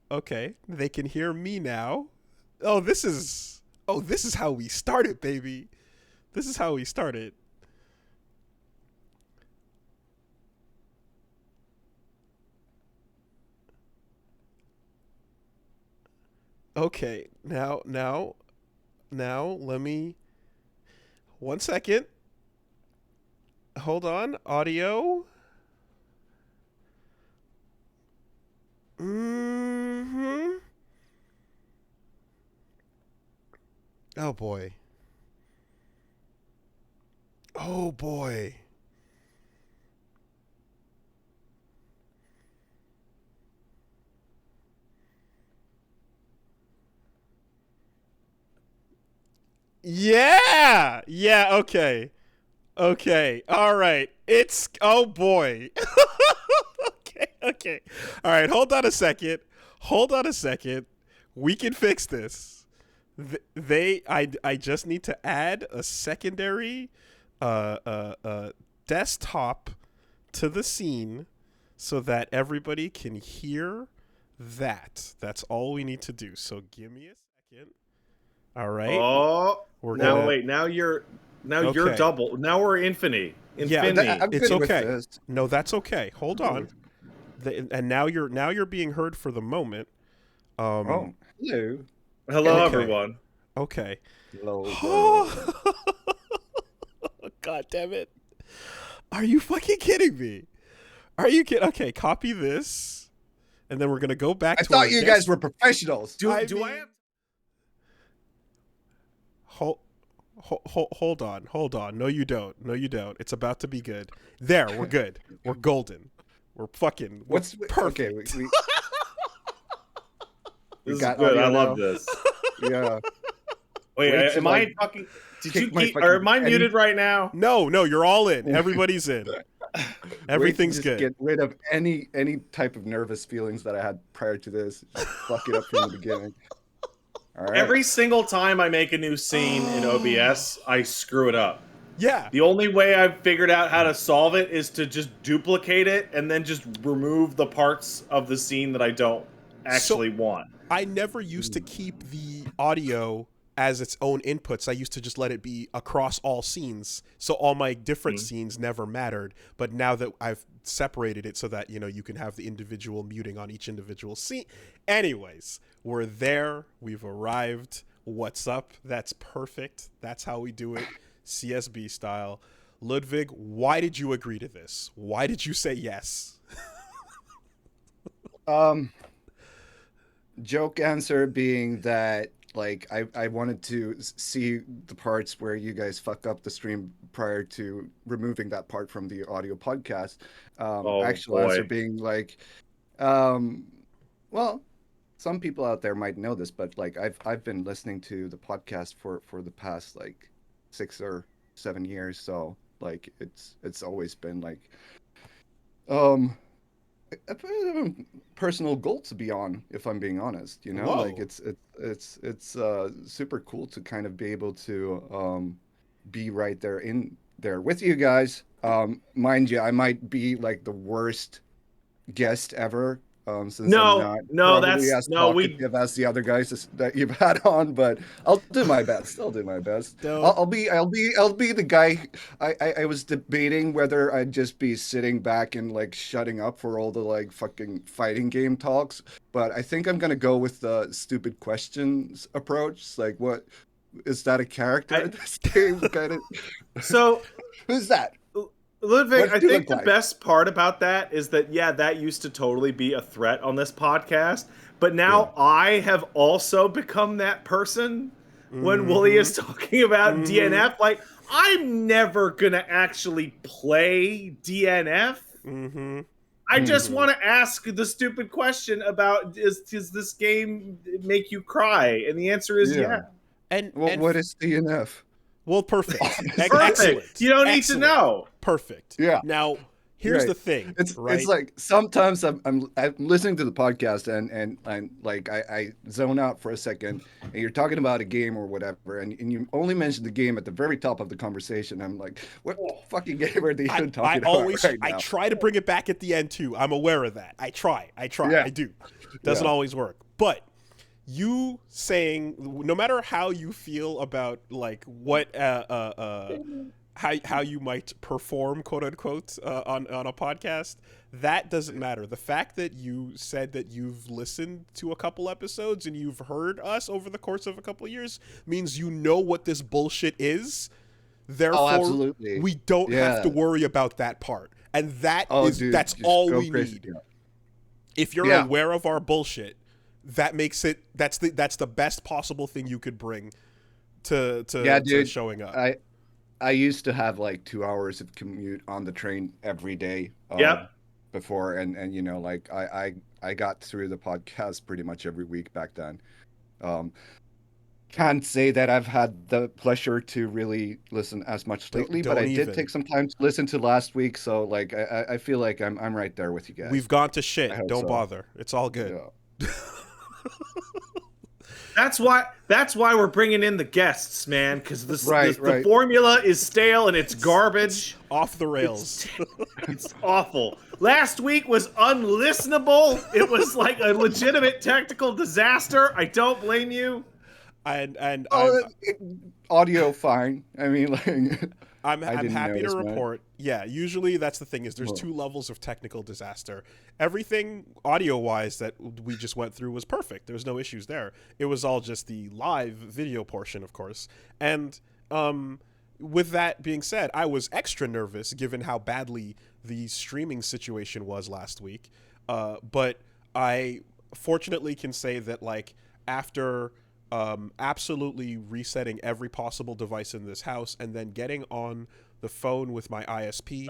Okay, they can hear me now. This is how we started, baby. This is how we started. Okay, now let me 1 second. Hold on, audio. Mm-hmm. Oh boy. Oh boy. Yeah. Yeah, okay. Okay. All right. It's oh boy. Okay. Okay. All right, hold on a second. Hold on a second. We can fix this. I just need to add a secondary desktop to the scene so that everybody can hear that. That's all we need to do. So give me a second. All right. Oh, We're now gonna wait. Now you're Okay. double. Now we're infinity. Yeah, Infinity. I'm it's good with okay. this. No, that's okay. Hold on. And now you're being heard for the moment. Oh, hello. Hello, Okay. everyone. Okay. Hello, world. God damn it. Are you fucking kidding me? Are you kidding? Okay, copy this. And then we're going to go back I to our thought you guys were professionals. Do I mean, have? hold on. No, you don't. No, you don't. It's about to be good. There, we're good. We're golden. We're perfect. Okay? We This is got good. audio I now. love this. Yeah. Wait, Way to, am I fucking? Did kick you my keep? Or fucking am I Eddie. muted right now? No, you're all in. Everybody's in. Everything's Way to just good. Get rid of any type of nervous feelings that I had prior to this. Just fuck it up from the beginning. All right. Every single time I make a new scene in OBS, I screw it up. Yeah. The only way I've figured out how to solve it is to just duplicate it and then just remove the parts of the scene that I don't actually want. I never used to keep the audio as its own inputs. I used to just let it be across all scenes. So all my different scenes never mattered. But now that I've separated it so that, you can have the individual muting on each individual scene. Anyways, we're there. We've arrived. What's up? That's perfect. That's how we do it. CSB style. Ludvig, why did you agree to this? Why did you say yes? Joke answer being that like I wanted to see the parts where you guys fuck up the stream prior to removing that part from the audio podcast. Actual answer being like, well, some people out there might know this, but like I've been listening to the podcast for the past like 6 or 7 years, so like it's always been like um a personal goal to be on, if I'm being honest. Whoa. Like it's super cool to kind of be able to be right there in there with you guys. Mind you, I might be like the worst guest ever since I'm No, not no, probably that's as no. We talkative as the other guys that you've had on, but I'll do my best. I'll do my best. Don't. I'll be the guy. I was debating whether I'd just be sitting back and like shutting up for all the like fucking fighting game talks, but I think I'm gonna go with the stupid questions approach. It's like, what is that a character in this game? Kind of. so Who's that? Ludwig, What I do you think look the like? best part about that is that, yeah, that used to totally be a threat on this podcast. But now I have also become that person when Wooly Mm-hmm. is talking about Mm-hmm. DNF. Like, I'm never going to actually play DNF. Mm-hmm. I just Mm-hmm. want to ask the stupid question about does this game make you cry? And the answer is Yeah. yeah. What is DNF? Well, perfect. Perfect. Excellent. You don't need to Excellent. know. Perfect. Yeah. Now, here's Right. the thing, It's right? like sometimes I'm listening to the podcast and like I zone out for a second and you're talking about a game or whatever and you only mention the game at the very top of the conversation. I'm like, what fucking game are they even I talking about always right I now? try to bring it back at the end too. I'm aware of that. I try. Yeah. I do. Doesn't Yeah. always work. But you saying no matter how you feel about like what how you might perform, quote unquote, on a podcast, that doesn't matter. The fact that you said that you've listened to a couple episodes and you've heard us over the course of a couple of years means you know what this bullshit is. Oh, Therefore, absolutely. we don't have to Yeah. worry about that part, and Oh, dude, that's just all go we crazy. need. Yeah. If you're Yeah. aware of our bullshit, that makes it that's the best possible thing you could bring to Yeah, to dude. showing up. I used to have like 2 hours of commute on the train every day Yep. before, and you know, like I got through the podcast pretty much every week back then. Um, can't say that I've had the pleasure to really listen as much lately, but Don't I did even. take some time to listen to last week, so like I feel like I'm right there with you We've guys. gone to I shit. hope Don't so. bother. It's all good. Yeah. That's why we're bringing in the guests, man, because the Right. formula is stale and it's garbage. Off the rails. It's awful. Last week was unlistenable. It was like a legitimate technical disaster. I don't blame you. and Oh, audio fine. I mean, like I'm I didn't happy to notice, man. report. Yeah, usually that's the thing is there's Well, two levels of technical disaster. Everything audio wise that we just went through was perfect. There was no issues there. It was all just the live video portion, of course. And with that being said, I was extra nervous given how badly the streaming situation was last week. But I fortunately can say that like after absolutely resetting every possible device in this house and then getting on the phone with my ISP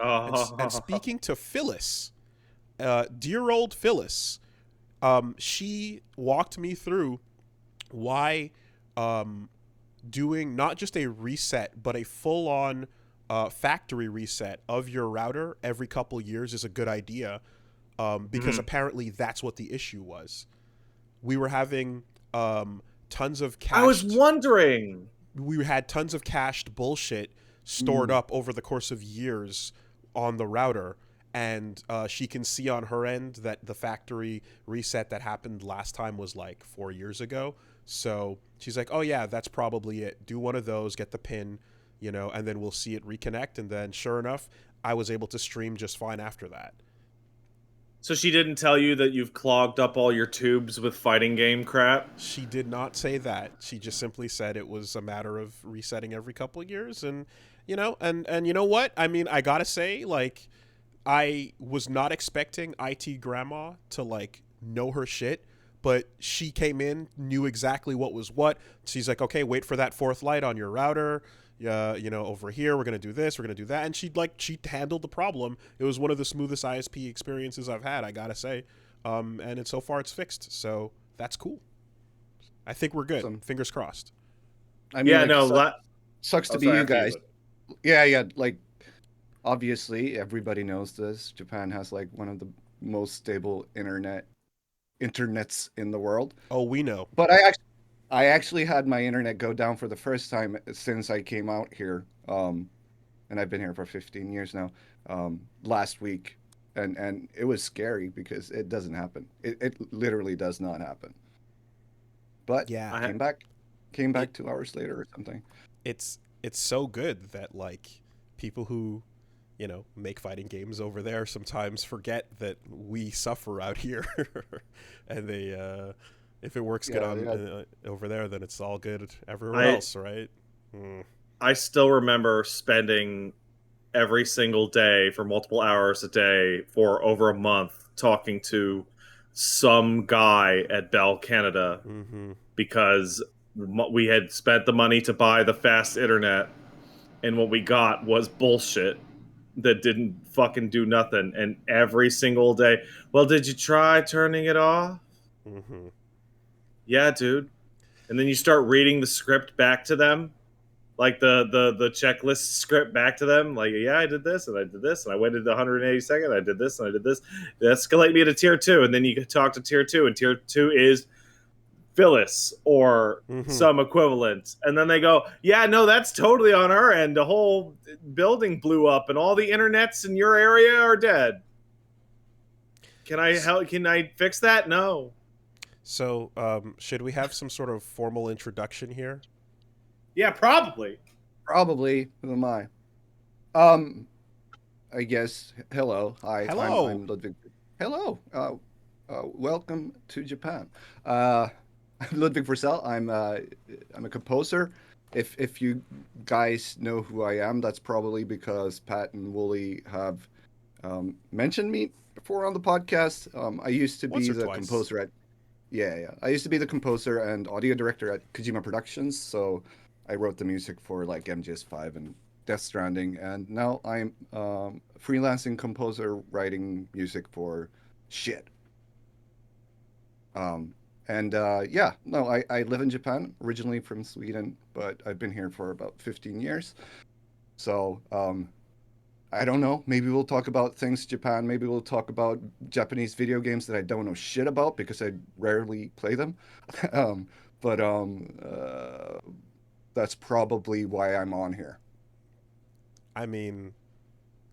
and speaking to Phyllis, dear old Phyllis. She walked me through why doing not just a reset but a full-on factory reset of your router every couple years is a good idea, because apparently that's what the issue was. We were having tons of cached. I was wondering. We had tons of cached bullshit stored up over the course of years on the router, and she can see on her end that the factory reset that happened last time was like 4 years ago. So she's like, oh yeah, that's probably it. Do one of those, get the pin, and then we'll see it reconnect. And then sure enough, I was able to stream just fine after that. So she didn't tell you that you've clogged up all your tubes with fighting game crap? She did not say that. She just simply said it was a matter of resetting every couple of years. And, and you know what? I mean, I gotta say, like, I was not expecting IT grandma to, like, know her shit. But she came in, knew exactly what was what. She's like, okay, wait for that fourth light on your router. Over here, we're going to do this, we're going to do that. And she handled the problem. It was one of the smoothest ISP experiences I've had, I got to say. And so far it's fixed. So that's cool. I think we're good. Awesome. Fingers crossed. I mean, Yeah, like, no. sucks to be you guys. Yeah, like obviously everybody knows this. Japan has like one of the most stable internets in the world. Oh, we know. But I actually had my internet go down for the first time since I came out here. And I've been here for 15 years now. Last week, and it was scary because it doesn't happen. It literally does not happen. But Yeah. came back It 2 hours later or something. it's so good that like people who make fighting games over there sometimes forget that we suffer out here, and they if it works good Yeah, on yeah. over there, then it's all good everywhere I else, right? Mm. I still remember spending every single day for multiple hours a day for over a month talking to some guy at Bell Canada Mm-hmm. because we had spent the money to buy the fast internet, and what we got was bullshit that didn't fucking do nothing. And every single day, well, did you try turning it off? Mm-hmm. Yeah, dude. And then you start reading the script back to them, like the checklist script back to them, like, yeah, I did this and I did this and I waited 182nd, I did this and I did this. They escalate me to tier 2, and then you can talk to tier 2, and tier 2 is Phyllis or Mm-hmm. some equivalent. And then they go, yeah, no, that's totally on our end. The whole building blew up and all the internets in your area are dead. Can I fix that? No. So, should we have some sort of formal introduction here? Yeah, probably. Probably. Who am I? I guess. Hello. Hi. Hello. I'm Ludvig. Hello. Welcome to Japan. I'm Ludvig Forssell. I'm a composer. If you guys know who I am, that's probably because Pat and Wooly have mentioned me before on the podcast. I used to Once be or the twice. composer at yeah. I used to be the composer and audio director at Kojima Productions. So I wrote the music for like MGS5 and Death Stranding, and now I'm freelancing composer writing music for shit. Um, and yeah, no, I live in Japan, originally from Sweden, but I've been here for about 15 years. So I don't know. Maybe we'll talk about things Japan. Maybe we'll talk about Japanese video games that I don't know shit about because I rarely play them. um, but that's probably why I'm on here. I mean,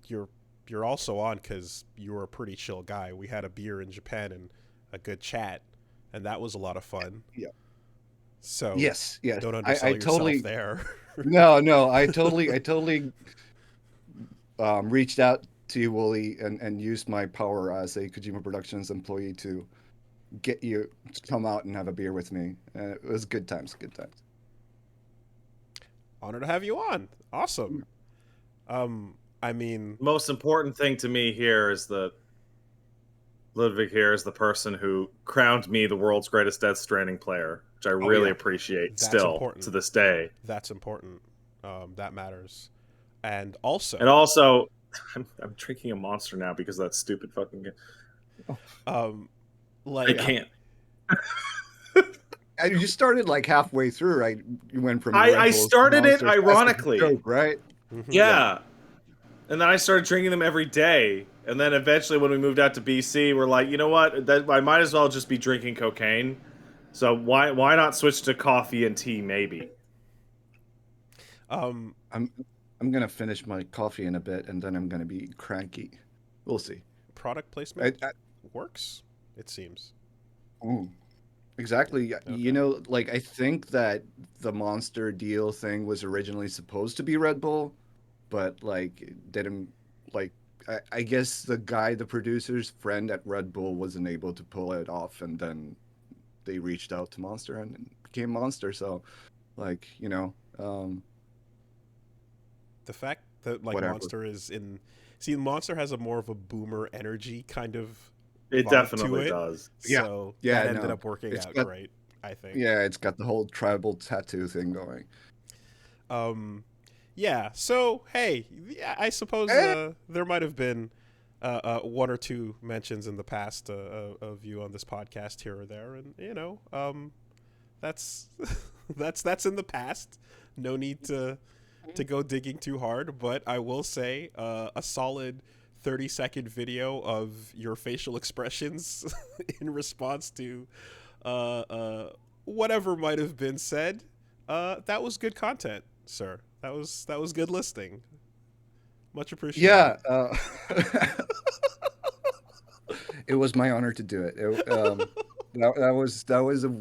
you're also on because you're a pretty chill guy. We had a beer in Japan and a good chat, and that was a lot of fun. Yeah. So Yes. Yes. don't I undersell yourself totally. there. No. I totally reached out to you, Wooly, and used my power as a Kojima Productions employee to get you to come out and have a beer with me. It was good times. Good times. Honor to have you on. Awesome. I mean, Most important thing to me here is that Ludwig here is the person who crowned me the world's greatest Death Stranding player, which I really yeah. appreciate That's still important. to this day. that's important. That matters. And also, And also, I'm drinking a Monster now because of that stupid fucking game. um, I like, can't. And you started like halfway through, right? You went from I Red Bulls to started it Monsters as a ironically. joke, right? mhm. Yeah. And then I started drinking them every day. And then eventually when we moved out to BC, we're like, you know what? I might as well just be drinking cocaine. So why not switch to coffee and tea maybe? Um, I'm gonna finish my coffee in a bit, and then I'm gonna be cranky. We'll see. product placement I, works, it seems. oh, exactly. You Okay. know, like I think that the Monster deal thing was originally supposed to be Red Bull, but like it didn't like. I guess the producer's friend at Red Bull wasn't able to pull it off, and then they reached out to Monster and it became Monster. So, like The fact that like whatever. Monster is in, see, Monster has a more of a boomer energy kind of It vibe to definitely it. does. Yeah. So Yeah, that ended no. up working It's out got great, I think. yeah, it's got the whole tribal tattoo thing going. Um, yeah. So hey, yeah, I suppose Eh, there might have been one or two mentions in the past of you on this podcast here or there, and that's that's in the past. No need to go digging too hard, but I will say a solid 30-second video of your facial expressions in response to whatever might have been said. That was good content, sir. That was good listening. Much appreciated. yeah. It was my honor to do it. That was a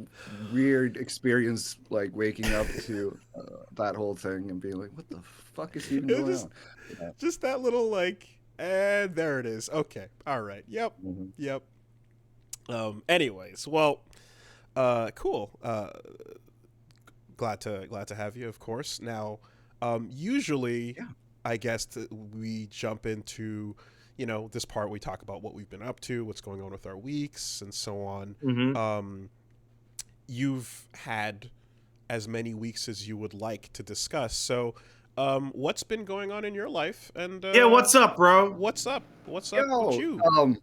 weird experience, like waking up to that whole thing and being like, "What the fuck is even It was going on?" Yeah. just that little like, and there it is. Okay, all right. Yep, Mhm. yep. Anyways, well, cool. Glad to have you, of course. Now, usually, Yeah. I guess we jump into, this part. We talk about what we've been up to, what's going on with our weeks, and so on. Mm-hmm. You've had as many weeks as you would like to discuss. So, what's been going on in your life? And Yeah, what's up, bro? what's up? What's up with Yo, you?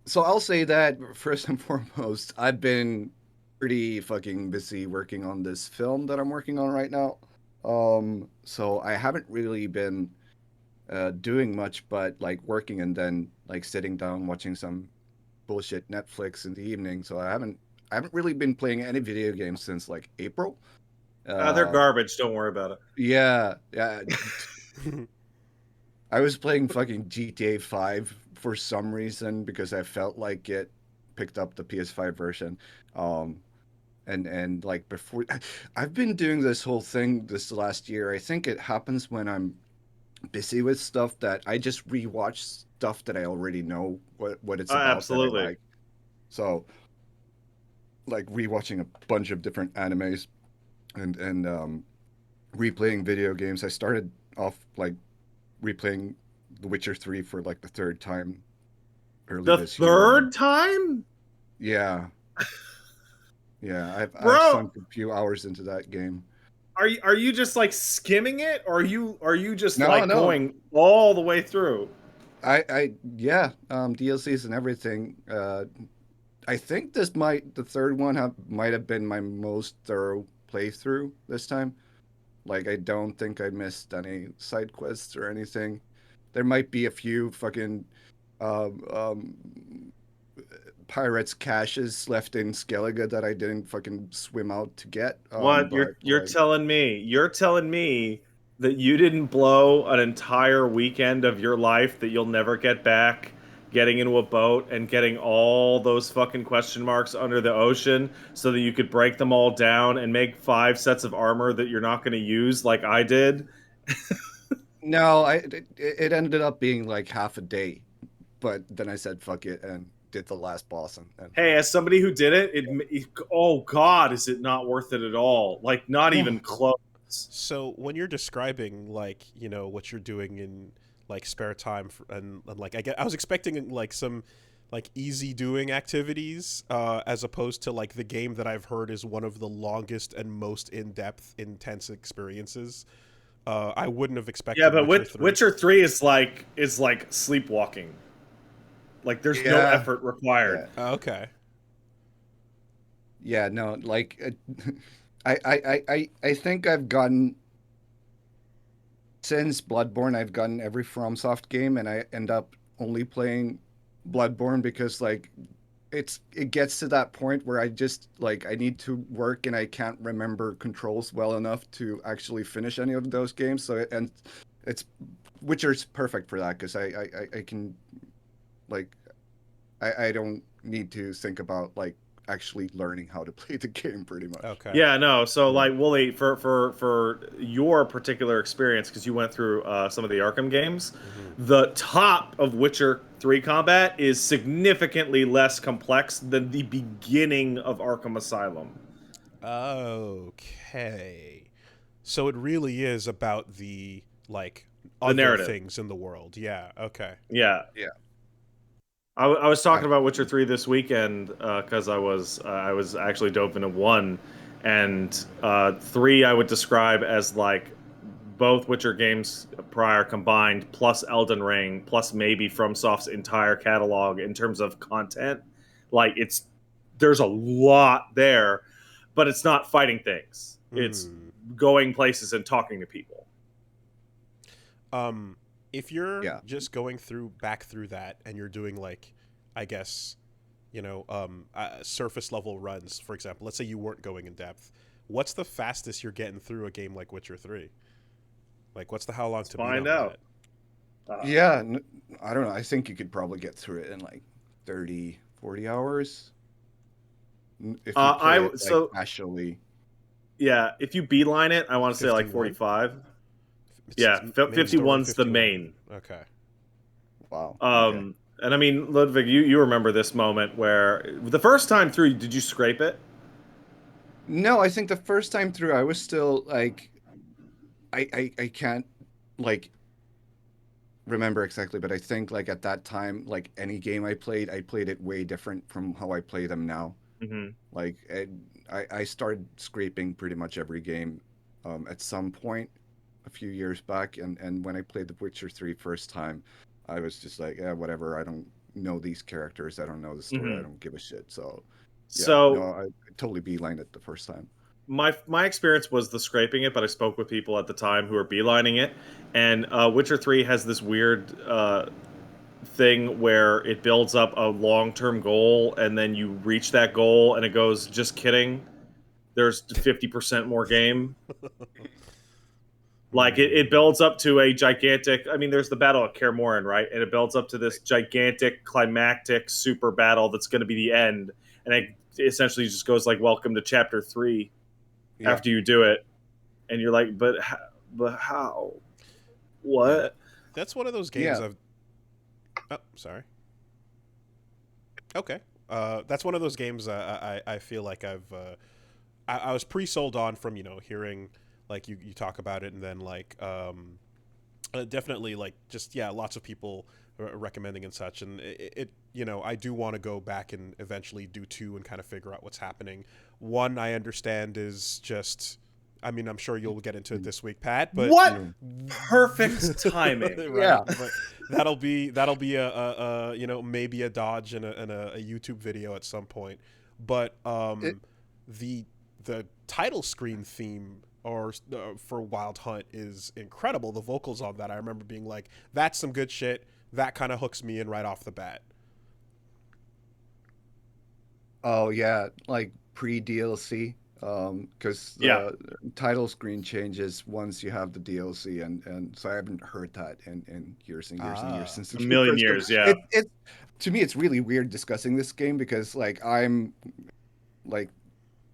so I'll say that first and foremost, I've been pretty fucking busy working on this film that I'm working on right now. So I haven't really been doing much, but like working and then like sitting down watching some bullshit Netflix in the evening. So I haven't really been playing any video games since like April. They're Uh, garbage. Don't worry about it. yeah, yeah. I was playing fucking GTA 5 for some reason because I felt like it picked up the PS5 version. Um, and like before, I've been doing this whole thing this last year. I think it happens when I'm busy with stuff that I just rewatch stuff that I already know what it's about that I Absolutely. like. So like rewatching a bunch of different animes and replaying video games. I started off like replaying The Witcher 3 for like the third time early The this year. And third time, yeah, yeah, I've bro. sunk a few hours into that game. Are you just like skimming it, or are you just No, like no, going all the way through? I yeah, DLCs and everything. I think the third one might have been my most thorough playthrough this time. Like I don't think I missed any side quests or anything. There might be a few fucking um, um, pirates caches left in Skellige that I didn't fucking swim out to get. What But you're like, telling me? You're telling me that you didn't blow an entire weekend of your life that you'll never get back, getting into a boat and getting all those fucking question marks under the ocean so that you could break them all down and make 5 sets of armor that you're not going to use like I did? no, it ended up being like half a day. But then I said fuck it and did the last boss and Hey, as somebody who did oh god, is it not worth it at all? Like not no. even close. So when you're describing like what you're doing in like spare time and like I was expecting like some like easy doing activities as opposed to like the game that I've heard is one of the longest and most in-depth intense experiences. I wouldn't have Yeah, expected but Witcher 3. Witcher 3 is like sleepwalking. Like there's no Yeah, effort required. yeah, Okay. yeah. No, like I think I've gotten since Bloodborne, I've gotten every FromSoft game, and I end up only playing Bloodborne because like it gets to that point where I just like I need to work and I can't remember controls well enough to actually finish any of those games. And it's Witcher's perfect for that because I can like I don't need to think about like actually learning how to play the game pretty much. Okay. Yeah, no. So Yeah. like Wooly, for your particular experience, because you went through some of the Arkham games, Hmm. the top of Witcher 3 combat is significantly less complex than the beginning of Arkham Asylum. Okay. So it really is about the like The other narrative. things in the world. Yeah. Okay. Yeah. Yeah. I was talking I, about Witcher 3 this weekend because I was actually dove into 1, and 3 I would describe as like both Witcher games prior combined, plus Elden Ring, plus maybe FromSoft's entire catalog in terms of content. Like there's a lot there, but it's not fighting things. It's Hmm. going places and talking to people. Um, if you're yeah. just going back through that and you're doing like, I guess, surface level runs, for example, let's say you weren't going in depth, what's the fastest you're getting through a game like Witcher 3? Like, what's the how long Let's to beat find on out. that? Yeah, I don't know. I think you could probably get through it in like 30, 40 hours if you play I it like so casually. yeah, if you beeline it, I want to say like 51. 45. It's Yeah, main story 51's the 51. main. Okay. Wow. Okay. And I mean, Ludwig, you remember this moment where the first time through, did you scrape it? No, I think the first time through, I was still like, I can't like remember exactly, but I think like at that time, like any game I played it way different from how I play them now. Hmm. Like I started scraping pretty much every game at some point a few years back, and when I played The Witcher 3 first time, I was just like, yeah, whatever. I don't know these characters. I don't know the story. I Hmm. don't give a shit. So yeah, no, So I totally beelined it the first time. my experience was the scraping it, but I spoke with people at the time who were beelining it, and Witcher 3 has this weird thing where it builds up a long-term goal, and then you reach that goal, and it goes, just kidding. There's 50% more game. Like it Hmm. builds up to a gigantic. I mean, there's the battle of Kaer Morhen, right? And it builds up to this gigantic, climactic, super battle that's going to be the end. And it essentially just goes like, "Welcome to Chapter 3." Yeah. After you do it, and you're like, but how? Yeah. What? That's one of those games Yeah. I've. Oh, sorry. Okay. That's one of those games I feel like I was pre-sold on from hearing like you talk about it, and then like definitely like just yeah, lots of people recommending and such, and I do want to go back and eventually do two and kind of figure out what's happening. One I understand is just, I mean, I'm sure you'll get into it this week, Pat, but What Mm. perfect timing. Yeah. right, but that'll be maybe a dodge and a YouTube video at some point, but It, the title screen theme or for Wild Hunt is incredible. The vocals on that, I remember being like, that's some good shit. That kind of hooks me in right off the bat. oh yeah, like pre DLC, because Yeah, the title screen changes once you have the DLC, and so I haven't heard that in years and years and years Ah. since the a game million first came. years. Yeah. It to me it's really weird discussing this game because like I'm like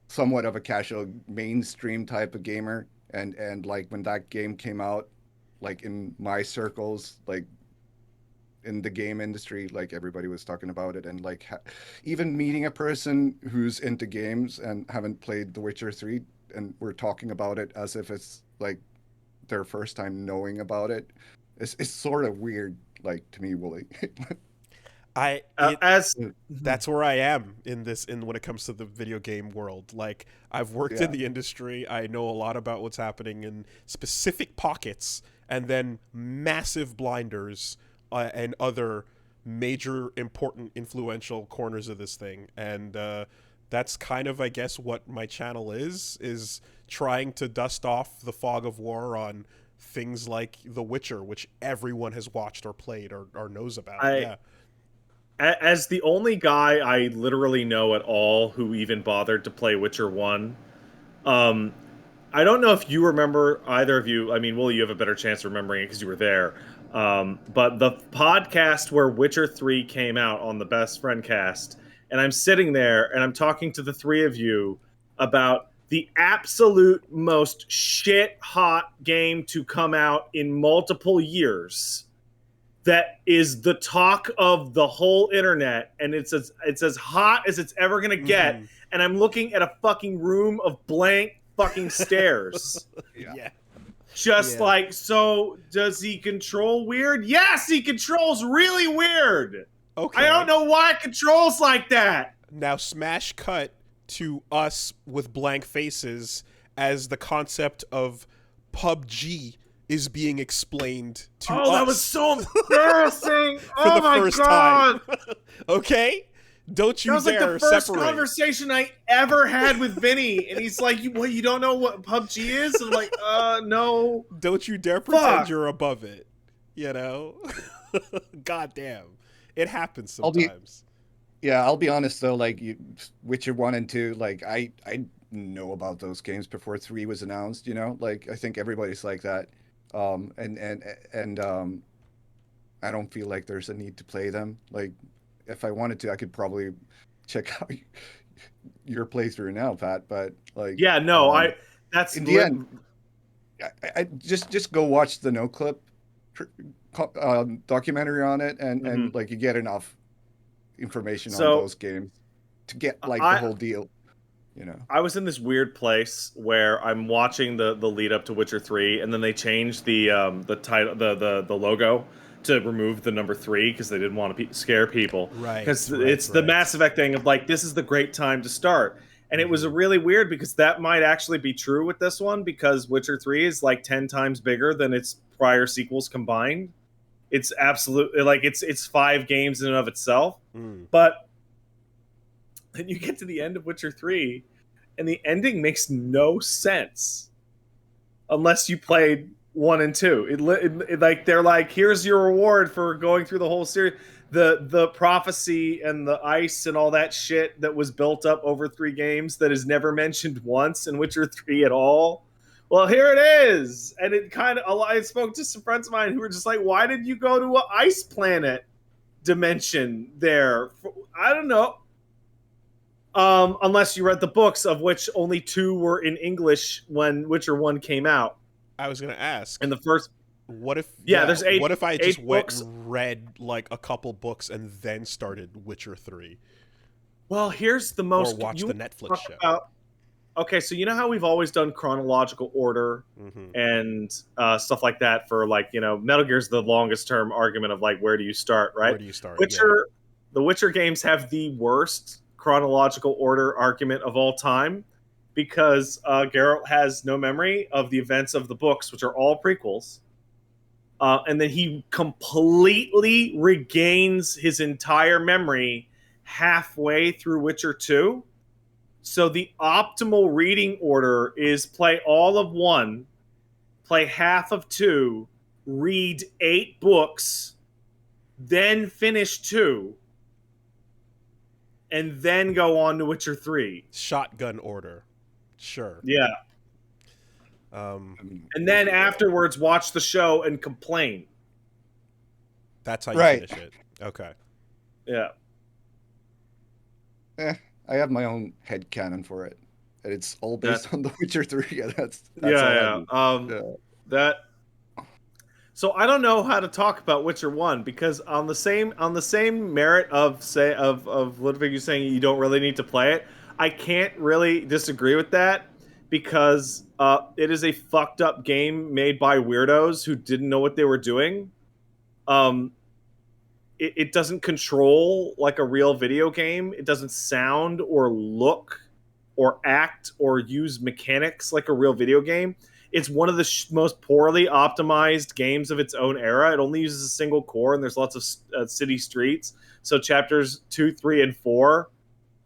somewhat of a casual mainstream type of gamer, and like when that game came out, like in my circles, like in the game industry, like everybody was talking about it, and like even meeting a person who's into games and haven't played The Witcher 3, and we're talking about it as if it's like their first time knowing about it. It's sort of weird, like to me, Wooly. I it As That's where I am in this in when it comes to the video game world. Like, I've worked in Yeah. the industry. I know a lot about what's happening in specific pockets, and then massive blinders and other major important influential corners of this thing. And that's kind of, I guess, what my channel is trying to dust off the fog of war on things like The Witcher, which everyone has watched or played or knows about. I Yeah. as the only guy I literally know at all who even bothered to play Witcher 1, um, I don't know if you remember, either of you. I mean, Will, you have a better chance of remembering it because you were there. But the podcast where Witcher 3 came out on the Best Friend cast, and I'm sitting there and I'm talking to the three of you about the absolute most shit hot game to come out in multiple years, that is the talk of the whole internet, and it's as hot as it's ever gonna get. Mm-hmm. And I'm looking at a fucking room of blank fucking stairs. Yeah. Yeah. Just Yeah. like, so does he control weird? Yes, he controls really weird. I don't Okay. know why it controls like that. Now smash cut to us with blank faces as the concept of PUBG is being explained to Oh, that was us so embarrassing. for Oh the my first god. time. Okay? Don't That you was like the dare first separate. conversation I ever had with Vinny, and he's like, you don't know what PUBG is?" And I'm like, no, Don't you dare pretend fuck." you're above it. You know? God damn. It happens I'll be sometimes. Yeah, I'll be honest though, like Witcher 1 and 2, like I know about those games before 3 was announced, you know? Like I think everybody's like that. And I don't feel like there's a need to play them. Like, if I wanted to, I could probably check out your playthrough now, Pat. But like, Yeah, no, that's in the end, I just go watch the No Clip documentary on it, and like you get enough information on those games to get like the whole deal. You know, I was in this weird place where I'm watching the lead up to Witcher 3, and then they changed the title, the logo to remove the number 3 because they didn't want to scare people. Right. Because it's the Mass Effect thing of like, this is the great time to start. And it was really weird because that might actually be true with this one, because Witcher 3 is like 10 times bigger than its prior sequels combined. It's absolutely like it's 5 games in and of itself. But then you get to the end of Witcher 3, and the ending makes no sense unless you played 1 and 2. It like they're like, here's your reward for going through the whole series. The prophecy and the ice and all that shit that was built up over 3 games that is never mentioned once in Witcher 3 at all. Well, here it is. And it kind of, I spoke to some friends of mine who were just like, why did you go to an ice planet dimension there? I don't know. Unless you read the books, of which only 2 were in English when Witcher 1 came out. I was going to ask. And the first... What if... there's 8 What if I just went books. and read like a couple books and then started Witcher 3? Well, here's the most... Or watch the Netflix show. Okay, so you know how we've always done chronological order and stuff like that for, like, you know, Metal Gear's the longest term argument of like, where do you start, right? Where do you start? The Witcher games have the worst chronological order argument of all time, because Geralt has no memory of the events of the books, which are all prequels, and then he completely regains his entire memory halfway through Witcher 2. So the optimal reading order is play all of 1, play half of 2, read 8 books, then finish 2, and then go on to Witcher 3. Shotgun order. Sure. Yeah. And then afterwards, watch the show and complain. That's how you finish it. Okay. Yeah. I have my own headcanon for it. And it's all based on The Witcher 3. That's that. So I don't know how to talk about Witcher 1, because on the same merit of Ludvig, you saying you don't really need to play it, I can't really disagree with that, because it is a fucked up game made by weirdos who didn't know what they were doing. It doesn't control like a real video game. It doesn't sound or look or act or use mechanics like a real video game. It's one of the most poorly optimized games of its own era. It only uses a single core, and there's lots of city streets. So chapters 2, 3, and 4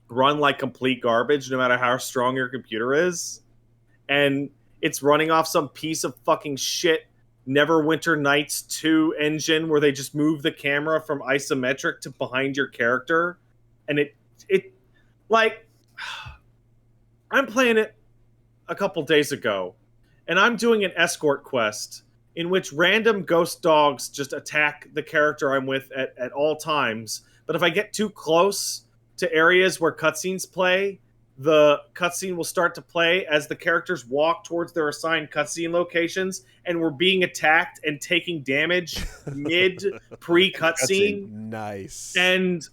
run like complete garbage, no matter how strong your computer is. And it's running off some piece of fucking shit Neverwinter Nights 2 engine where they just move the camera from isometric to behind your character. And it like, I'm playing it a couple days ago, and I'm doing an escort quest in which random ghost dogs just attack the character I'm with at all times. But if I get too close to areas where cutscenes play, the cutscene will start to play as the characters walk towards their assigned cutscene locations, and we're being attacked and taking damage mid pre-cutscene. Nice. And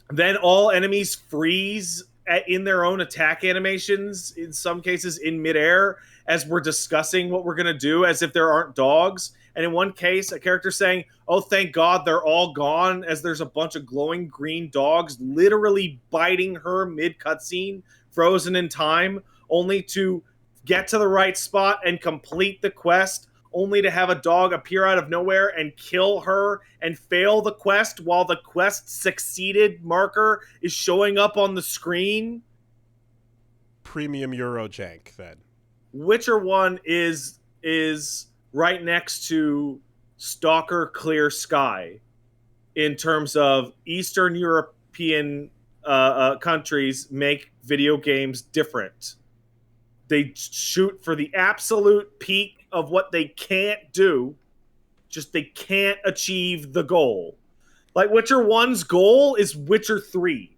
then all enemies freeze in their own attack animations, in some cases in midair, as we're discussing what we're going to do, as if there aren't dogs. And in one case, a character saying, "Oh, thank God they're all gone," as there's a bunch of glowing green dogs literally biting her mid-cutscene, frozen in time, only to get to the right spot and complete the quest, only to have a dog appear out of nowhere and kill her and fail the quest while the quest succeeded marker is showing up on the screen. Premium Eurojank, then. Witcher 1 is right next to Stalker Clear Sky in terms of Eastern European countries make video games different. They shoot for the absolute peak of what they can't do, Just they can't achieve the goal. Like Witcher 1's goal is Witcher 3.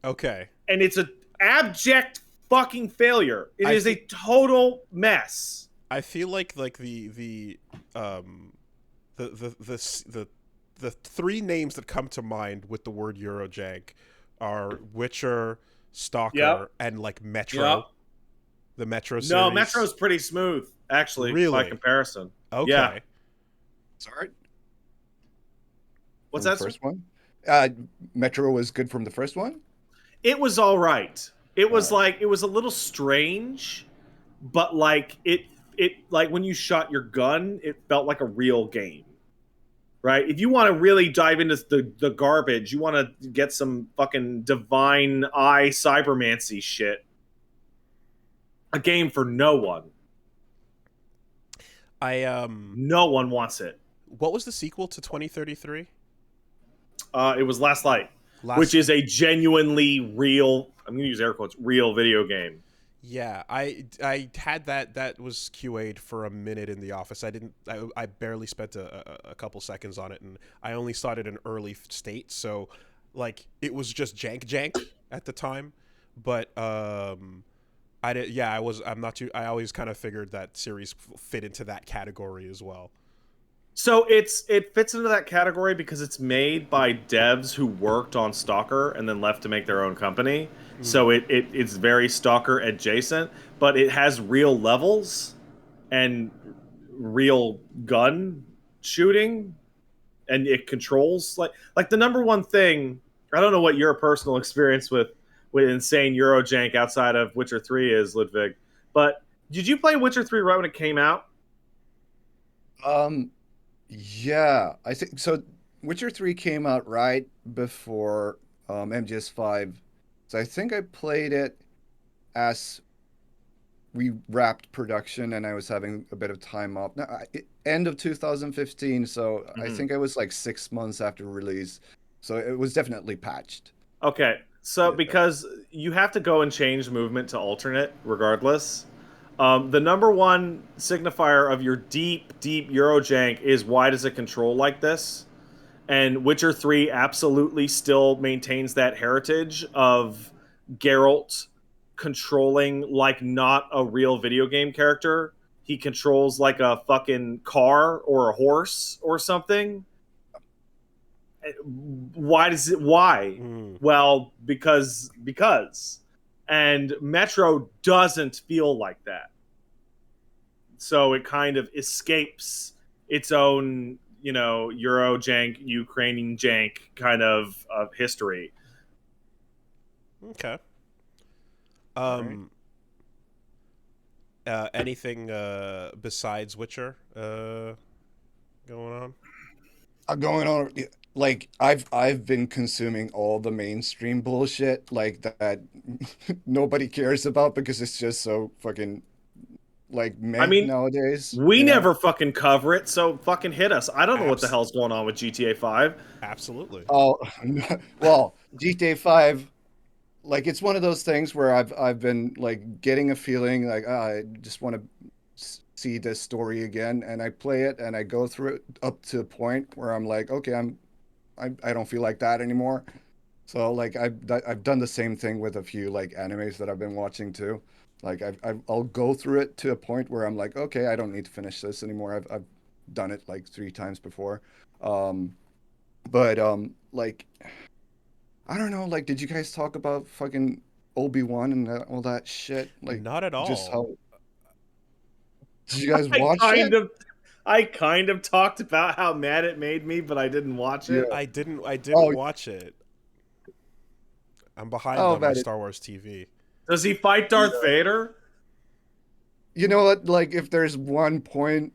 Okay. And it's an abject fucking failure. It is a total mess. I feel like the three names that come to mind with the word Eurojank are Witcher, Stalker, and like Metro. Yep. The Metro series. No, Metro's pretty smooth, actually, Really? by comparison. Okay. Yeah. Sorry. What's from that? The first one? Metro was good from the first one? It was all right. It was All like it was a little strange, but like it like when you shot your gun, it felt like a real game. Right? If you want to really dive into the garbage, you want to get some fucking divine eye cybermancy shit. A game for no one. No one wants it. What was the sequel to 2033? It was Last Light, which is a genuinely real, I'm going to use air quotes, real video game. Yeah, I had that was QA'd for a minute in the office. I barely spent a couple seconds on it, and I only saw it in early state, so like it was just jank at the time. But I did, yeah, I always kind of figured that series fit into that category as well. So it fits into that category because it's made by devs who worked on Stalker and then left to make their own company. So it's very Stalker adjacent, but it has real levels and real gun shooting, and it controls like the number one thing. I don't know what your personal experience with insane Eurojank outside of Witcher 3 is, Ludvig, but did you play Witcher 3 right when it came out? Yeah, I think so. Witcher 3 came out right before MGS5. So I think I played it as we wrapped production and I was having a bit of time off. No, end of 2015, so I think I was like 6 months after release. So it was definitely patched. Okay, so because you have to go and change movement to alternate regardless. The number one signifier of your deep Eurojank is why does it control like this? And Witcher 3 absolutely still maintains that heritage of Geralt controlling like not a real video game character. He controls like a fucking car or a horse or something. Why? Well, because. And Metro doesn't feel like that. So it kind of escapes its own, Eurojank, Ukrainian jank kind of history. Okay. Right. Anything besides Witcher going on? Going on, like I've been consuming all the mainstream bullshit like that nobody cares about because it's just so fucking like I mean, nowadays. we never fucking cover it, so fucking hit us. I don't know what the Abs- hell's going on with GTA 5. Absolutely. Oh, well, GTA 5, like it's one of those things where I've been like getting a feeling like I just want to see this story again, and I play it and I go through it up to a point where I'm like, okay, I don't feel like that anymore. So like I've done the same thing with a few like animes that I've been watching too. Like I'll go through it to a point where I'm like, okay, I don't need to finish this anymore. I've done it like 3 times before. But like I don't know, like did you guys talk about fucking Obi-Wan and all that shit? Like Not at just all. how did you guys watch it? I kind of talked about how mad it made me, but I didn't watch Yeah. it. I didn't Oh, watch it. I'm behind oh on my man, Star Wars TV. Does he fight Darth Vader? you know what? Like, if there's one point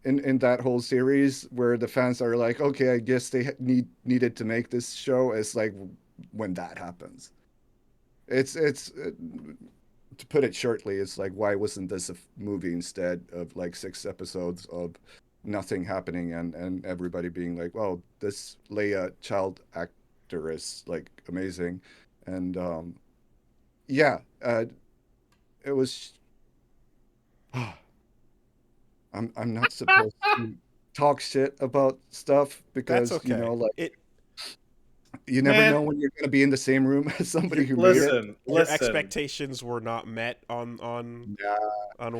in that whole series where the fans are like, okay, I guess they needed to make this show, it's like when that happens. It's to put it shortly, it's like why wasn't this a movie instead of like 6 episodes of nothing happening and everybody being like, well, this Leia child actor is like amazing, and yeah, it was. I'm not supposed to talk shit about stuff That's because okay. like It you never Man, know when you're going to be in the same room as somebody your who made your it. your listen. expectations were not met Yeah. on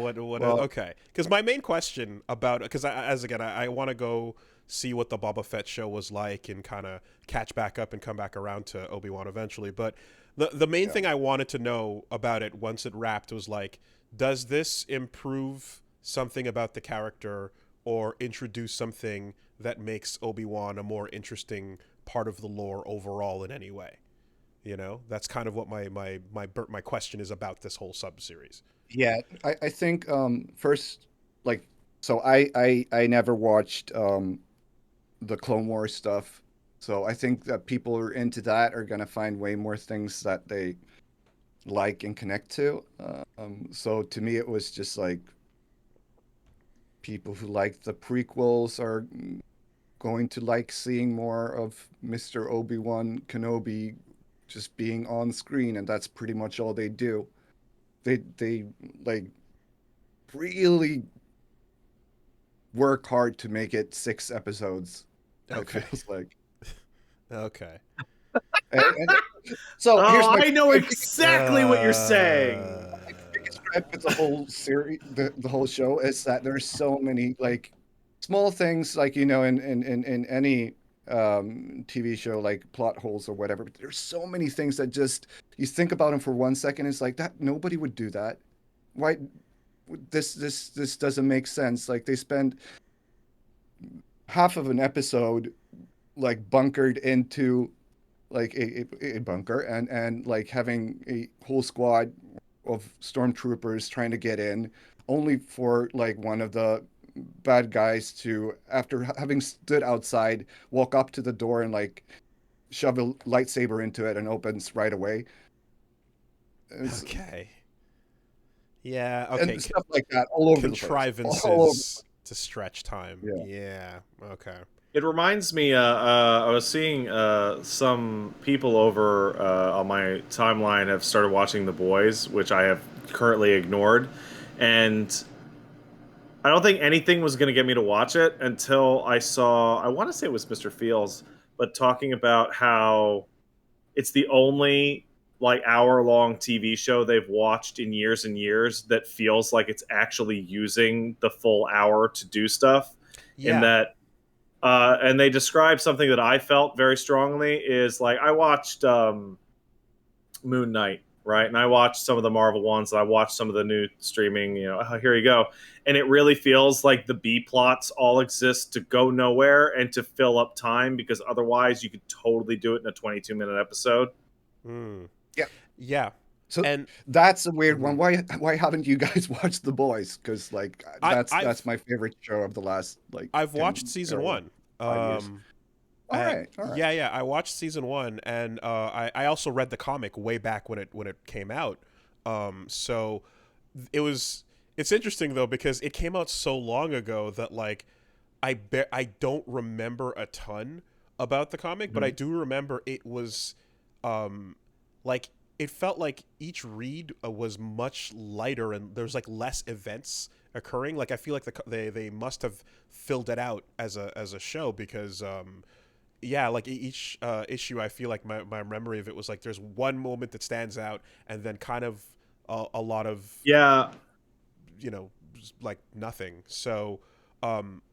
what Well, okay, because my main question about, because as again I want to go see what the Boba Fett show was like and kind of catch back up and come back around to Obi-Wan eventually, but the main yeah. thing I wanted to know about it once it wrapped was like, does this improve something about the character or introduce something that makes Obi-Wan a more interesting part of the lore overall in any way? You know, that's kind of what my question is about this whole sub series. Yeah, I think first, like, so I never watched the Clone Wars stuff. So I think that people who are into that are gonna find way more things that they like and connect to. So to me, it was just like people who like the prequels are going to like seeing more of Mr. Obi-Wan Kenobi just being on screen, and that's pretty much all they do. They like really work hard to make it 6 episodes. It Okay. feels like. Okay. And so here's Oh, my I know biggest exactly what you're saying. gripe with the whole series, the whole show is that there's so many like small things, like in any TV show, like plot holes or whatever. But there's so many things that just you think about them for 1 second, it's like that nobody would do that. Why this doesn't make sense. Like they spend half of an episode like bunkered into like a bunker and like having a whole squad of stormtroopers trying to get in, only for like one of the bad guys to, after having stood outside, walk up to the door and like shove a lightsaber into it and opens right away. It's, Okay. Yeah. Okay. and stuff like that all over the place, all over. Contrivances to stretch time. Yeah. Yeah. Okay. It reminds me. I was seeing some people over on my timeline have started watching The Boys, which I have currently ignored, and I don't think anything was going to get me to watch it until I saw. I want to say it was Mr. Fields, but talking about how it's the only like hour-long TV show they've watched in years and years that feels like it's actually using the full hour to do stuff, in Yeah. that and they describe something that I felt very strongly is like I watched Moon Knight, right? And I watched some of the Marvel ones, and I watched some of the new streaming, here you go. And it really feels like the B plots all exist to go nowhere and to fill up time, because otherwise you could totally do it in a 22-minute episode. Mm. Yeah. Yeah. So And that's a weird one. mhm. Why haven't you guys watched The Boys? Because like I that's my favorite show of the last like I've watched 10 season or one. 5 years. All right, all right. Yeah, yeah, I watched season one, and I also read the comic way back when it came out. So it was it's interesting though, because it came out so long ago that like I don't remember a ton about the comic, but I Mhm. do remember it was um like it felt like each read was much lighter and there's like less events occurring. Like I feel like they must have filled it out as a show, because yeah, like each issue, I feel like my memory of it was like there's one moment that stands out, and then kind of a lot of, Yeah, like nothing. So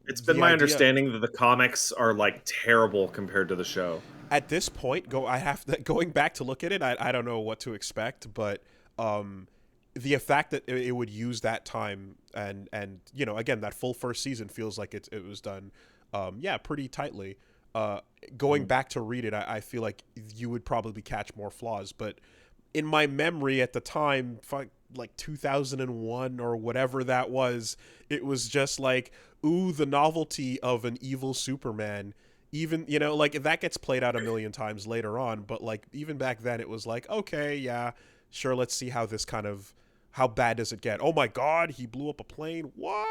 it's been the my idea understanding that the comics are like terrible compared to the show. at this point, I have to going back to look at it. I don't know what to expect, but um, the fact that it would use that time, and again, that full first season feels like it was done yeah, pretty tightly. uh, Going Mhm. back to read it, I feel like you would probably catch more flaws, but in my memory at the time, like 2001 or whatever that was, it was just like, ooh, the novelty of an evil Superman. Even, like that gets played out a million times later on, but like even back then, it was like, okay, yeah, sure, let's see how bad does it get? Oh my God, he blew up a plane. What?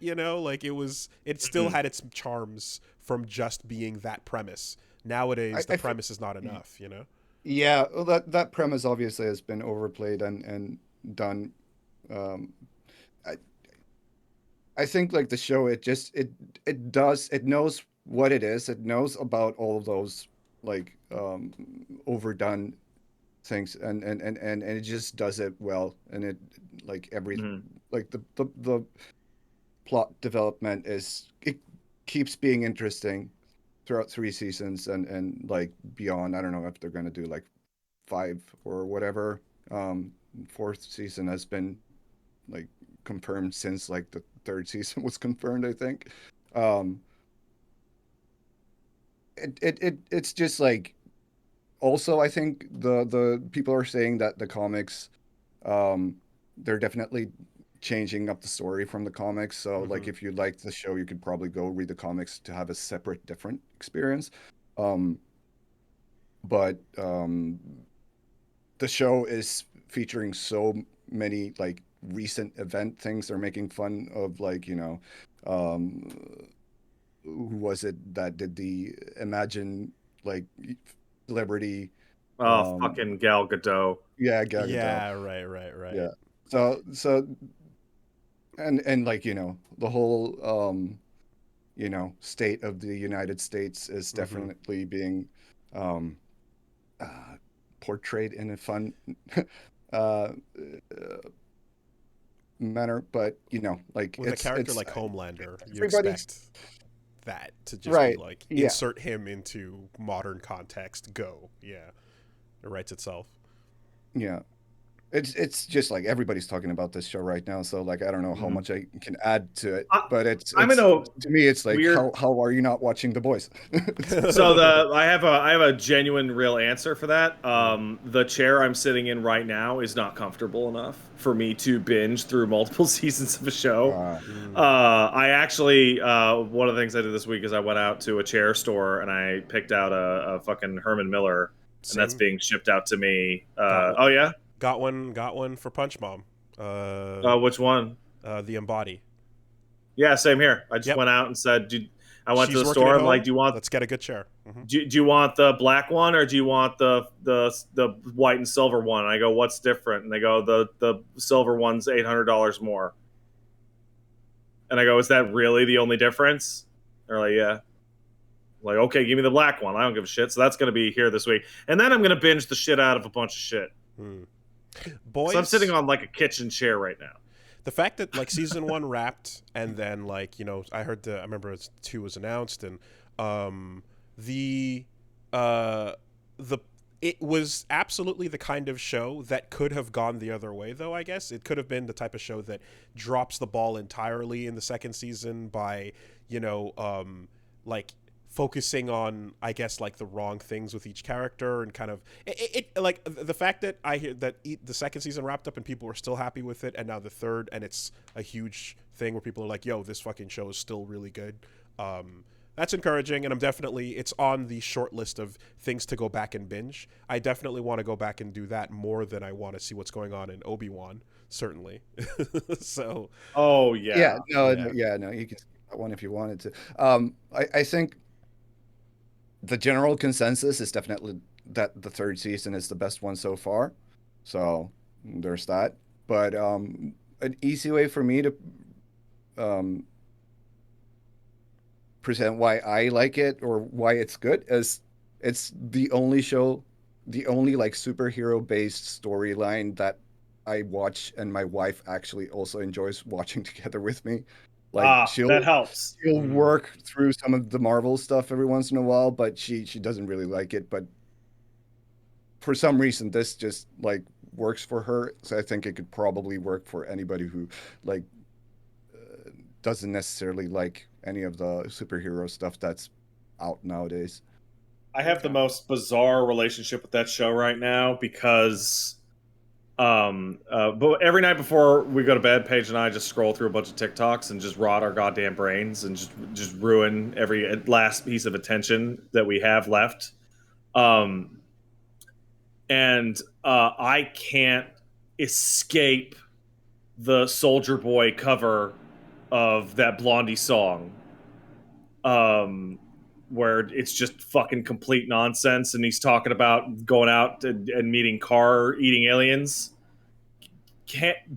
Like it still Mhm. had its charms from just being that premise. Nowadays, the I feel, premise is not enough. yeah, well, that premise obviously has been overplayed and done. Um, I I think like the show, it knows what it is. It knows about all of those like overdone things, and it just does it well. And it like Mhm. like the plot development it keeps being interesting throughout 3 seasons and like beyond. I don't know if they're gonna do like 5 or whatever. Fourth season has been like confirmed since like the third season was confirmed, I think. Um, it's just like also I think the people are saying that the comics um they're definitely changing up the story from the comics. So like Mm-hmm. if you like the show, you could probably go read the comics to have a separate different experience. Um but the show is featuring so many like recent event things. They're making fun of like, um who was it that did the Imagine like celebrity Oh, um fucking Gal Gadot. yeah, Gal Gadot. Yeah, right. Yeah. So and like, the whole state of the United States is Mm-hmm. definitely being um uh portrayed in a fun uh manner, but like With a character it's like Homelander, you everybody's expect that to just be right. like Yeah. insert him into modern context. Go, yeah, it writes itself. Yeah. It's just like everybody's talking about this show right now, so like I don't know how Mhm. much I can add to it, I, but it's I'm in it's a to me it's like weird. how are you not watching The Boys? So I have a genuine real answer for that. Mm. The chair I'm sitting in right now is not comfortable enough for me to binge through multiple seasons of a show. Mm. I actually one of the things I did this week is I went out to a chair store and I picked out a fucking Herman Miller, and that's Same. being shipped out to me. Got one. Oh yeah, Got one for Punch Mom. which one? The Embody. Yeah, same here. I just Yep. went out and said, I went to She's the working store. at I'm like, home. Let's get a good chair. Mm-hmm. do you want the black one or do you want the white and silver one? And I go, what's different? And they go, the silver one's $800 more. And I go, is that really the only difference? They're like, yeah. I'm like, okay, give me the black one. I don't give a shit. So that's going to be here this week, and then I'm going to binge the shit out of a bunch of shit. Mm. So I'm sitting Boys, on like a kitchen chair right now. the fact that like season one wrapped and then like I remember two was announced and the uh the it was absolutely the kind of show that could have gone the other way, though. I guess it could have been the type of show that drops the ball entirely in the second season by like focusing on, I guess, like the wrong things with each character and kind of like the fact that I hear that the second season wrapped up and people were still happy with it, and now the third, and it's a huge thing where people are like, yo, this fucking show is still really good. That's encouraging, and it's on the short list of things to go back and binge. I definitely want to go back and do that more than I want to see what's going on in Obi-Wan, certainly. So Oh Yeah, yeah. no, yeah. yeah, no, you can skip that one if you wanted to. I think the general consensus is definitely that the third season is the best one so far. So there's that. But an easy way for me to um, present why I like it or why it's good is it's the only like superhero based storyline that I watch and my wife actually also enjoys watching together with me. Like That helps. she'll Mm. work through some of the Marvel stuff every once in a while, but she doesn't really like it. But for some reason, this just like works for her. So I think it could probably work for anybody who like doesn't necessarily like any of the superhero stuff that's out nowadays. I have the Okay. most bizarre relationship with that show right now because but every night before we go to bed, Paige and I just scroll through a bunch of TikToks and just rot our goddamn brains and just ruin every last piece of attention that we have left. Um, and I can't escape the Soldier Boy cover of that Blondie song, um, where it's just fucking complete nonsense, and he's talking about going out and meeting car eating aliens.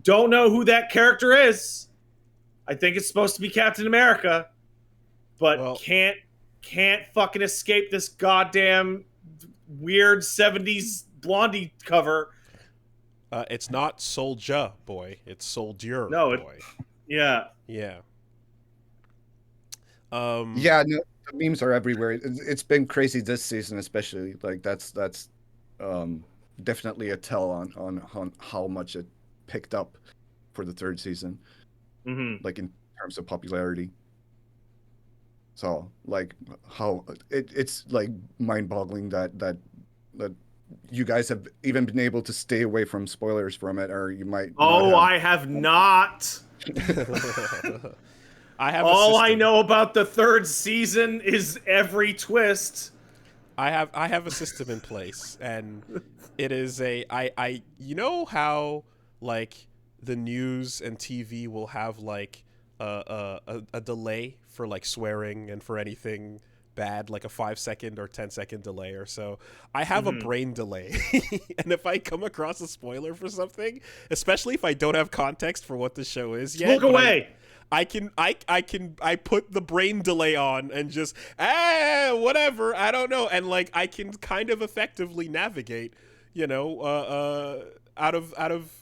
Don't know who that character is. I think it's supposed to be Captain America, but Well, can't fucking escape this goddamn weird 70s Blondie cover. it's not Soldier Boy. It's Soldier No, Boy. yeah. Yeah. Yeah, no, the memes are everywhere. It's been crazy this season, especially. Like that's definitely a tell on how much it picked up for the third season, like in terms of popularity. So like how it's like mind-boggling that you guys have even been able to stay away from spoilers from it, or you might not Oh, have. I have not. I have All a system. I know about the third season is every twist. I have a system in place, and it is I you know how like the news and TV will have like a delay for like swearing and for anything bad, like a 5 second or 10 second delay or so. I have a brain delay, and if I come across a spoiler for something, especially if I don't have context for what the show is yet, Look away. I put the brain delay on and just whatever, I don't know, and like I can kind of effectively navigate, out of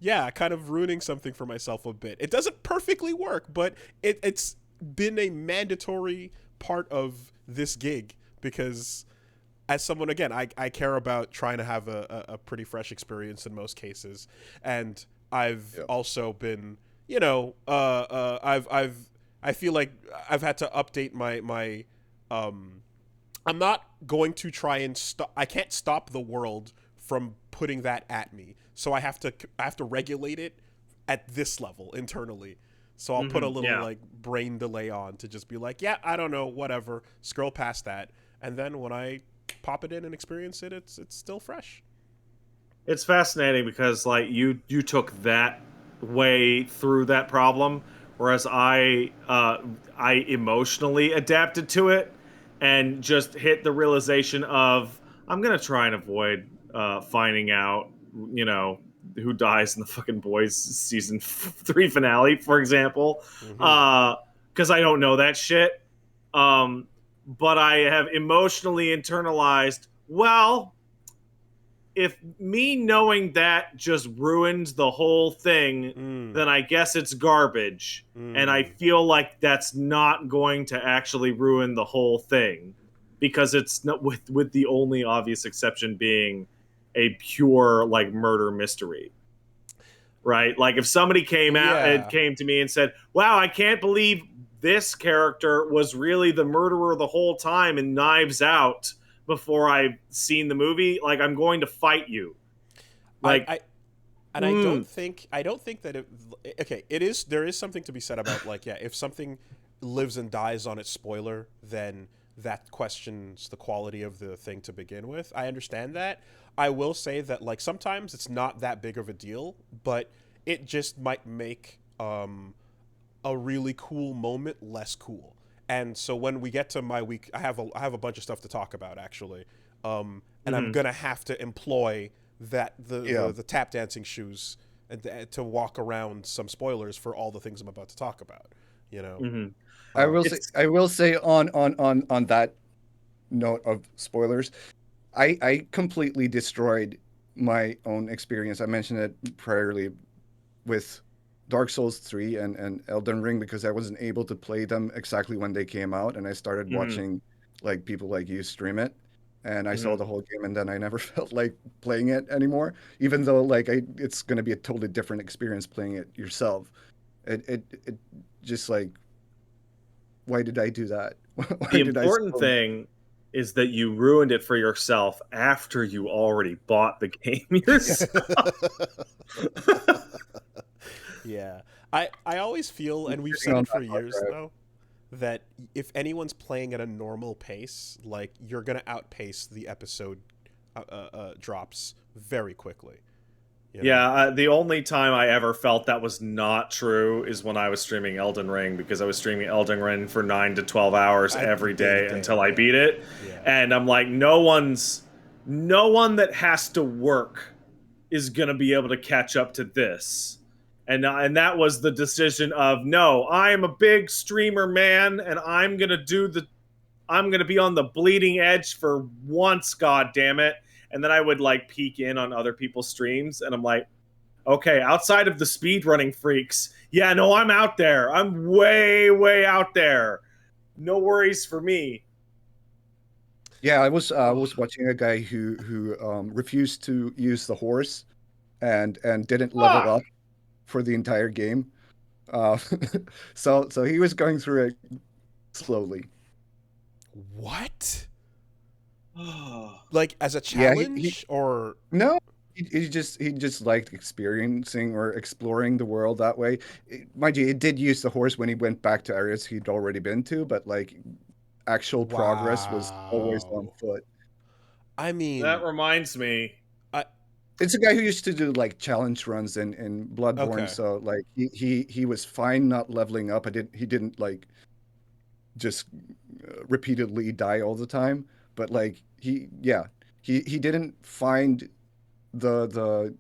yeah, kind of ruining something for myself a bit. It doesn't perfectly work, but it's been a mandatory part of this gig because as someone, again, I care about trying to have a pretty fresh experience in most cases, and I've also been I feel like I've had to update my I'm not going to try and stop. I can't stop the world from putting that at me, so I have to regulate it at this level internally. So I'll put a little like brain delay on to just be like, yeah, I don't know, whatever, scroll past that, and then when I pop it in and experience it, it's still fresh. It's fascinating because like you took that way through that problem, whereas I emotionally adapted to it and just hit the realization of I'm gonna try and avoid finding out, who dies in the fucking Boys season 3 finale, for example, because I don't know that shit. But I have emotionally internalized, well, if me knowing that just ruins the whole thing, then I guess it's garbage. And I feel like that's not going to actually ruin the whole thing, because it's not, with the only obvious exception being a pure like murder mystery. Right? Like if somebody came to me and said, "Wow, I can't believe this character was really the murderer the whole time in Knives Out," before I've seen the movie, like I'm going to fight you. Like, I don't think that there is something to be said about like, yeah, if something lives and dies on its spoiler, then that questions the quality of the thing to begin with. I understand that. I will say that like sometimes it's not that big of a deal, but it just might make a really cool moment less cool. And so when we get to my week, I have a bunch of stuff to talk about actually, and I'm gonna have to employ the tap dancing shoes and to walk around some spoilers for all the things I'm about to talk about. I will say on that note of spoilers, I completely destroyed my own experience. I mentioned it priorly with Dark Souls 3 and Elden Ring because I wasn't able to play them exactly when they came out, and I started watching like people like you stream it, and I saw the whole game, and then I never felt like playing it anymore, even though like it's going to be a totally different experience playing it yourself. It just like, why did I do that? the important thing is that you ruined it for yourself after you already bought the game yourself. Yeah. I always feel, and we've said it for years though, that if anyone's playing at a normal pace, like you're gonna outpace the episode drops very quickly. Yeah, the only time I ever felt that was not true is when I was streaming Elden Ring, because I was streaming Elden Ring for 9 to 12 hours every day until I beat it. Yeah. And I'm like, no one that has to work is going to be able to catch up to this. And that was the decision of, no, I am a big streamer, man, and I'm going to be on the bleeding edge for once, god damn it. And then I would like peek in on other people's streams, and I'm like, okay, outside of the speedrunning freaks, yeah, no, I'm out there. I'm way, way out there. No worries for me. Yeah, I was watching a guy who refused to use the horse and didn't level up for the entire game. Uh, so he was going through it slowly. What? Like as a Yeah, challenge or no, he just liked experiencing or exploring the world that way. Mind you, it did use the horse when he went back to areas he'd already been to, but like actual progress was always on Wow. foot. I mean, That reminds me. It's a guy who used to do like challenge runs in Bloodborne, okay. so like he was fine not leveling up. He didn't like just repeatedly die all the time, but like he didn't find the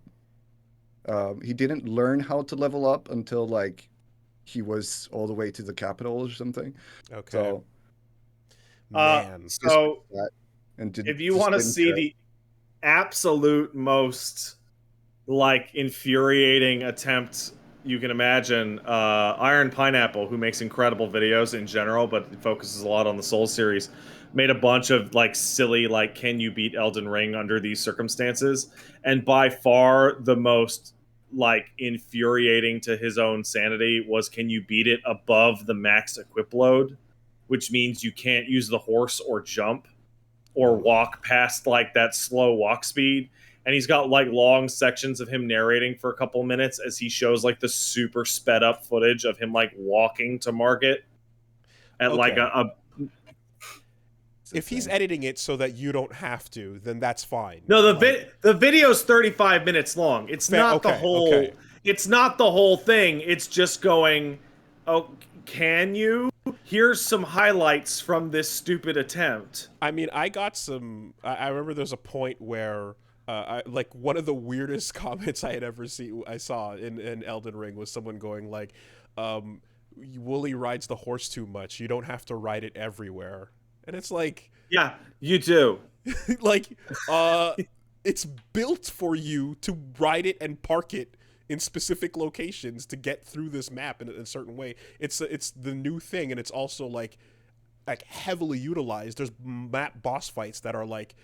he didn't learn how to level up until like he was all the way to the capital or something. Okay. So Man. So that and if you just want to didn't see care. the absolute most like infuriating attempt you can imagine, Iron Pineapple, who makes incredible videos in general but focuses a lot on the Soul series, made a bunch of like silly like, can you beat Elden Ring under these circumstances, and by far the most like infuriating to his own sanity was, can you beat it above the max equip load, which means you can't use the horse or jump or walk past like that slow walk speed. And he's got like long sections of him narrating for a couple minutes as he shows like the super sped up footage of him like walking to market at like Okay. a If he's editing it so that you don't have to, then that's fine. no, Like, the video's 35 minutes long. It's not the whole okay. it's not the whole thing. It's just going, oh, can you? Here's some highlights from this stupid attempt. I mean, I got some. I remember there's a point where, like one of the weirdest comments I had ever I saw in Elden Ring was someone going like, "Wooly rides the horse too much. You don't have to ride it everywhere." And it's like, Yeah, you do. like, it's built for you to ride it and park it in specific locations to get through this map in a certain way. It's the new thing, and it's also like heavily utilized. There's map boss fights that are like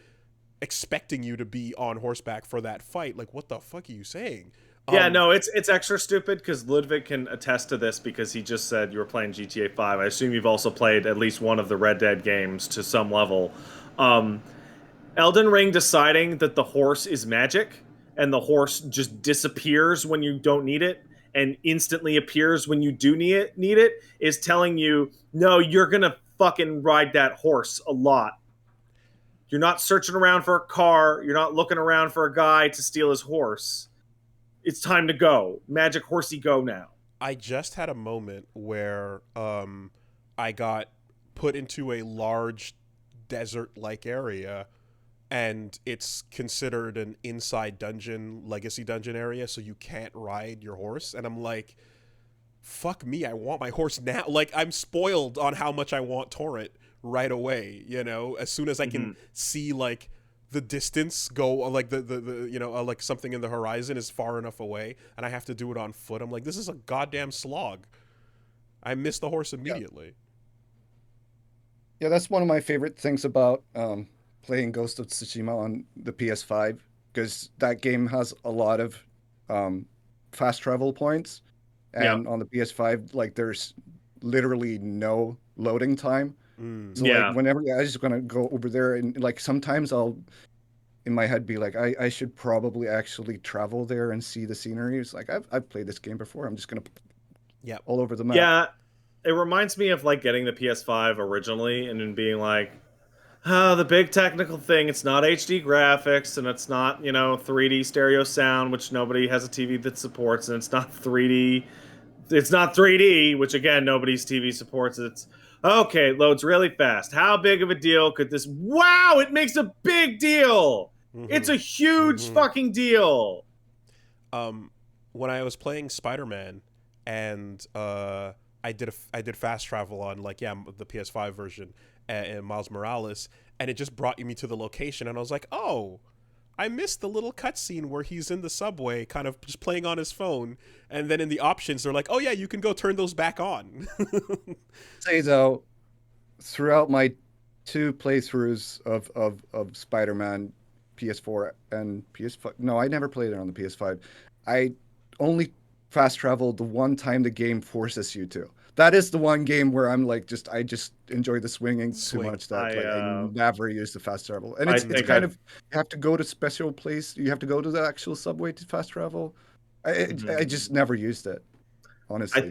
expecting you to be on horseback for that fight. Like, what the fuck are you saying? Yeah, no, it's extra stupid because Ludvig can attest to this because he just said you were playing GTA 5. I assume you've also played at least one of the Red Dead games to some level. Elden Ring deciding that the horse is magic and the horse just disappears when you don't need it and instantly appears when you do need it is telling you, no, you're going to fucking ride that horse a lot. You're not searching around for a car. You're not looking around for a guy to steal his horse. It's time to go. Magic horsey go now. I just had a moment where I got put into a large desert-like area, and it's considered an inside dungeon, legacy dungeon area, so you can't ride your horse. And I'm like, fuck me, I want my horse now. Like, I'm spoiled on how much I want Torrent right away, you know, as soon as I can see like the distance go, like the you know, like something in the horizon is far enough away and I have to do it on foot. I'm like, this is a goddamn slog. I miss the horse immediately. Yeah, that's one of my favorite things about playing Ghost of Tsushima on the PS5 because that game has a lot of fast travel points, and on the PS5, like there's literally no loading time. So like whenever I just gonna go over there and like sometimes I'll in my head be like I should probably actually travel there and see the scenery. It's like I've played this game before. I'm just gonna all over the map. Yeah, it reminds me of like getting the PS5 originally and then being like, oh, the big technical thing. It's not HD graphics and it's not, you know, 3D stereo sound, which nobody has a TV that supports, and it's not 3D. It's not 3D, which again nobody's TV supports. It's okay, it loads really fast. How big of a deal could this? Wow, it makes a big deal. It's a huge fucking deal. when I was playing Spider-Man, and I did fast travel on like the PS5 version and Miles Morales, and it just brought me to the location, and I was like, oh, I missed the little cutscene where he's in the subway, kind of just playing on his phone, and then in the options they're like, oh yeah, you can go turn those back on. Say though, throughout my 2 playthroughs of Spider-Man, PS4 and PS5. No, I never played it on the PS5. I only fast traveled the one time the game forces you to. That is the one game where I'm like, I just enjoy the swinging too Swing. much that like I never use the fast travel. And I it's think kind of, you have to go to special place. You have to go to the actual subway to fast travel. I just never used it, honestly.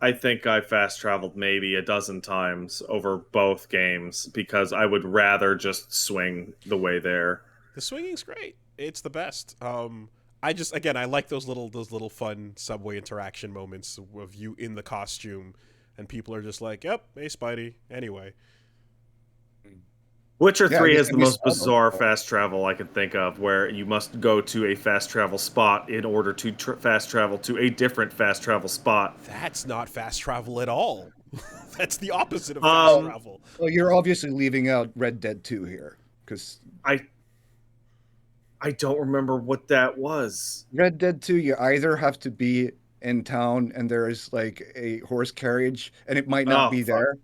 I think I fast traveled maybe a dozen times over both games because I would rather just swing the way there. The swinging's great. It's the best. I just, again, I like those little fun subway interaction moments of you in the costume, and people are just like, "Yep, hey Spidey." Anyway, Witcher Yeah, 3 I has the guess most bizarre fast travel I can think of, where you must go to a fast travel spot in order to fast travel to a different fast travel spot. that's not fast travel at all. That's the opposite of fast travel. Well, you're obviously leaving out Red Dead 2 here, because I don't remember what that was. Red Dead 2, you either have to be in town and there is like a horse carriage and it might not Oh, be fuck. there,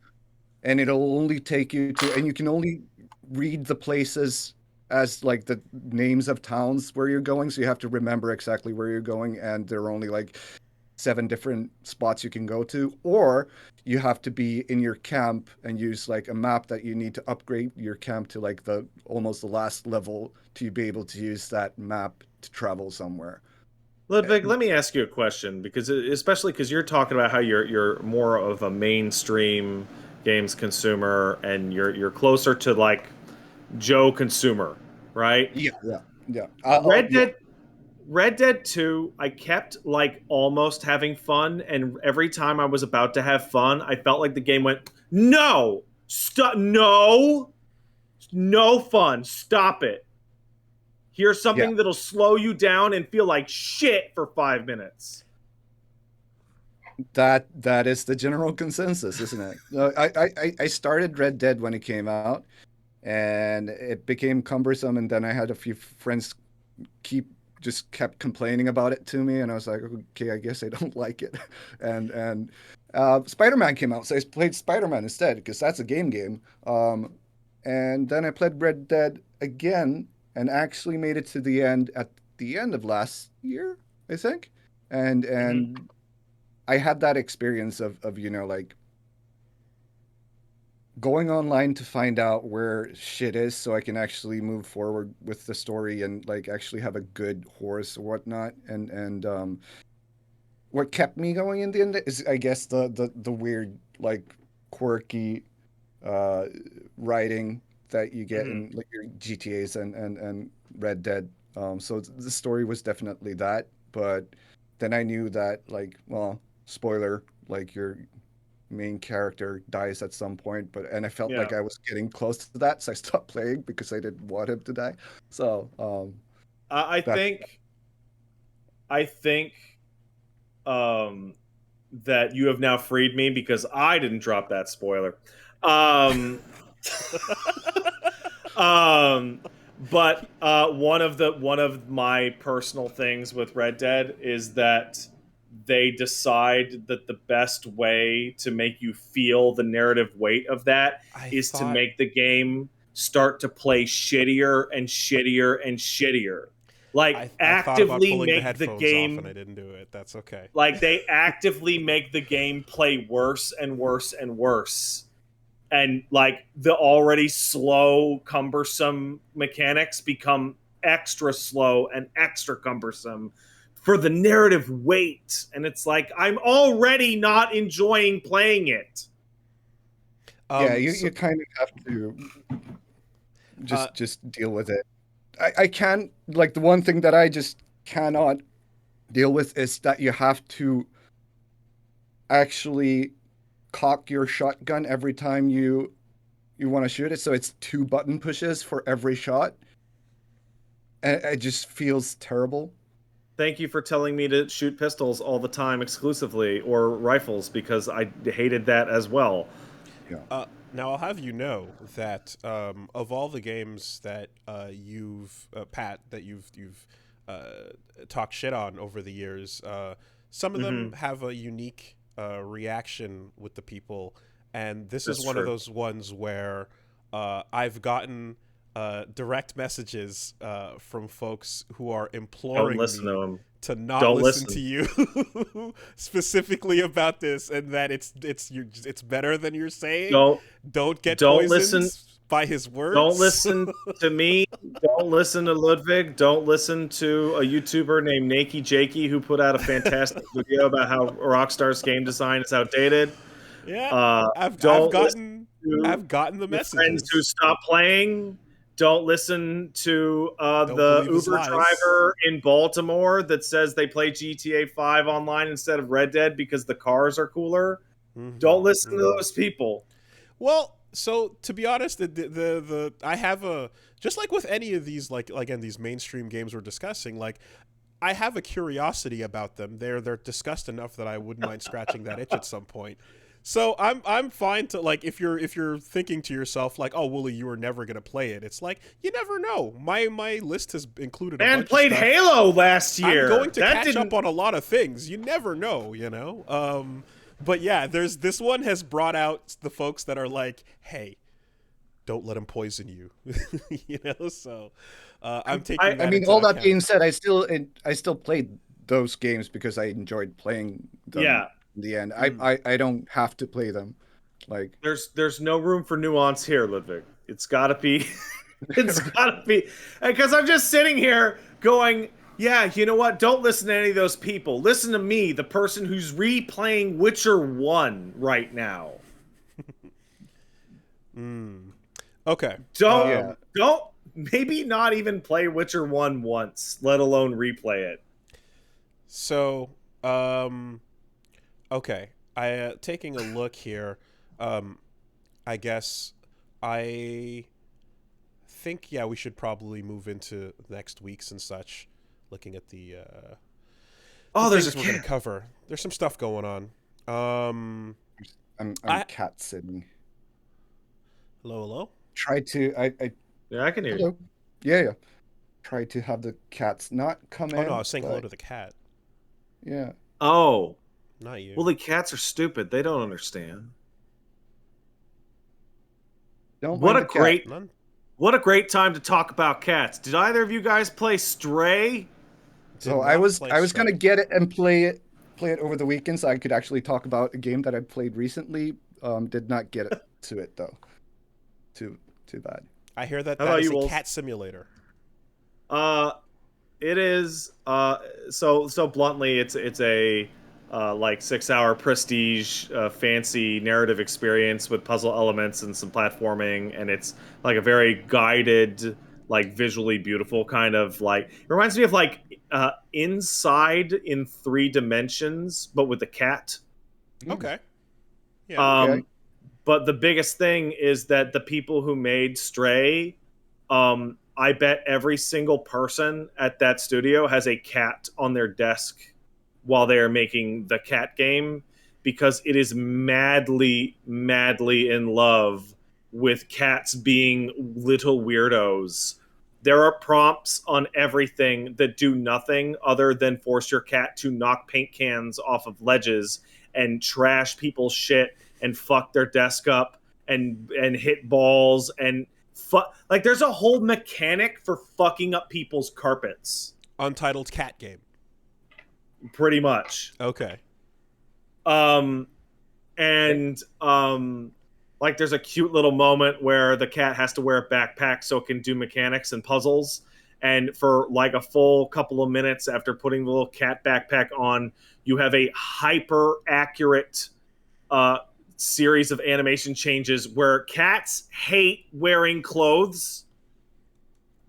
and it'll only take you to, and you can only read the places as like the names of towns where you're going, so you have to remember exactly where you're going, and there are only like 7 different spots you can go to, or you have to be in your camp and use like a map that you need to upgrade your camp to like the almost the last level to be able to use that map to travel somewhere. Ludvig, let me ask you a question, because especially because you're talking about how you're more of a mainstream games consumer and you're closer to like Joe consumer, right? Yeah. Red Dead 2, I kept like almost having fun, and every time I was about to have fun, I felt like the game went, "No! Stop, no! No fun. Stop it. Here's Yeah. something that'll slow you down and feel like shit for 5 minutes." That is the general consensus, isn't it? I started Red Dead when it came out, and it became cumbersome, and then I had a few friends kept complaining about it to me, and I was like, okay, I guess I don't like it. And Spider-Man came out, so I played Spider-Man instead because that's a game. And then I played Red Dead again and actually made it to the end at the end of last year, I think. And I had that experience of like going online to find out where shit is so I can actually move forward with the story and like actually have a good horse or whatnot. And what kept me going in the end is, I guess, the weird, like, quirky writing that you get in like your GTAs and Red Dead. So the story was definitely that, but then I knew that, like, well, spoiler, like your main character dies at some point, and I felt like Yeah. I was getting close to that, so I stopped playing because I didn't want him to die. So I that think I think that you have now freed me because I didn't drop that spoiler. Um, but one of my personal things with Red Dead is that they decide that the best way to make you feel the narrative weight of that I is to thought make the game start to play shittier and shittier and shittier. Like I thought about actively pulling the make the headphones off, and I game, didn't do it. That's okay. like they actively make the game play worse and worse and worse, and like the already slow, cumbersome mechanics become extra slow and extra cumbersome for the narrative weight, and it's like I'm already not enjoying playing it. Yeah, So, you kind of have to uh, just deal with it. I can't, like, the one thing that I just cannot deal with is that you have to actually cock your shotgun every time you want to shoot it, so it's 2 button pushes for every shot, and it just feels terrible. Thank you for telling me to shoot pistols all the time exclusively, or rifles, because I hated that as well. Yeah. Now I'll have you know that of all the games that you've Pat that you've talked shit on over the years, some of them have a unique reaction with the people, and this That's is one of true. those ones where I've gotten direct messages from folks who are Don't imploring listen to me them. to not Don't listen listen. to you specifically about this, and that it's better than you're saying. Don't get Don't poisoned listen. by his words. Don't listen to me. Don't listen to Ludvig. Don't listen to a YouTuber named Nakey Jakey who put out a fantastic video about how Rockstar's game design is outdated. Yeah, I've Don't listen gotten to the your friends who messages. stop playing. Don't listen to Don't the believe his Uber lies. driver in Baltimore that says they play GTA 5 online instead of Red Dead because the cars are cooler. Don't listen to those people. Well, so to be honest, the I have a, just like with any of these, like again these mainstream games we're discussing, like I have a curiosity about them. They're discussed enough that I wouldn't mind scratching that itch at some point. So I'm fine to, like, if you're thinking to yourself like, oh, Wooly, you were never gonna play it. It's like, you never know. My list has included a And bunch of played stuff. Halo last year. I'm going to That catch didn't. up on a lot of things. You never know, you know. But yeah, there's this one has brought out the folks that are like, hey, don't let him poison you, you know. So I'm taking that I mean, into all that account. being said, I still played those games because I enjoyed playing them. Yeah. In the end, I don't have to play them. Like, There's no room for nuance here, Ludwig. It's gotta be. It's gotta be. Because I'm just sitting here going, yeah, you know what? Don't listen to any of those people. Listen to me, the person who's replaying Witcher 1 right now. Okay. Don't yeah. don't maybe not even play Witcher 1 once, let alone replay it. So okay. I taking a look here. I guess I think, yeah, we should probably move into next week's and such. Looking at the Oh, there's a things we're going to cover. There's some stuff going on. I'm I cat sitting. hello. Try to Yeah, I can hear you. hello. Yeah. Try to have the cats not come Oh in. no, I was saying hello but to the cat, yeah. Oh. not you. Well, the cats are stupid. They don't understand. Don't What mind a the cat. great None. What a great time to talk about cats. Did either of you guys play Stray? Did So not play I was gonna Stray. get it and play it over the weekend so I could actually talk about a game that I played recently. Did not get it to it though. Too bad. I hear that How that about is you, a Wolf? cat simulator. It is so bluntly, it's a like 6 hour prestige fancy narrative experience with puzzle elements and some platforming, and it's like a very guided, like visually beautiful kind of, like, it reminds me of like Inside in 3 dimensions, but with a cat. Okay. Yeah. Okay. Um, but the biggest thing is that the people who made Stray, I bet every single person at that studio has a cat on their desk while they are making the cat game, because it is madly, madly in love with cats being little weirdos. There are prompts on everything that do nothing other than force your cat to knock paint cans off of ledges and trash people's shit and fuck their desk up and hit balls and like, there's a whole mechanic for fucking up people's carpets, Untitled cat game. pretty much. Okay. And like, there's a cute little moment where the cat has to wear a backpack so it can do mechanics and puzzles, and for like a full couple of minutes after putting the little cat backpack on, you have a hyper accurate series of animation changes where cats hate wearing clothes.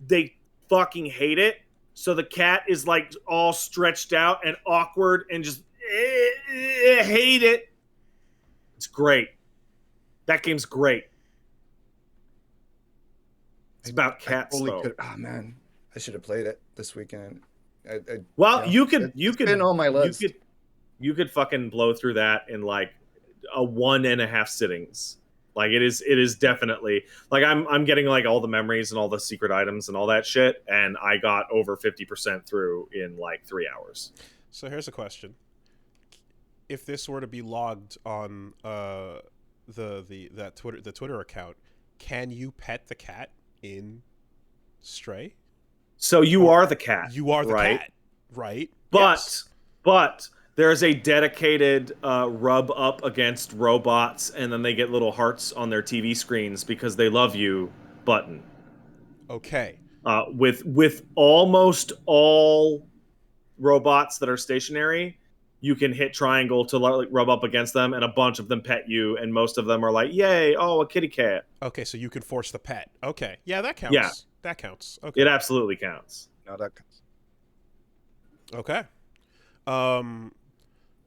They fucking hate it. So the cat is like all stretched out and awkward and just hate it. It's great. That game's great. It's about cats, though. Oh man, I should have played it this weekend. Well, yeah, you it's been on my list. you could fucking blow through that in like a 1.5 sittings. Like it is definitely like I'm getting like all the memories and all the secret items and all that shit, and I got over 50% through in like 3 hours. So here's a question: if this were to be logged on the Twitter account, can you pet the cat in Stray? So you Or are the cat. you are the right? cat, right? But Yes. but there's a dedicated rub up against robots, and then they get little hearts on their TV screens because they love you button. Okay. With almost all robots that are stationary, you can hit triangle to like rub up against them, and a bunch of them pet you, and most of them are like, "Yay! Oh, a kitty cat." Okay, so you can force the pet. Okay. Yeah, that counts. Yeah, That counts. it Okay. absolutely counts. No, that Okay. Um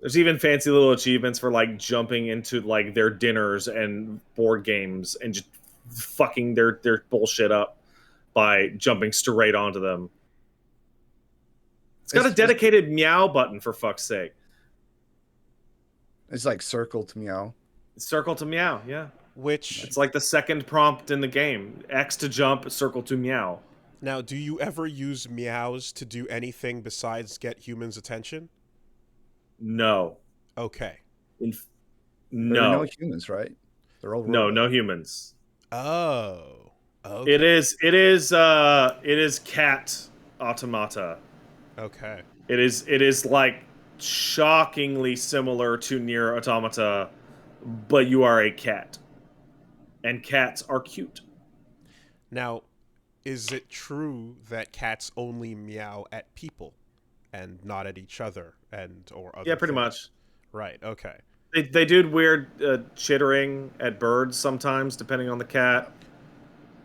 There's even fancy little achievements for like jumping into like their dinners and board games and just fucking their bullshit up by jumping straight onto them. It's got a it's dedicated meow button for fuck's sake. it's like circle to meow. Circle to meow, yeah. which It's like the second prompt in the game. X to jump, circle to meow. now do you ever use meows to do anything besides get humans' attention? No. Okay. There are no No. humans, right? They're all No, robots. no humans. Oh. Okay. It is cat automata. Okay. It is like shockingly similar to Nier Automata, but you are a cat. And cats are cute. Now, is it true that cats only meow at people and not at each other and or other Yeah, pretty things? much. Right. Okay. They do weird chittering at birds sometimes, depending on the cat.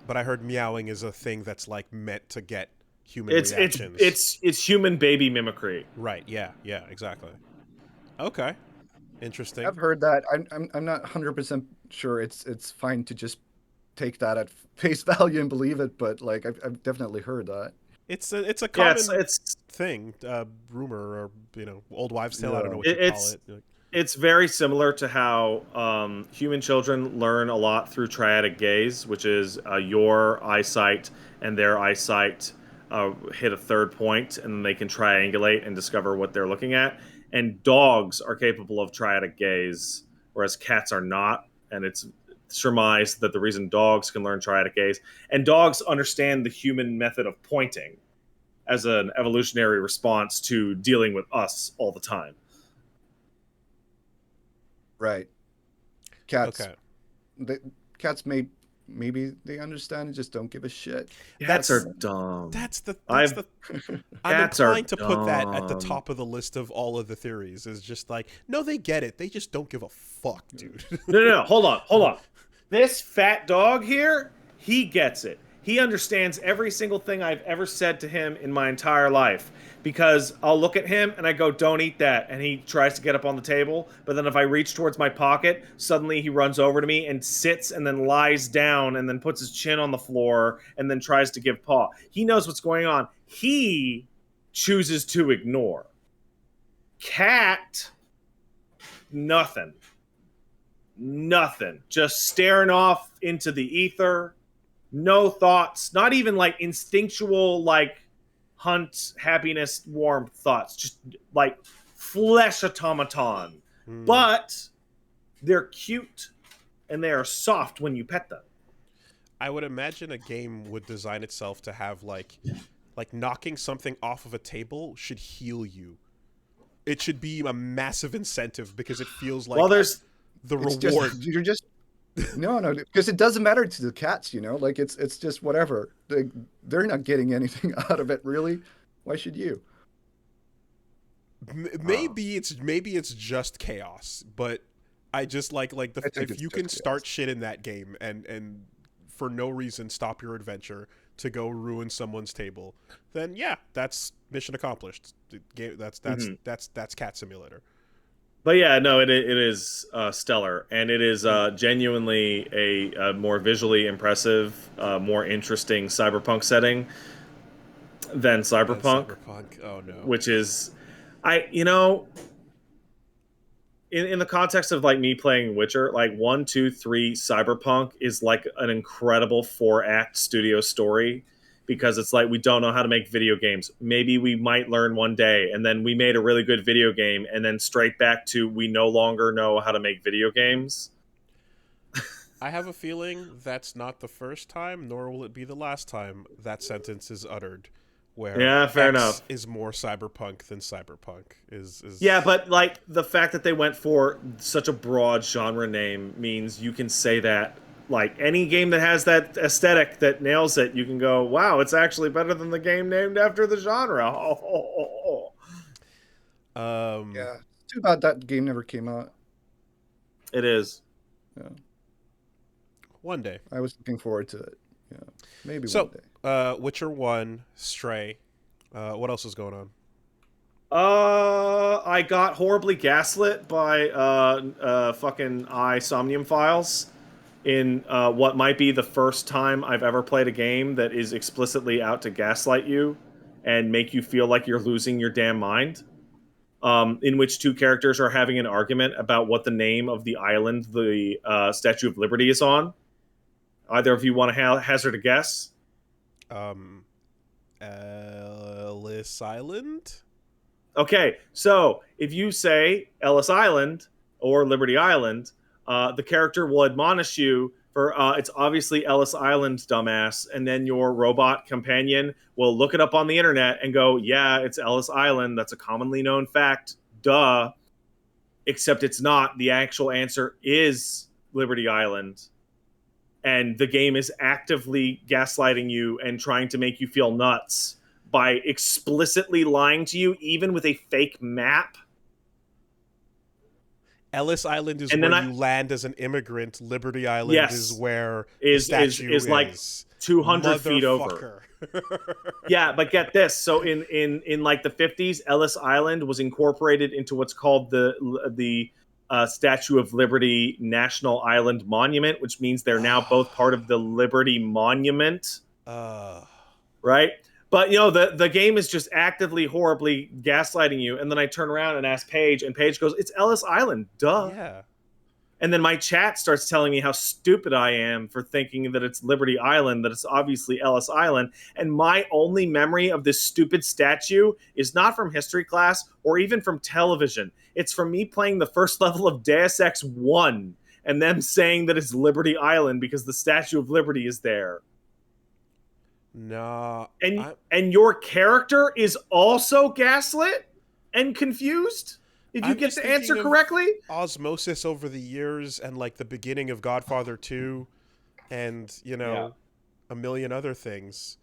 But I heard meowing is a thing that's like meant to get human It's reactions. it's human baby mimicry. Right. Yeah. Yeah. Exactly. Okay. Interesting. I've heard that. I'm not 100% sure it's fine to just take that at face value and believe it, but like I've definitely heard that. It's a Yeah, common it's thing, rumor, or old wives' tale. I don't know Yeah. what you call it. it's very similar to how human children learn a lot through triadic gaze, which is your eyesight and their eyesight hit a third point, and then they can triangulate and discover what they're looking at. And dogs are capable of triadic gaze, whereas cats are not. And it's surmised that the reason dogs can learn triadic gaze, and dogs understand the human method of pointing as an evolutionary response to dealing with us all the time. Right. Cats. Okay. Cats maybe they understand and just don't give a shit. Cats are That's- dumb. That's the. I've- I'm Cats are inclined to put that at the dumb. top of the list of all of the theories. Is just like, no, they get it. They just don't give a fuck, dude. No. Hold on. This fat dog here, he gets it. He understands every single thing I've ever said to him in my entire life. Because I'll look at him and I go, "Don't eat that," and he tries to get up on the table. But then if I reach towards my pocket, suddenly he runs over to me and sits and then lies down and then puts his chin on the floor and then tries to give paw. He knows what's going on. He chooses to ignore. Cat, nothing. Nothing. Just staring off into the ether. No thoughts. Not even like instinctual, like hunt, happiness, warmth thoughts. Just like flesh automaton. But they're cute and they are soft when you pet them. I would imagine a game would design itself to have like knocking something off of a table should heal you. It should be a massive incentive because it feels like There's the It's reward. you're just no, because it doesn't matter to the cats, like it's just whatever. They're not getting anything out of it, really. Why should you? Maybe it's just chaos, but I just like I think if it's you just can chaos. start shit in that game and for no reason stop your adventure to go ruin someone's table, then yeah, that's mission accomplished. That's Cat Simulator. But yeah, no, it is stellar, and it is genuinely a more visually impressive, more interesting cyberpunk setting. than Then Cyberpunk, Cyberpunk. Oh no. which is, in the context of like me playing Witcher, like 1, 2, 3, Cyberpunk is like an incredible 4-act studio story, because it's like we don't know how to make video games. Maybe we might learn one day, and then we made a really good video game, and then straight back to we no longer know how to make video games. I have a feeling that's not the first time, nor will it be the last time that sentence is uttered. Where Yeah, fair enough. is more cyberpunk than cyberpunk is. Yeah, but like the fact that they went for such a broad genre name means you can say that like any game that has that aesthetic that nails it, you can go, wow, it's actually better than the game named after the genre. Yeah. Too bad that game never came out. It is. Yeah. One day. I was looking forward to it. Yeah. Maybe So, one day. Witcher 1, Stray. What else is going on? I got horribly gaslit by fucking Somnium Files in what might be the first time I've ever played a game that is explicitly out to gaslight you and make you feel like you're losing your damn mind. In which two characters are having an argument about what the name of the island the Statue of Liberty is on. Either of you want to hazard a guess? Ellis Island? Okay, so if you say Ellis Island or Liberty Island, the character will admonish you for it's obviously Ellis Island, dumbass, and then your robot companion will look it up on the internet and go, yeah, it's Ellis Island. That's a commonly known fact. Duh. Except it's not. The actual answer is Liberty Island. And the game is actively gaslighting you and trying to make you feel nuts by explicitly lying to you, even with a fake map. Ellis Island is where you land as an immigrant. Liberty Island is where the statue is like 200 feet over. Yeah, but get this. So in like the 50s, Ellis Island was incorporated into what's called the Statue of Liberty National Island Monument, which means they're now both part of the Liberty Monument. Right? But, you know, the game is just actively, horribly gaslighting you. And then I turn around and ask Paige, and Paige goes, it's Ellis Island. Duh. Yeah. And then my chat starts telling me how stupid I am for thinking that it's Liberty Island, that it's obviously Ellis Island. And my only memory of this stupid statue is not from history class or even from television. It's from me playing the first level of Deus Ex 1 and them saying that it's Liberty Island because the Statue of Liberty is there. No. And your character is also gaslit and confused? If you get the answer correctly? Osmosis over the years and like the beginning of Godfather 2 and, you know, a million other things.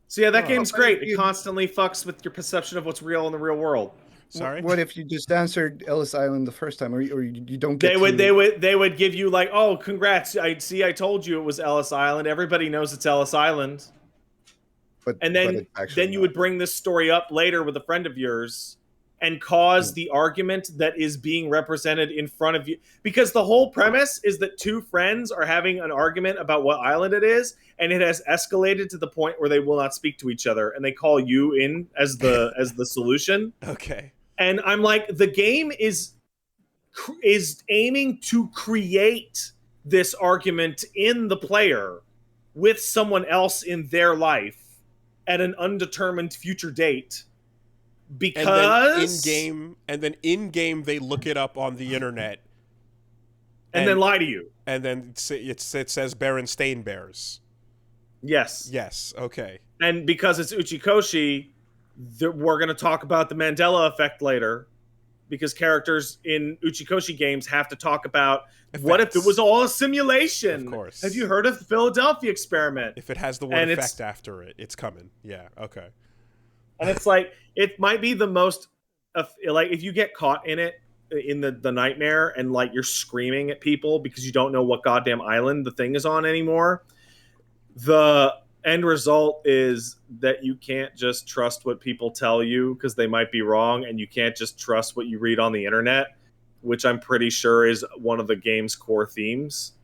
So yeah, that game's great. It constantly fucks with your perception of what's real in the real world. Sorry? What if you just answered Ellis Island the first time, or you don't get They would give you like, oh, congrats. I told you it was Ellis Island. Everybody knows it's Ellis Island. But then you would bring this story up later with a friend of yours and cause the argument that is being represented in front of you. Because the whole premise is that two friends are having an argument about what island it is, and it has escalated to the point where they will not speak to each other, and they call you in as the solution. Okay. And I'm like, the game is aiming to create this argument in the player with someone else in their life at an undetermined future date. Because and then in game they look it up on the internet and then lie to you. And then it says Berenstain Bears. Yes. Okay. And because it's Uchikoshi, we're going to talk about the Mandela effect later, because characters in Uchikoshi games have to talk about effects. What if it was all a simulation? Of course. Have you heard of the Philadelphia experiment? If it has the word effect after it, it's coming. Yeah, okay. And it's like, it might be the most, like, if you get caught in it, in the nightmare, and like you're screaming at people because you don't know what goddamn island the thing is on anymore, the end result is that you can't just trust what people tell you because they might be wrong, and you can't just trust what you read on the internet, which I'm pretty sure is one of the game's core themes.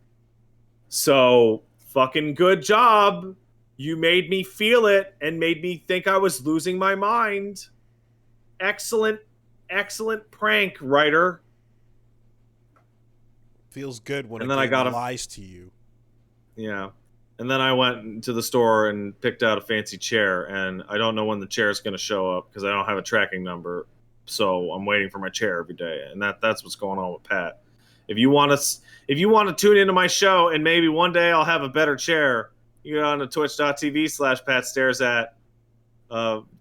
So fucking good job, You made me feel it and made me think I was losing my mind. Excellent, excellent prank, writer. Feels good when And a then I game got lies to you. Yeah. And then I went to the store and picked out a fancy chair, and I don't know when the chair is going to show up because I don't have a tracking number. So I'm waiting for my chair every day, and that's what's going on with Pat. If you want to tune into my show, and maybe one day I'll have a better chair, you go on to twitch.tv/Pat Stares At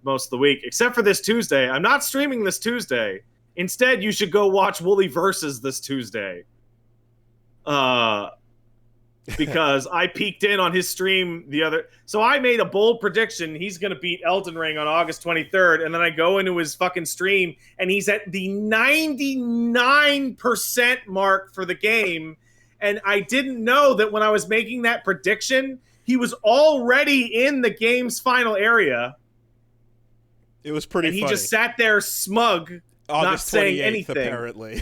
most of the week, except for this Tuesday. I'm not streaming this Tuesday. Instead, you should go watch MultiVersus this Tuesday. Because I peeked in on his stream so I made a bold prediction he's going to beat Elden Ring on August 23rd, and then I go into his fucking stream and he's at the 99% mark for the game, and I didn't know that when I was making that prediction he was already in the game's final area. It was pretty funny. He just sat there smug, not saying anything. Apparently.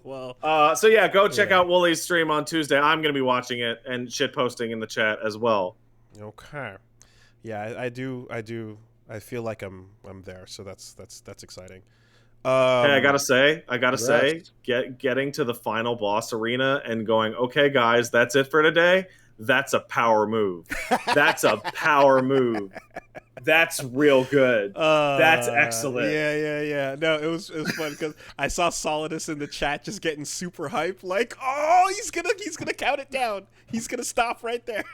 Well, so yeah, go check out Wooly's stream on Tuesday. I'm going to be watching it and shit posting in the chat as well. Okay. Yeah, I do. I feel like I'm there, so that's exciting. Hey, I gotta say, getting to the final boss arena and going, okay, guys, that's it for today. That's a power move. That's a power move. That's real good. That's excellent. Yeah. No, it was fun because I saw Solidus in the chat just getting super hype, like, oh, he's gonna count it down. He's gonna stop right there.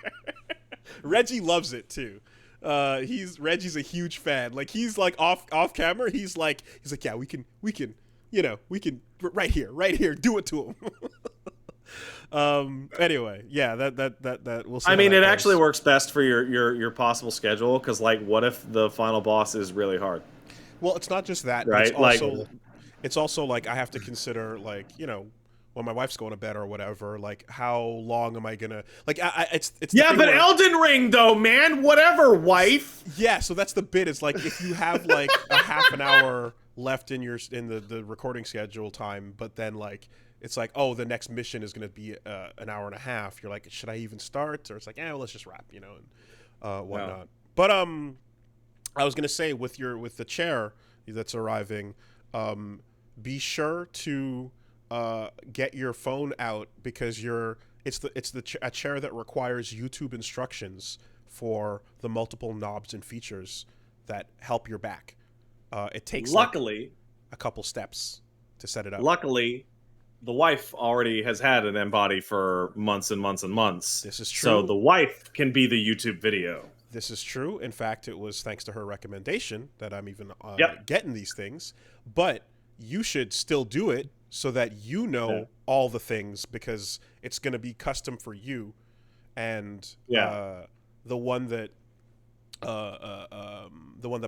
Reggie loves it too. Reggie's a huge fan. Like, he's like off camera. He's like, yeah, we can, right here, do it to him. Anyway, yeah, that we'll see. I mean, it actually works best for your possible schedule, because like, what if the final boss is really hard? Well, it's not just that, right? It's also like I have to consider, like, when my wife's going to bed or whatever, like, how long am I gonna, like, it's yeah, but Elden Ring though, man, whatever, wife. Yeah, so that's the bit. It's like, if you have like a half an hour left in the recording schedule time, but then like, it's like, oh, the next mission is going to be an hour and a half. You're like, should I even start? Or it's like, well, let's just wrap, and whatnot. No. But I was going to say, with the chair that's arriving, be sure to get your phone out, because it's a chair that requires YouTube instructions for the multiple knobs and features that help your back. It takes luckily a couple steps to set it up. Luckily, the wife already has had an M-Body for months and months and months. This is true. So the wife can be the YouTube video. This is true. In fact, it was thanks to her recommendation that I'm even getting these things. But you should still do it so that all the things, because it's going to be custom for you. And the one that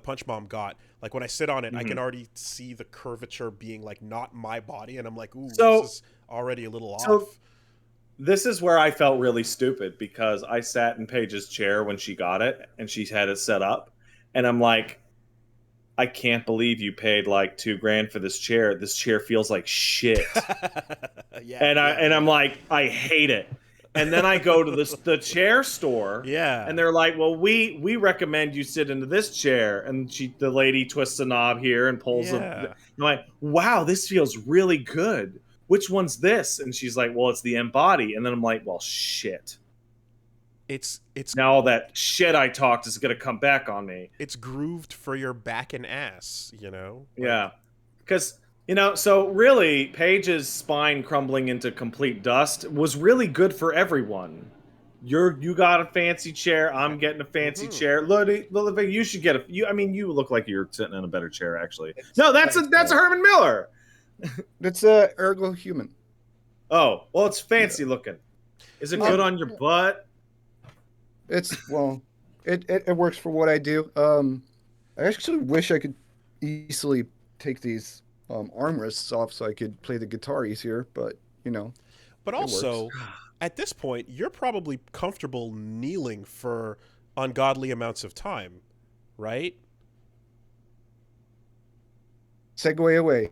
Punch Mom got, like, when I sit on it, I can already see the curvature being like not my body, and I'm like, ooh, this is already a little off. This is where I felt really stupid, because I sat in Paige's chair when she got it and she had it set up, and I'm like, I can't believe you paid like $2,000 for this chair. This chair feels like shit. I'm like, I hate it. And then I go to the chair store, and they're like, "Well, we recommend you sit into this chair." And the lady twists a knob here and pulls it. I'm like, "Wow, this feels really good. Which one's this?" And she's like, "Well, it's the M-Body." And then I'm like, "Well, shit. It's now all that shit I talked is gonna come back on me." It's grooved for your back and ass, Yeah, because. So really, Paige's spine crumbling into complete dust was really good for everyone. You got a fancy chair. I'm getting a fancy chair. Ludvig, you should get you look like you're sitting in a better chair, actually. No, that's a Herman Miller. It's a Ergo Human. Oh, well, it's fancy looking. Is it good on your butt? It works for what I do. I actually wish I could easily take these armrests off so I could play the guitar easier, but But also, at this point, you're probably comfortable kneeling for ungodly amounts of time, right? Segue away.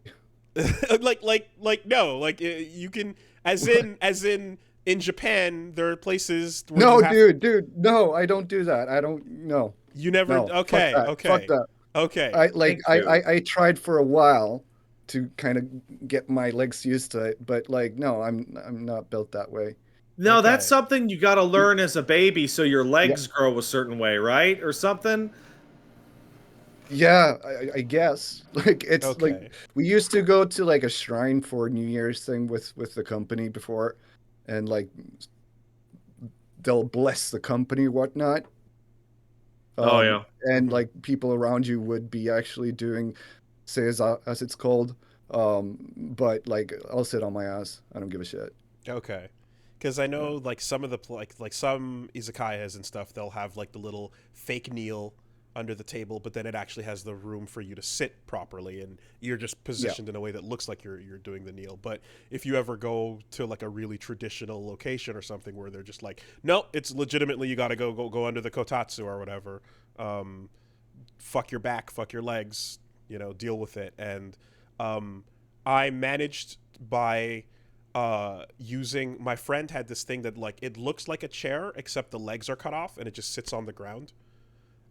No, like you can, as in in Japan, there are places where No, you have dude, no, I don't do that. I don't. No, you never. no. Fuck Okay, that. Fuck okay, that. okay. I like. Thank I, you. I I tried for a while to kind of get my legs used to it, but like, no, I'm not built that way. No, that's Okay. something you got to learn as a baby, so your Yeah, legs grow a certain way, right, or something. yeah. I guess like it's like Okay. we used to go to like a shrine for New Year's thing with the company before, and like they'll bless the company, whatnot. Oh um, yeah. and Hmm. like people around you would be actually doing seiza, as it's called. But like I'll sit on my ass. I don't give a shit. Okay. Because I Yeah. know like some of the like some izakayas and stuff, they'll have like the little fake kneel under the table, but then it actually has the room for you to sit properly, and you're just Yeah. positioned in a way that looks like you're doing the kneel. But if you ever go to like a really traditional location or something where they're just like, no, it's legitimately you got to go under the kotatsu or whatever. Um, Fuck your back, fuck your legs, deal with it. And um, I managed by using my friend had this thing that like it looks like a chair except the legs are cut off and it just sits on the ground.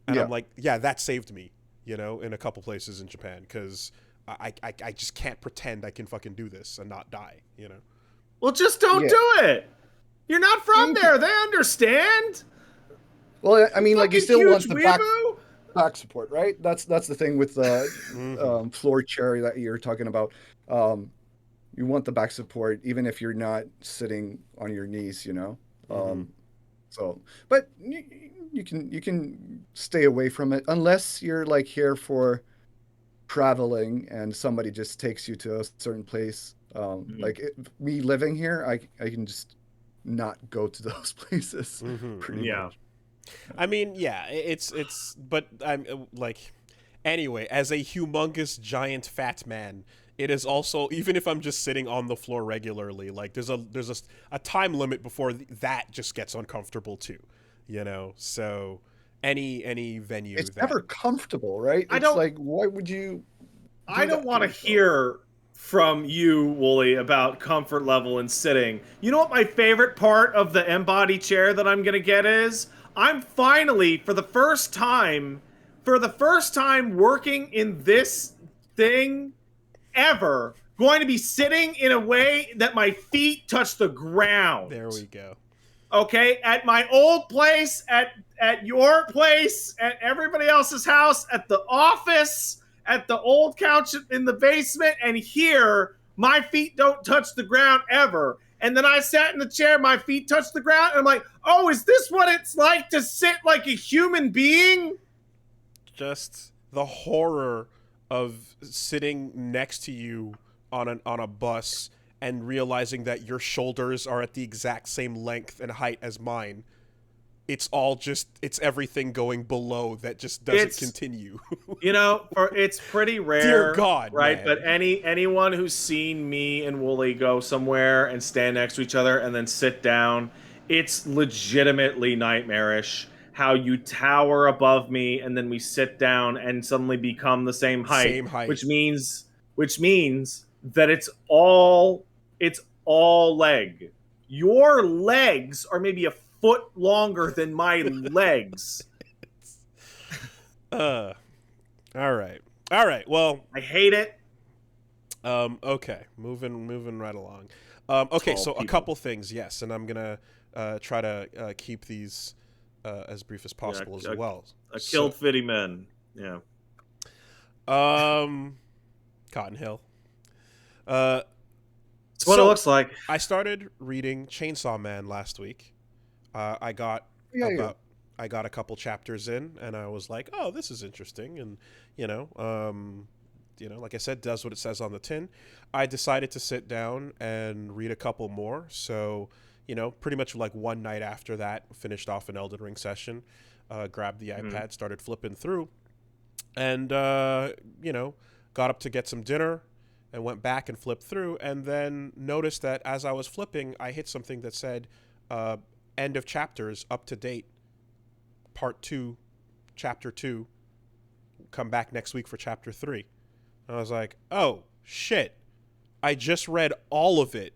And I'm Yeah. like, yeah, that saved me, in a couple places in Japan because I just can't pretend I can fucking do this and not die. Well, just don't Yeah. do it. You're not from You can- there. They understand. well, I You mean, like you fucking still huge want the weeaboo. back support, right? That's the thing with the Hmm. floor chair that you're talking about. Um, you want the back support even if you're not sitting on your knees, you know. Hmm. So, but you can stay away from it unless you're like here for traveling and somebody just takes you to a certain place. Mhm. Me living here, I can just not go to those places Hmm. pretty Hmm. Yeah. much. I mean, yeah, but I'm like, anyway, as a humongous, giant, fat man, it is also even if I'm just sitting on the floor regularly, like there's a time limit before that just gets uncomfortable too. So any venue It's that never comfortable, right? I It's don't. like, why would you I do don't that to want to yourself? hear from you, Wooly, about comfort level and sitting. You know what my favorite part of the embody chair that I'm gonna get is? I'm finally, for the first time working in this thing ever, going to be sitting in a way that my feet touch the ground. there we go. Okay, at my old place, at your place, at everybody else's house, at the office, at the old couch in the basement, and here my feet don't touch the ground ever. And then I sat in the chair, my feet touched the ground, and I'm like, oh, is this what it's like to sit like a human being? Just the horror of sitting next to you on a bus and realizing that your shoulders are at the exact same length and height as mine. It's everything going below that just doesn't It's continue. it's pretty Dear rare, God, right? But man. anyone who's seen me and Wooly go somewhere and stand next to each other and then sit down, it's legitimately nightmarish how you tower above me and then we sit down and suddenly become the same height, Same height. which means that it's all leg. Your legs are maybe a foot longer than my legs. Uh all right. All right. Well, I hate it. okay. Moving right along. Okay, Tall so a people. couple things, yes, and I'm going to try to keep these as brief as Yeah, possible as well. a So, killed fitty men. Yeah. um Cotton Hill. Uh It's what it so looks like. I started reading Chainsaw Man last week. I got Yeah, yeah. about I got a couple chapters in, and I was like, "Oh, this is interesting." And you know, like I said, does what it says on the tin. I decided to sit down and read a couple more. So, pretty much like one night after that, finished off an Elden Ring session, grabbed the Mhm. iPad, started flipping through, and got up to get some dinner and went back and flipped through, and then noticed that as I was flipping, I hit something that said uh, end of chapters, up to date, part 2, chapter 2, come back next week for chapter 3. And I was like, oh shit, I just read all of it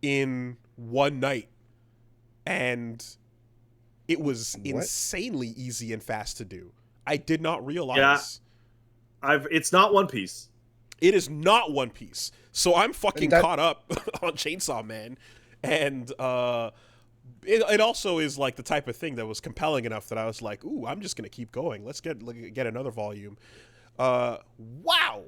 in one night, and it was What? insanely easy and fast to do. I did not realize. It's not One Piece. It is not One Piece. So I'm fucking that- caught up on Chainsaw Man. And it also is like the type of thing that was compelling enough that I was like, ooh, I'm just going to keep going. Let's get another volume. Wow.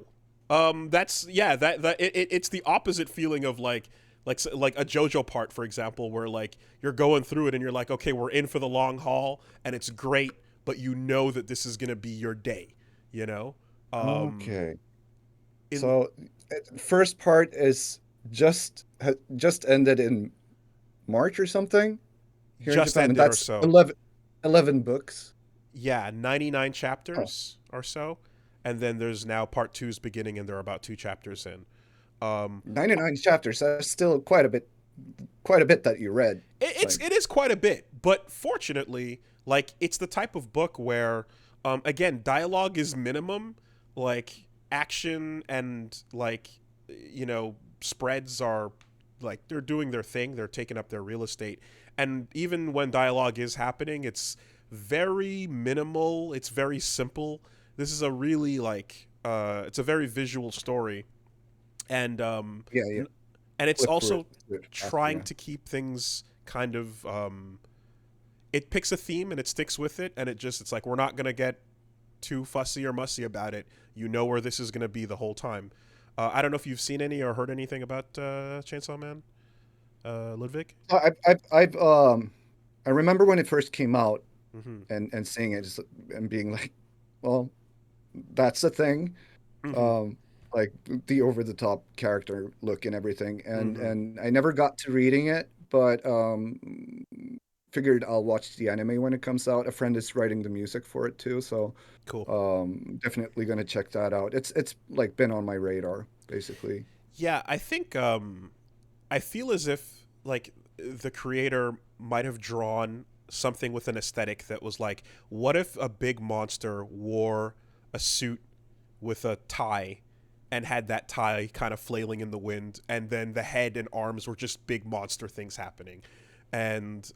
It's the opposite feeling of like a JoJo part, for example, where like you're going through it and you're like, okay, we're in for the long haul and it's great, but you know that this is going to be your day, you know? Okay. So first part is just ended in March or something here in just Japan, and ended or that's so. 11 books. Yeah, 99 chapters or so. And then there's now part 2's beginning, and there are about 2 chapters in. 99 chapters. That's still quite a bit that you read. It is quite a bit, but fortunately, like, it's the type of book where, again, dialogue is minimum, like action and like, you know, spreads are like they're doing their thing, they're taking up their real estate, and even when dialogue is happening, it's very minimal, it's very simple. This is a really like it's a very visual story, and Yeah. and it's Flip also through it trying after. to keep things kind of it picks a theme and it sticks with it, and it's like we're not gonna get too fussy or mussy about it. You know where this is gonna be the whole time. I don't know if you've seen any or heard anything about Chainsaw Man, Ludvig. I remember when it first came out Mm-hmm. and seeing it and being like, well, that's the thing. Mm-hmm. Like the over the top character look and everything, and Mm-hmm. I never got to reading it, but figured I'll watch the anime when it comes out. A friend is writing the music for it too, so Cool. definitely gonna check that out. It's like been on my radar basically. Yeah, I think I feel as if like the creator might have drawn something with an aesthetic that was like, what if a big monster wore a suit with a tie and had that tie kind of flailing in the wind, and then the head and arms were just big monster things happening, and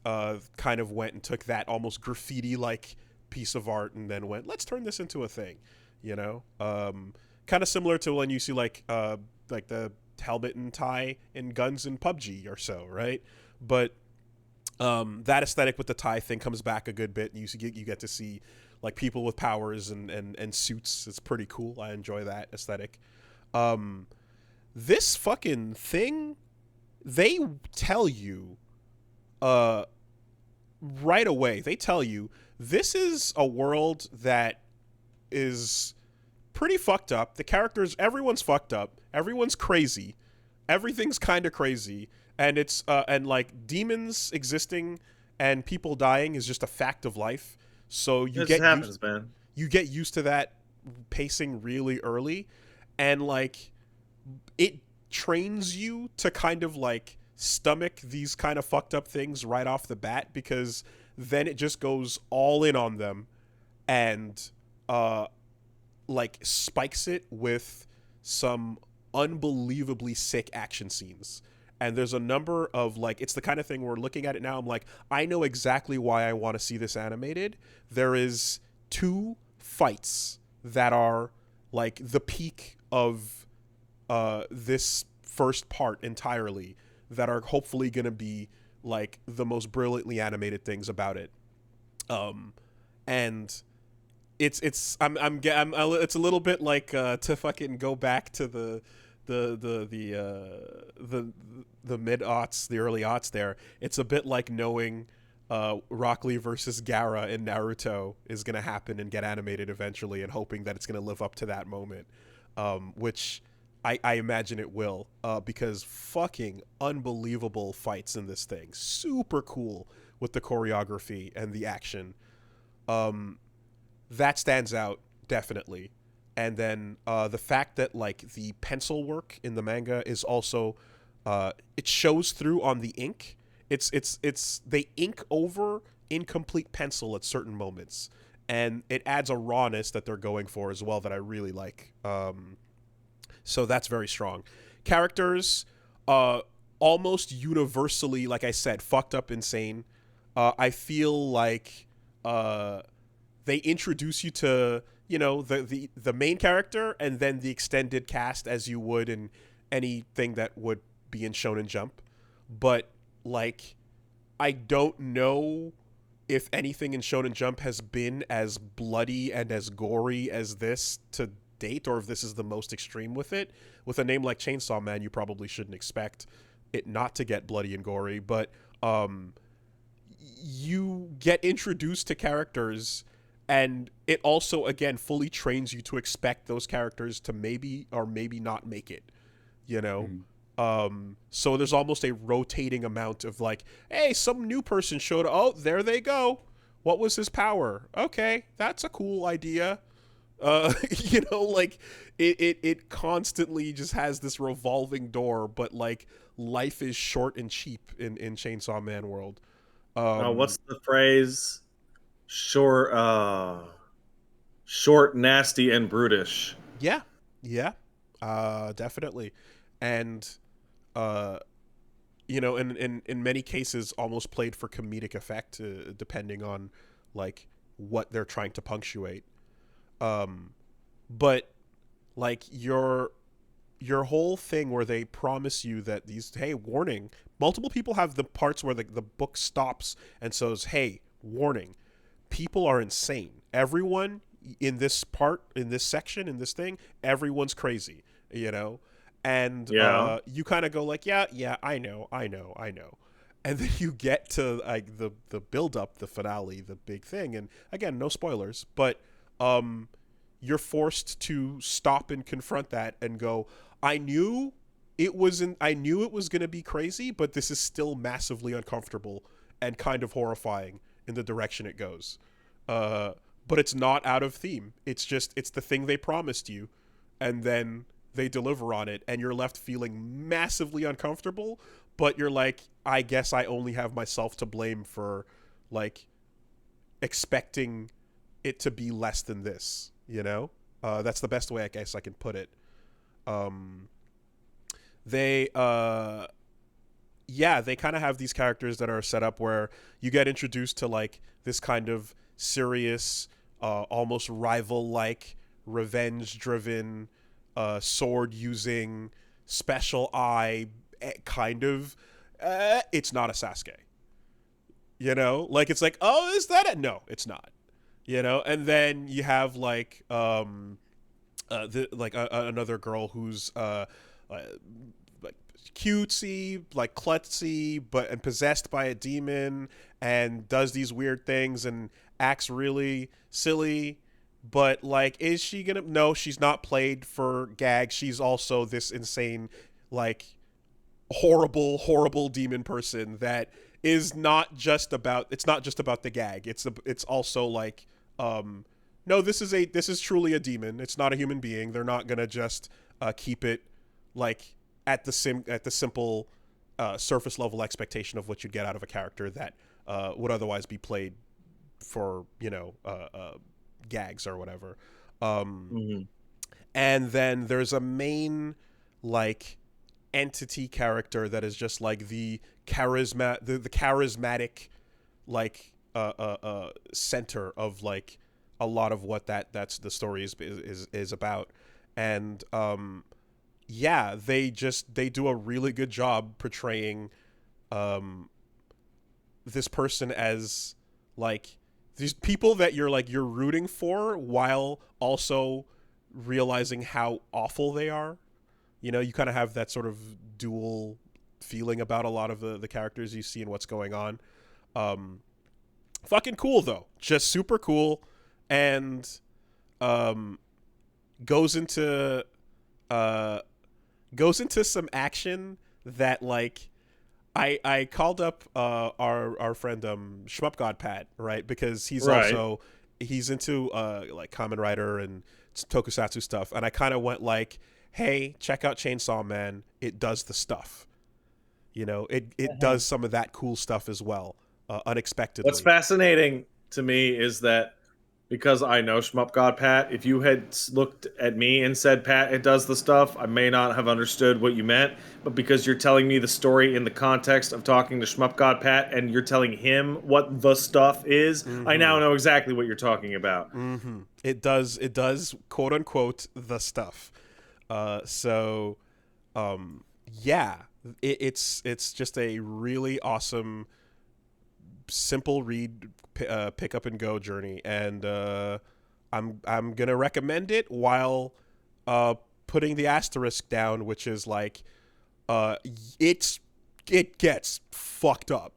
kind of went and took that almost graffiti like piece of art and then went, let's turn this into a thing, you know? Kind of similar to when you see like the helmet and tie in guns in PUBG or so, right? But that aesthetic with the tie thing comes back a good bit, and you get to see like people with powers and suits. It's pretty cool. I enjoy that aesthetic. This fucking thing, they tell you right away. They tell you this is a world that is pretty fucked up. The characters, everyone's fucked up. Everyone's crazy. Everything's kind of crazy, and it's and like demons existing and people dying is just a fact of life. So you This get happens, man. you get used to that pacing really early, and like it trains you to kind of like stomach these kind of fucked up things right off the bat, because then it just goes all in on them and like spikes it with some unbelievably sick action scenes. And there's a number of like, it's the kind of thing we're looking at it now, I'm like, I know exactly why I want to see this animated. There is 2 fights that are like the peak of this first part entirely, that are hopefully going to be like the most brilliantly animated things about it. And it's it's a little bit like to fucking go back to the mid aughts, the early aughts. There, it's a bit like knowing Rock Lee versus Gaara in Naruto is going to happen and get animated eventually, and hoping that it's going to live up to that moment, which I imagine it will, because fucking unbelievable fights in this thing, super cool with the choreography and the action. That stands out definitely. And then the fact that like the pencil work in the manga is also it shows through on the ink. It's they ink over incomplete pencil at certain moments, and it adds a rawness that they're going for as well that I really like. So that's very strong. Characters, almost universally, like I said, fucked up insane. I feel like they introduce you to, you know, the main character and then the extended cast as you would in anything that would be in Shonen Jump. But like, I don't know if anything in Shonen Jump has been as bloody and as gory as this to date, or if this is the most extreme with it. With a name like Chainsaw Man, you probably shouldn't expect it not to get bloody and gory, but you get introduced to characters, and it also, again, fully trains you to expect those characters to maybe or maybe not make it, you know? So there's almost a rotating amount of like, hey, some new person showed up. Oh, there they go. What was his power? Okay, that's a cool idea. You know, like it constantly just has this revolving door, but like life is short and cheap in Chainsaw Man world. What's the phrase? Short, nasty, and brutish. Yeah, yeah, definitely, and you know, in many cases, almost played for comedic effect, depending on like what they're trying to punctuate. But like your whole thing where they promise you that these, hey, warning, multiple people have the parts where the book stops and says, hey, warning, people are insane. Everyone in this part, in this section, in this thing, everyone's crazy, you know? And you kind of go like, yeah, I know. And then you get to like the build up, the finale, the big thing. And again, no spoilers, but you're forced to stop and confront that and go, I knew it was going to be crazy, but this is still massively uncomfortable and kind of horrifying in the direction it goes. But it's not out of theme. It's the thing they promised you, and then they deliver on it, and you're left feeling massively uncomfortable, but you're like, I guess I only have myself to blame for like expecting it to be less than this, you know? That's the best way I guess I can put it. They kind of have these characters that are set up where you get introduced to like this kind of serious, almost rival-like, revenge-driven, sword-using, special eye kind of. It's not a Sasuke. You know, like it's like, oh, is that it? No, it's not. You know, and then you have like another girl who's like cutesy, like klutzy, and possessed by a demon, and does these weird things and acts really silly. But like, is she gonna? No, she's not played for gags. She's also this insane, like horrible demon person that is not just about. It's not just about the gag. It's also like, no, this is truly a demon. It's not a human being. They're not gonna just keep it like at the simple surface level expectation of what you'd get out of a character that would otherwise be played for, you know, gags or whatever. And then there's a main like entity character that is just like the charismatic like center of like a lot of what that's the story is about. And they do a really good job portraying this person as like these people that you're rooting for while also realizing how awful they are. You know, you kind of have that sort of dual feeling about a lot of the characters you see and what's going on. Fucking cool though, just super cool, and goes into some action that like I called up our friend Shmup God Pat, right, because he's also he's into like Kamen Rider and tokusatsu stuff, and I kind of went like, hey, check out Chainsaw Man, it does the stuff, you know, it does some of that cool stuff as well, unexpectedly. What's fascinating to me is that because I know Shmup God Pat. If you had looked at me and said, Pat, it does the stuff, I may not have understood what you meant. But because you're telling me the story in the context of talking to Shmup God Pat and you're telling him what the stuff is, I now know exactly what you're talking about. It does, quote unquote, the stuff. So, yeah, it's just a really awesome, simple read, pick up and go journey, and I'm gonna recommend it while putting the asterisk down, which is like it gets fucked up.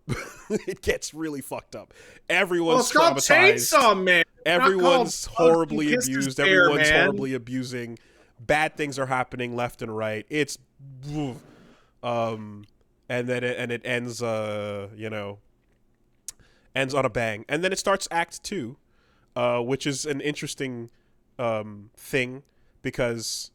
It gets really fucked up. Everyone's It's called traumatized. Chainsaw Man. Everyone's horribly Kissed His abused. Bear, Everyone's man. horribly abusing. Bad things are happening left and right. It's and then it ends ends on a bang. And then it starts act 2, which is an interesting thing because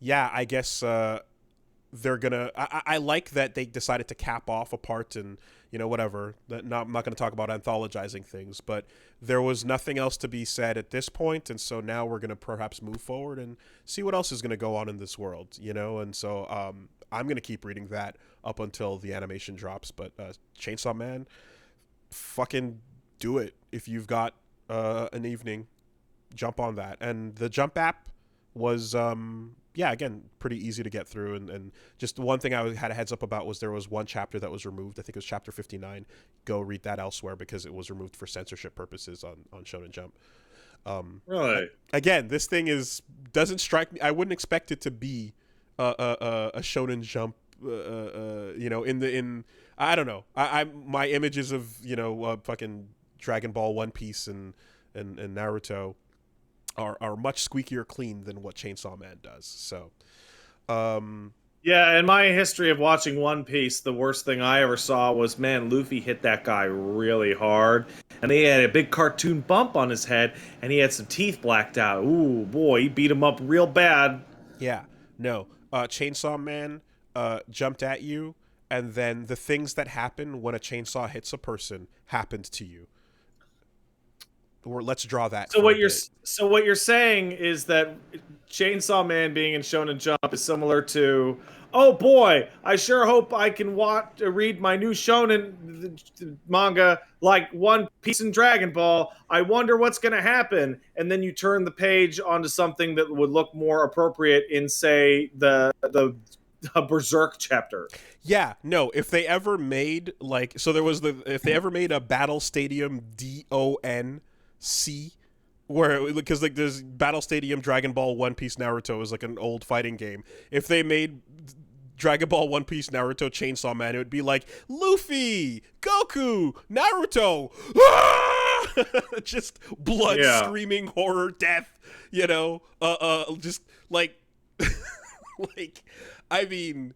I guess they're gonna I like that they decided to cap off a part and whatever. I'm not going to talk about anthologizing things, but there was nothing else to be said at this point, and so now we're going to perhaps move forward and see what else is going to go on in this world, and so I'm going to keep reading that up until the animation drops. But Chainsaw Man, fucking do it. If you've got an evening, jump on that. And the Jump app was again, pretty easy to get through, and just one thing I had a heads up about was there was one chapter that was removed. I think it was chapter 59. Go read that elsewhere because it was removed for censorship purposes on Shonen Jump. Really? Again, this thing doesn't strike me. I wouldn't expect it to be a Shonen Jump. In I don't know. My images of fucking Dragon Ball, One Piece, and Naruto are much squeakier clean than what Chainsaw Man does. So, yeah, in my history of watching One Piece, the worst thing I ever saw was, man, Luffy hit that guy really hard, and he had a big cartoon bump on his head, and he had some teeth blacked out. Ooh, boy, he beat him up real bad. Yeah, no, Chainsaw Man jumped at you, and then the things that happen when a chainsaw hits a person happened to you. Or let's draw that. So what you're saying is that Chainsaw Man being in Shonen Jump is similar to, oh boy, I sure hope I can read my new Shonen manga like One Piece and Dragon Ball. I wonder what's going to happen, and then you turn the page onto something that would look more appropriate in, say, the Berserk chapter. Yeah, no. If they ever made if they ever made a Battle Stadium DONC, because there's Battle Stadium, Dragon Ball, One Piece, Naruto is like an old fighting game. If they made Dragon Ball, One Piece, Naruto, Chainsaw Man, it would be like Luffy, Goku, Naruto, just blood, screaming, horror, death. Just like, like, I mean,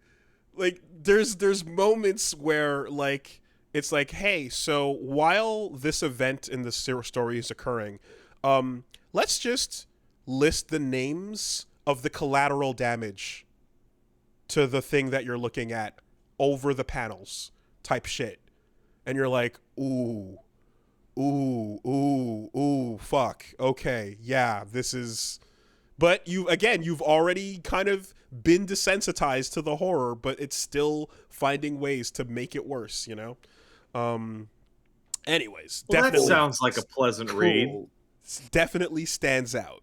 like there's moments where like it's like, hey, so while this event in the story is occurring, let's just list the names of the collateral damage to the thing that you're looking at over the panels type shit. And you're like, ooh, fuck. Okay, yeah, this is... But you've already kind of been desensitized to the horror, but it's still finding ways to make it worse, Anyways, well, definitely... that sounds like a pleasant read. Definitely stands out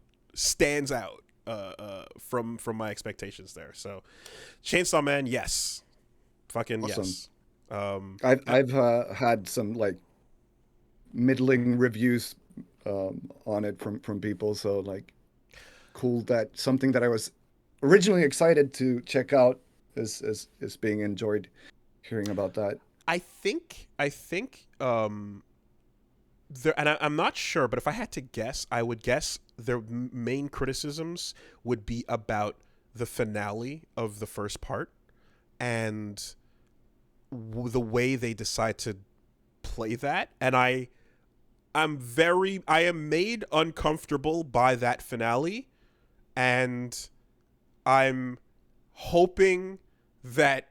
from my expectations there. So Chainsaw Man, yes, fucking awesome. Yes. I've had some like middling reviews on it from people, so like cool that something that I was originally excited to check out is being enjoyed. Hearing about that, I think there, and I'm not sure, but if I had to guess, I would guess their main criticisms would be about the finale of the first part and the way they decide to play that. And I am made uncomfortable by that finale, and I'm hoping that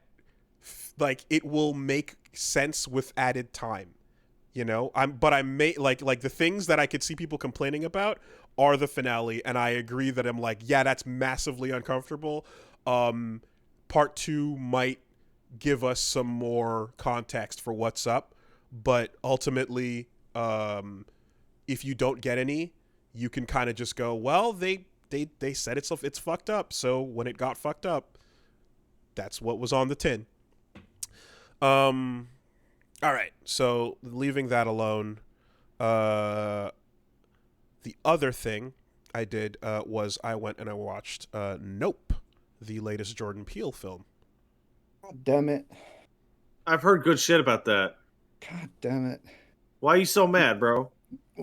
like it will make sense with added time. You know, I'm like the things that I could see people complaining about are the finale, and I agree that I'm like, yeah, that's massively uncomfortable. Part two might give us some more context for what's up, but ultimately, if you don't get any, you can kind of just go, well, they said it's fucked up, so when it got fucked up, that's what was on the tin. All right, so leaving that alone, the other thing I did was I went and I watched Nope, the latest Jordan Peele film. God damn it. I've heard good shit about that. God damn it. Why are you so mad, bro?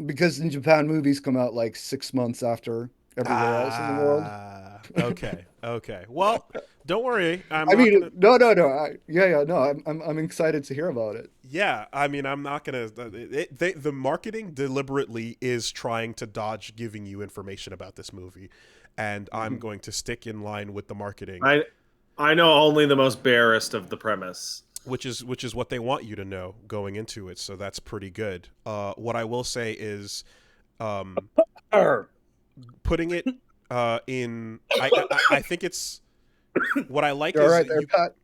Because in Japan, movies come out like 6 months after everywhere else in the world. Okay. Well, don't worry. I'm I not mean, gonna. no. No. I'm excited to hear about it. Yeah, I mean, I'm not gonna. The marketing deliberately is trying to dodge giving you information about this movie, and I'm going to stick in line with the marketing. I know only the most barest of the premise, which is what they want you to know going into it, so that's pretty good. What I will say is, putting it in, I think it's what I like. You're is all right there, you, Pat.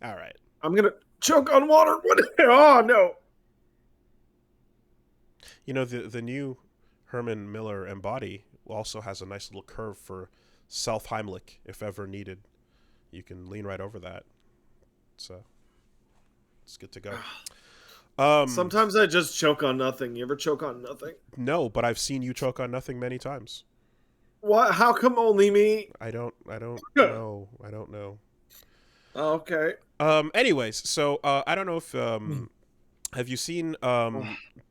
all right. I'm gonna choke on water. Oh no! You know, the new Herman Miller Embody also has a nice little curve for self Heimlich if ever needed. You can lean right over that, so it's good to go. Sometimes I just choke on nothing. You ever choke on nothing? No, but I've seen you choke on nothing many times. What? How come only me? I don't know. I don't know. Okay. Anyways, so I don't know if have you seen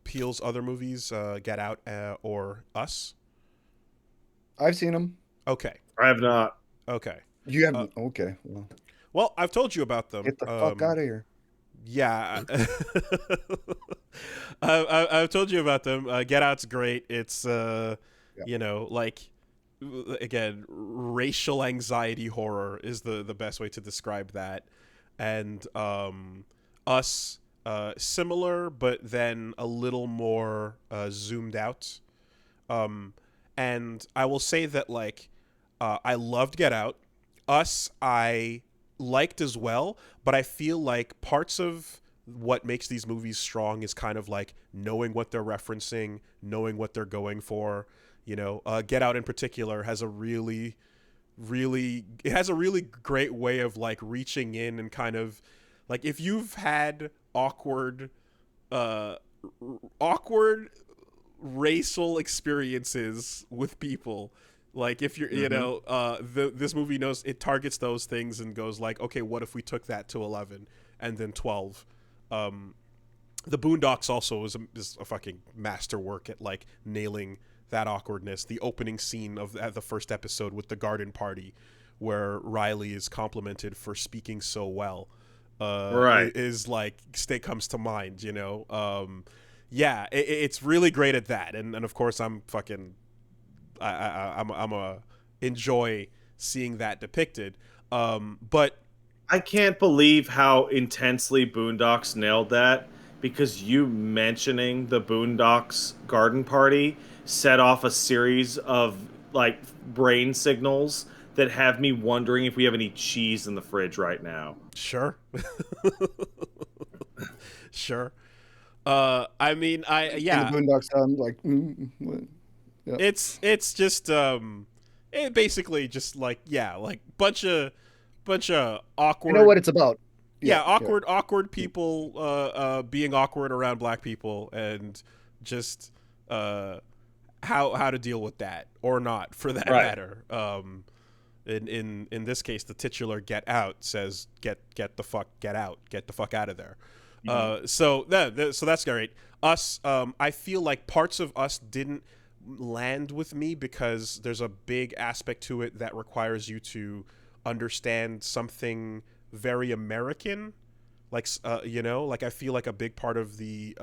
Peele's other movies, Get Out or Us? I've seen them. Okay. I have not. Okay. You haven't? Okay. Well, I've told you about them. Get the fuck out of here. Yeah. I've told you about them. Get Out's great. It's, you know, like, again, racial anxiety horror is the best way to describe that. And Us, similar, but then a little more zoomed out. And I will say that, like, I loved Get Out. Us, I liked as well, but I feel like parts of what makes these movies strong is kind of like knowing what they're referencing, knowing what they're going for. You know, Get Out in particular has a really great way of like reaching in and kind of like, if you've had awkward racial experiences with people, like if you're, you know, this movie knows it targets those things and goes like, okay, what if we took that to 11 and then 12? The Boondocks also is a fucking masterwork at like nailing that awkwardness. The opening scene of the first episode with the garden party, where Riley is complimented for speaking so well, Right. is like, comes to mind, you know. Yeah, it's really great at that, and of course I'm a enjoy seeing that depicted. But I can't believe how intensely Boondocks nailed that, because you mentioning the Boondocks garden party set off a series of like brain signals that have me wondering if we have any cheese in the fridge right now. sure. Sure. I mean, And the Boondocks sound like. Yeah. it's just it basically just like, yeah, like bunch of awkward. You know what it's about. Yeah, awkward people being awkward around black people, and just how to deal with that or not, for that matter. In this case, the titular "Get Out" says get the fuck out of there. So that's great. Us, I feel like parts of Us didn't land with me because there's a big aspect to it that requires you to understand something very American, like you know, like I feel like a big part of the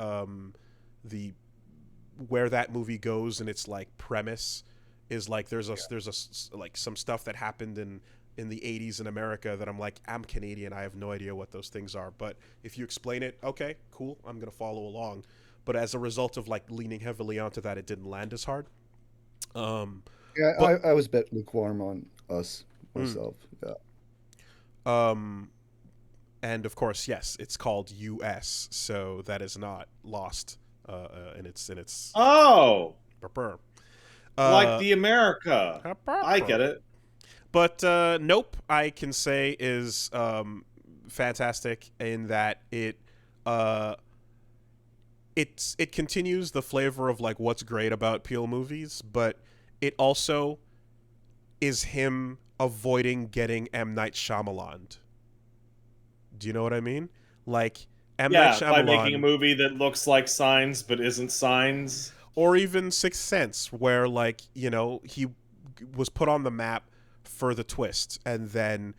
where that movie goes and its like premise is like there's like some stuff that happened in the 80s in America that I'm like, I'm Canadian, I have no idea what those things are. But if you explain it, okay, cool, I'm going to follow along. But as a result of like leaning heavily onto that, it didn't land as hard. Yeah, But I was a bit lukewarm on Us mm, myself. Yeah. um, and of course, yes, it's called US, so that is not lost in its. Oh, like Uh, the America. I get it. but Nope, I can say is fantastic in that uh, it continues the flavor of like what's great about Peele movies, but it also is him avoiding getting M. Night Shyamalan. Do you know what I mean? Like M. Night Yeah, by making a Shyamalan, movie that looks like Signs but isn't Signs. or even Sixth Sense, where like he was put on the map for the twist, and then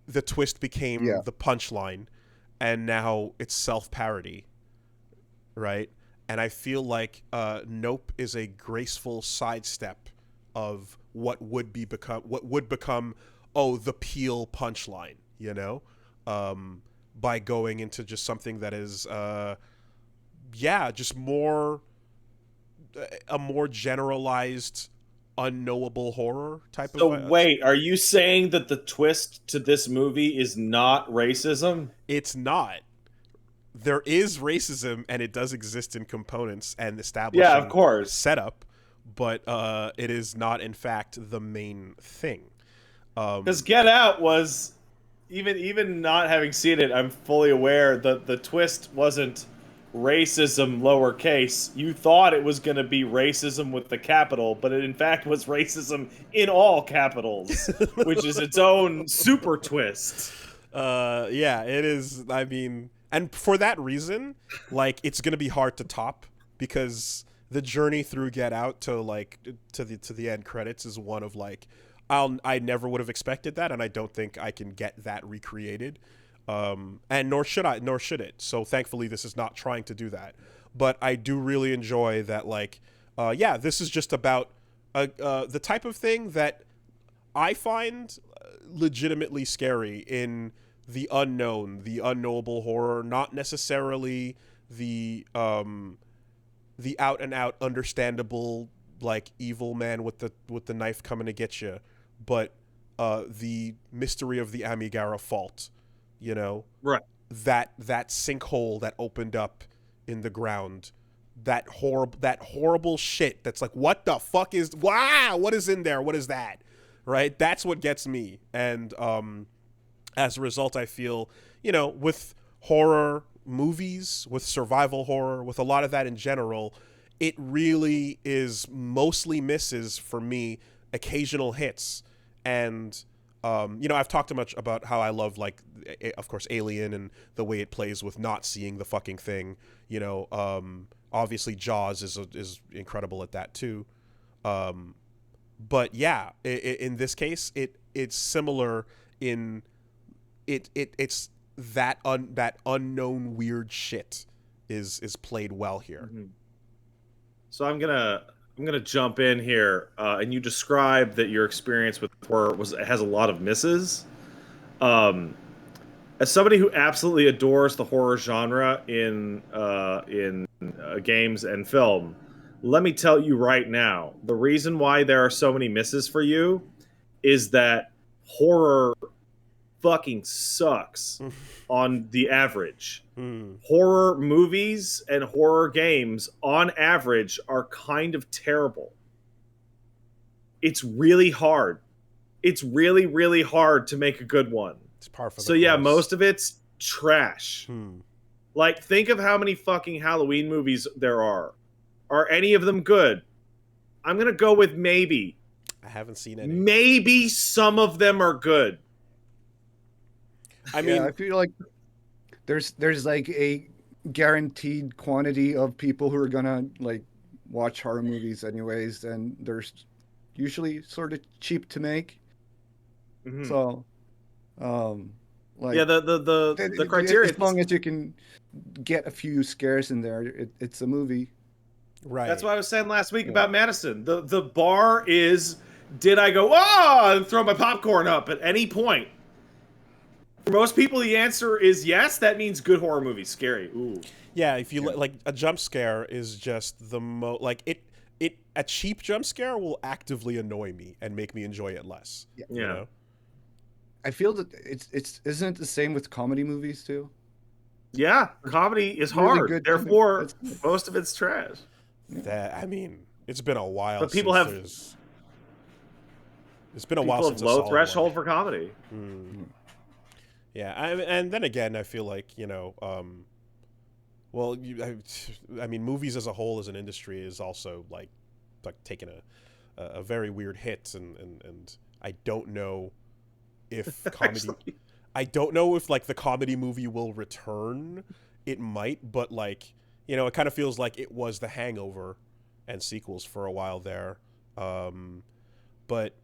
the twist became Yeah. the punchline, and now it's self-parody, right? And I feel like Nope is a graceful sidestep of what would become the Peele punchline, by going into just something that is just more a more generalized unknowable horror type of So wait, are you saying that the twist to this movie is not racism? it's not. There is racism, and it does exist in components and Yeah, of establishing course. setup, but it is not in fact the main thing. Because Get Out was even not having seen it, I'm fully aware that the twist wasn't racism lowercase. You thought it was going to be racism with the capital, but it in fact was racism in all capitals, which is its own super twist. Yeah, it is. I mean, and for that reason, like it's gonna be hard to top because the journey through Get Out to like to the end credits is one of like I never would have expected that, and I don't think I can get that recreated. And nor should it. So thankfully, this is not trying to do that. But I do really enjoy that. Like, this is just about the type of thing that I find legitimately scary in the unknown, the unknowable horror, not necessarily the out and out understandable like evil man with the knife coming to get you, but the mystery of the Amigara fault, Right. that sinkhole that opened up in the ground, that horrible shit that's like, what the fuck is, wow, what is in there, what is that, right? That's what gets me. And as a result, I feel, with horror movies, with survival horror, with a lot of that in general, it really is mostly misses for me, occasional hits. And I've talked too much about how I love, like, of course, Alien and the way it plays with not seeing the fucking thing. Obviously, Jaws is incredible at that too. But yeah, in this case, it's similar in it's that unknown weird shit is played well here. Mm-hmm. So I'm gonna jump in here, and you described that your experience with horror has a lot of misses. As somebody who absolutely adores the horror genre in games and film, let me tell you right now, the reason why there are so many misses for you is that horror fucking sucks on the average. Horror movies and horror games on average are kind of terrible. It's really hard. It's really, really hard to make a good one. It's par for the So yeah, course. most of it's trash. Like, think of how many fucking Halloween movies there are. Are any of them good? I'm gonna go with maybe. I haven't seen any. Maybe some of them are good. I mean, I feel like there's like a guaranteed quantity of people who are gonna like watch horror movies anyways, and they're usually sort of cheap to make. Mm-hmm. So, like yeah, the criteria, as long as you can get a few scares in there, it's a movie. right. That's what I was saying last week about Madison. The bar is did I go, oh, and throw my popcorn up at any point? For most people, the answer is yes. That means good horror movie, scary. Ooh. Yeah, if you like a jump scare is just the like it a cheap jump scare will actively annoy me and make me enjoy it less. Yeah. You know? I feel that it's isn't it the same with comedy movies too? Yeah, comedy is Really hard. good Therefore, most of it's trash. That I mean, it's been a while. But people have. It's been a while since People have low a threshold for comedy. Yeah, and then again, I feel like well, I mean, movies as a whole as an industry is also like taking a very weird hit, and I don't know if comedy. I don't know if like the comedy movie will return. It might, but like it kind of feels like it was The Hangover and sequels for a while there. But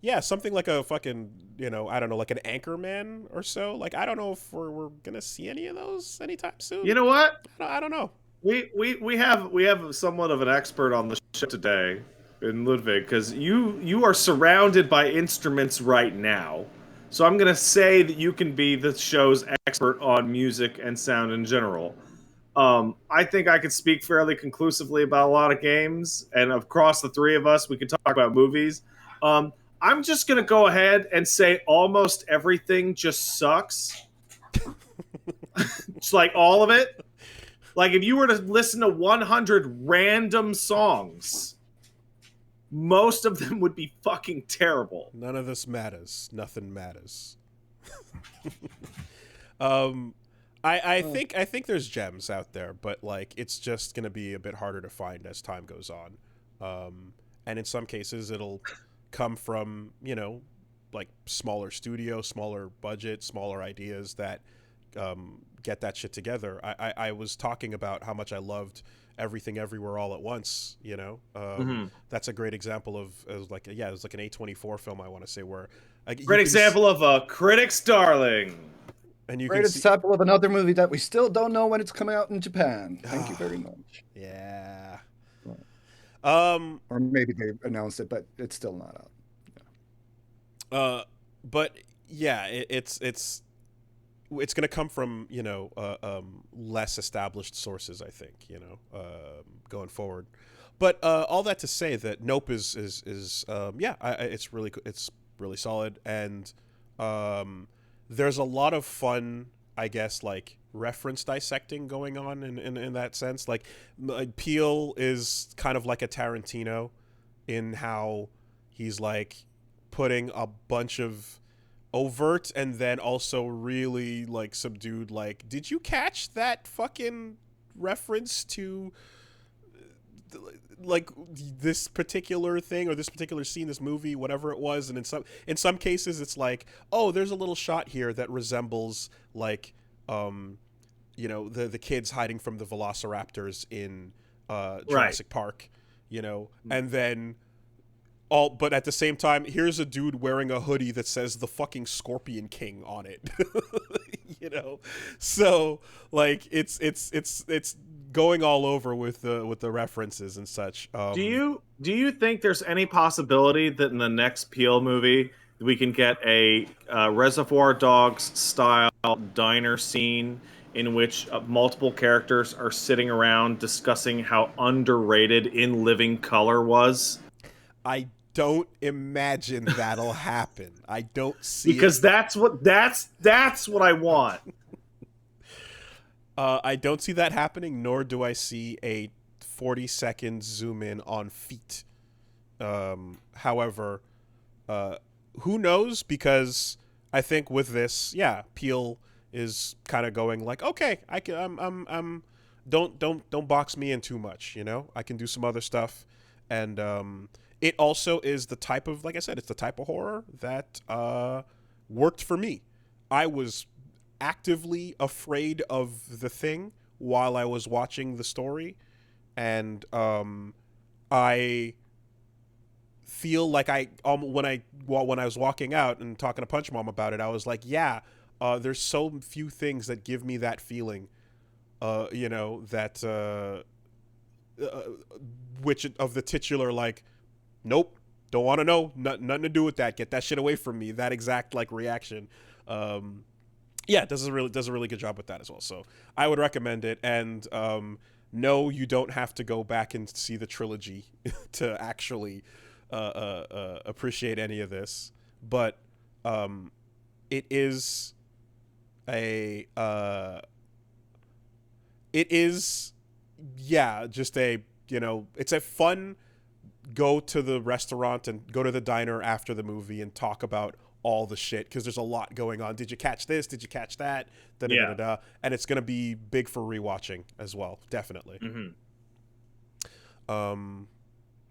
yeah, something like a fucking I don't know, like an Anchorman or so. Like I don't know if we're gonna see any of those anytime soon. You know what? I don't know. We have somewhat of an expert on the show today in Ludvig, because you are surrounded by instruments right now. So I'm gonna say that you can be the show's expert on music and sound in general. I think I could speak fairly conclusively about a lot of games, and across the three of us, we could talk about movies. I'm just gonna go ahead and say almost everything just sucks. It's like all of it. Like if you were to listen to 100 random songs, most of them would be fucking terrible. None of this matters. Nothing matters. I think there's gems out there, but like it's just gonna be a bit harder to find as time goes on. And in some cases it'll come from like smaller studio, smaller budget, smaller ideas that get that shit together. I was talking about how much I loved Everything Everywhere All at Once. That's a great example of it was like an A24 film, I want to say, where great example of a critic's darling. And you great example of another movie that we still don't know when it's coming out in Japan. Thank you very much. Yeah. Or maybe they announced it, but it's still not out. Yeah. But yeah, it's gonna come from less established sources, I think, going forward. But all that to say that Nope is it's really solid, and there's a lot of fun, I guess, like reference dissecting going on in that sense. Like Peele is kind of like a Tarantino in how he's like putting a bunch of overt and then also really like subdued, like, did you catch that fucking reference to like this particular thing or this particular scene, this movie, whatever it was. And in some cases it's like, oh, there's a little shot here that resembles like the kids hiding from the velociraptors in Jurassic Park, and then but at the same time, here's a dude wearing a hoodie that says the fucking Scorpion King on it. So like it's going all over with the references and such. Do you think there's any possibility that in the next Peele movie we can get a Reservoir Dogs style diner scene in which multiple characters are sitting around discussing how underrated In Living Color was? I don't imagine that'll happen. I don't see because that's what I want. I don't see that happening, nor do I see a 40-second zoom in on feet. However, who knows? Because I think with this, Peele is kind of going like, okay, I can, don't box me in too much. I can do some other stuff, and it also is the type of, like I said, it's the type of horror that worked for me. I was actively afraid of the thing while I was watching the story, and I feel like when I was walking out and talking to Punch Mom about it, I was like, there's so few things that give me that feeling, that which of the titular, like, nope, don't want to know. Nothing to do with that. Get that shit away from me. That exact like reaction. Yeah, does a really good job with that as well. So I would recommend it. And no, you don't have to go back and see the trilogy to actually appreciate any of this. But it is just a, it's a fun go to the restaurant and go to the diner after the movie and talk about all the shit, because there's a lot going on. Did you catch this? Did you catch that? Da-da-da-da-da. And it's going to be big for rewatching as well, definitely. So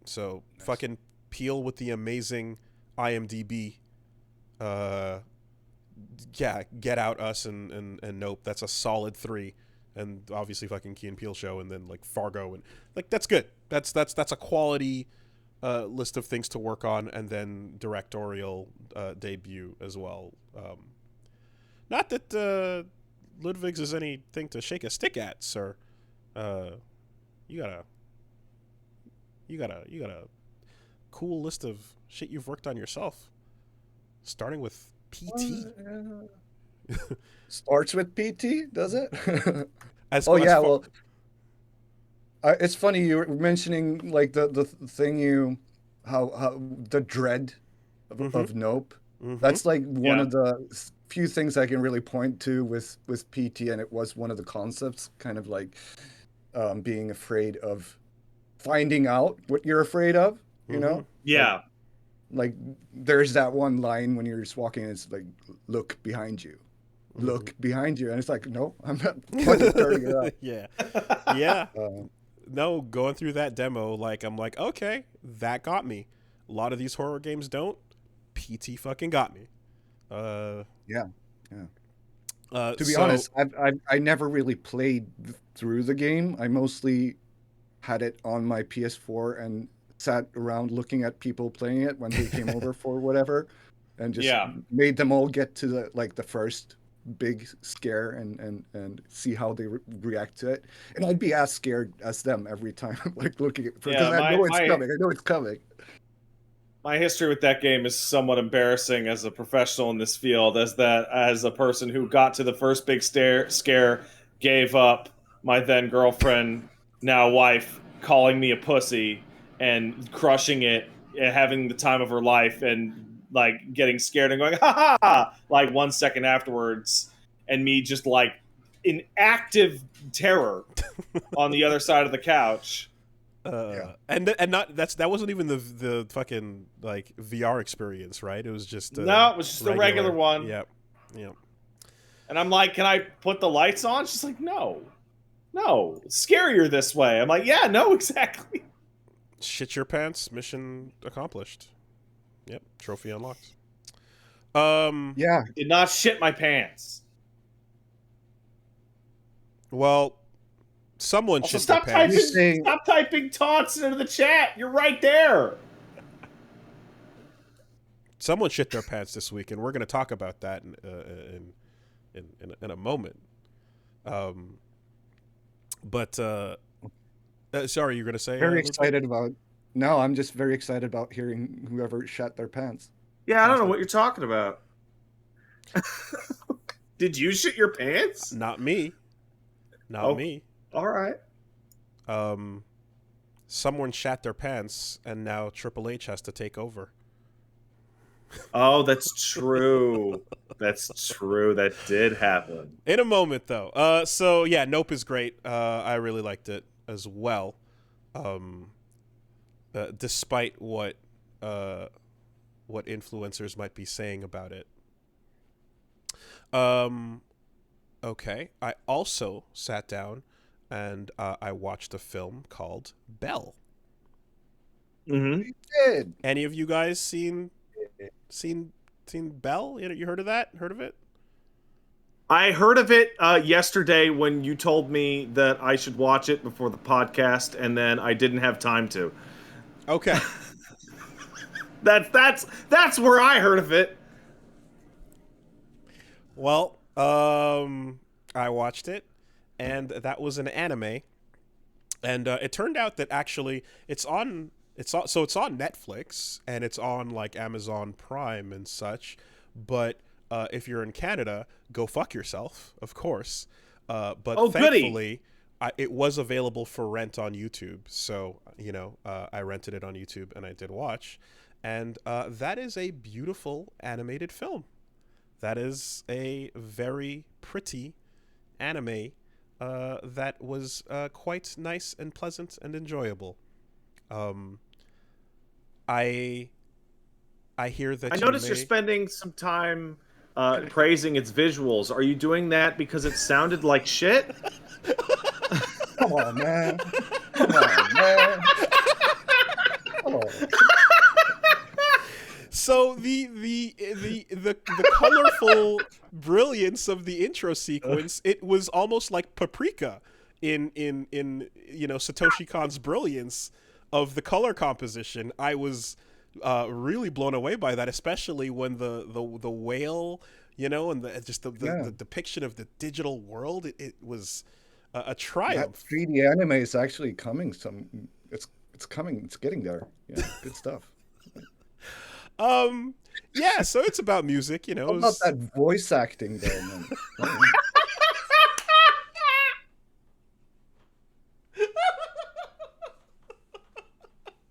nice. Fucking Peel with the amazing IMDb. Get Out, Us, and Nope. That's a solid 3. And obviously fucking Key and Peele show, and then like Fargo, and like that's good. That's a quality list of things to work on, and then directorial debut as well. Not that Ludvig's is anything to shake a stick at, sir. You got a cool list of shit you've worked on yourself, starting with PT. Starts with PT, does it? Well, it's funny you were mentioning like the thing how the dread of Nope. That's like one of the few things I can really point to with PT, and it was one of the concepts, kind of like being afraid of finding out what you're afraid of, you know? Yeah. Like there's that one line when you're just walking and it's like, look behind you. Look behind you, and it's like, no, I'm not fucking turning it up. Yeah. No, going through that demo, like I'm like, okay, that got me. A lot of these horror games don't. PT fucking got me. To be honest, I never really played through the game. I mostly had it on my PS4 and sat around looking at people playing it when they came over for whatever, and just made them all get to the first big scare and see how they react to it, and I'd be as scared as them every time, like looking at, because I know it's coming. My history with that game is somewhat embarrassing as a professional in this field, as a person who got to the first big scare, gave up, my then girlfriend, now wife, calling me a pussy and crushing it, having the time of her life, and like getting scared and going ha ha like 1 second afterwards, and me just like in active terror on the other side of the couch. And not that wasn't even the fucking like VR experience, right? It was just no, it was just a regular one. Yep. And I'm like, can I put the lights on? She's like, no, it's scarier this way. I'm like, yeah, no, exactly. Shit your pants, mission accomplished. Yep, trophy unlocked. Did not shit my pants. Well, someone also, shit their pants. Stop typing taunts into the chat. You're right there. Someone shit their pants this week, and we're going to talk about that in a moment. Sorry, you're going to say? Very excited about. No, I'm just very excited about hearing whoever shat their pants. Yeah, I don't know what you're talking about. Did you shit your pants? Not me. Not me. All right. Someone shat their pants, and now Triple H has to take over. Oh, that's true. That's true. That did happen. In a moment, though. So yeah, Nope is great. I really liked it as well. Despite what influencers might be saying about it. Okay. I also sat down and I watched a film called Belle. You did. Any of you guys seen Belle? You heard of that? Heard of it? I heard of it yesterday when you told me that I should watch it before the podcast, and then I didn't have time to. Okay. That's where I heard of it. Well, I watched it, and that was an anime, and it turned out that actually it's on it's on Netflix and it's on like Amazon Prime and such. But if you're in Canada, go fuck yourself, of course. But thankfully, it was available for rent on YouTube. So I rented it on YouTube and I did watch, and that is a beautiful animated film. That is a very pretty anime that was quite nice and pleasant and enjoyable. I hear that I noticed you're spending some time praising its visuals. Are you doing that because it sounded like shit? Come on, man. Come on, man. Come on. So the colorful brilliance of the intro sequence, it was almost like paprika in Satoshi Kon's brilliance of the color composition. I was really blown away by that, especially when the whale, and the depiction of the digital world. It was a triumph. That 3D anime is actually coming. It's coming. It's getting there. Yeah, good stuff. Yeah, so it's about music, How about that voice acting though, man?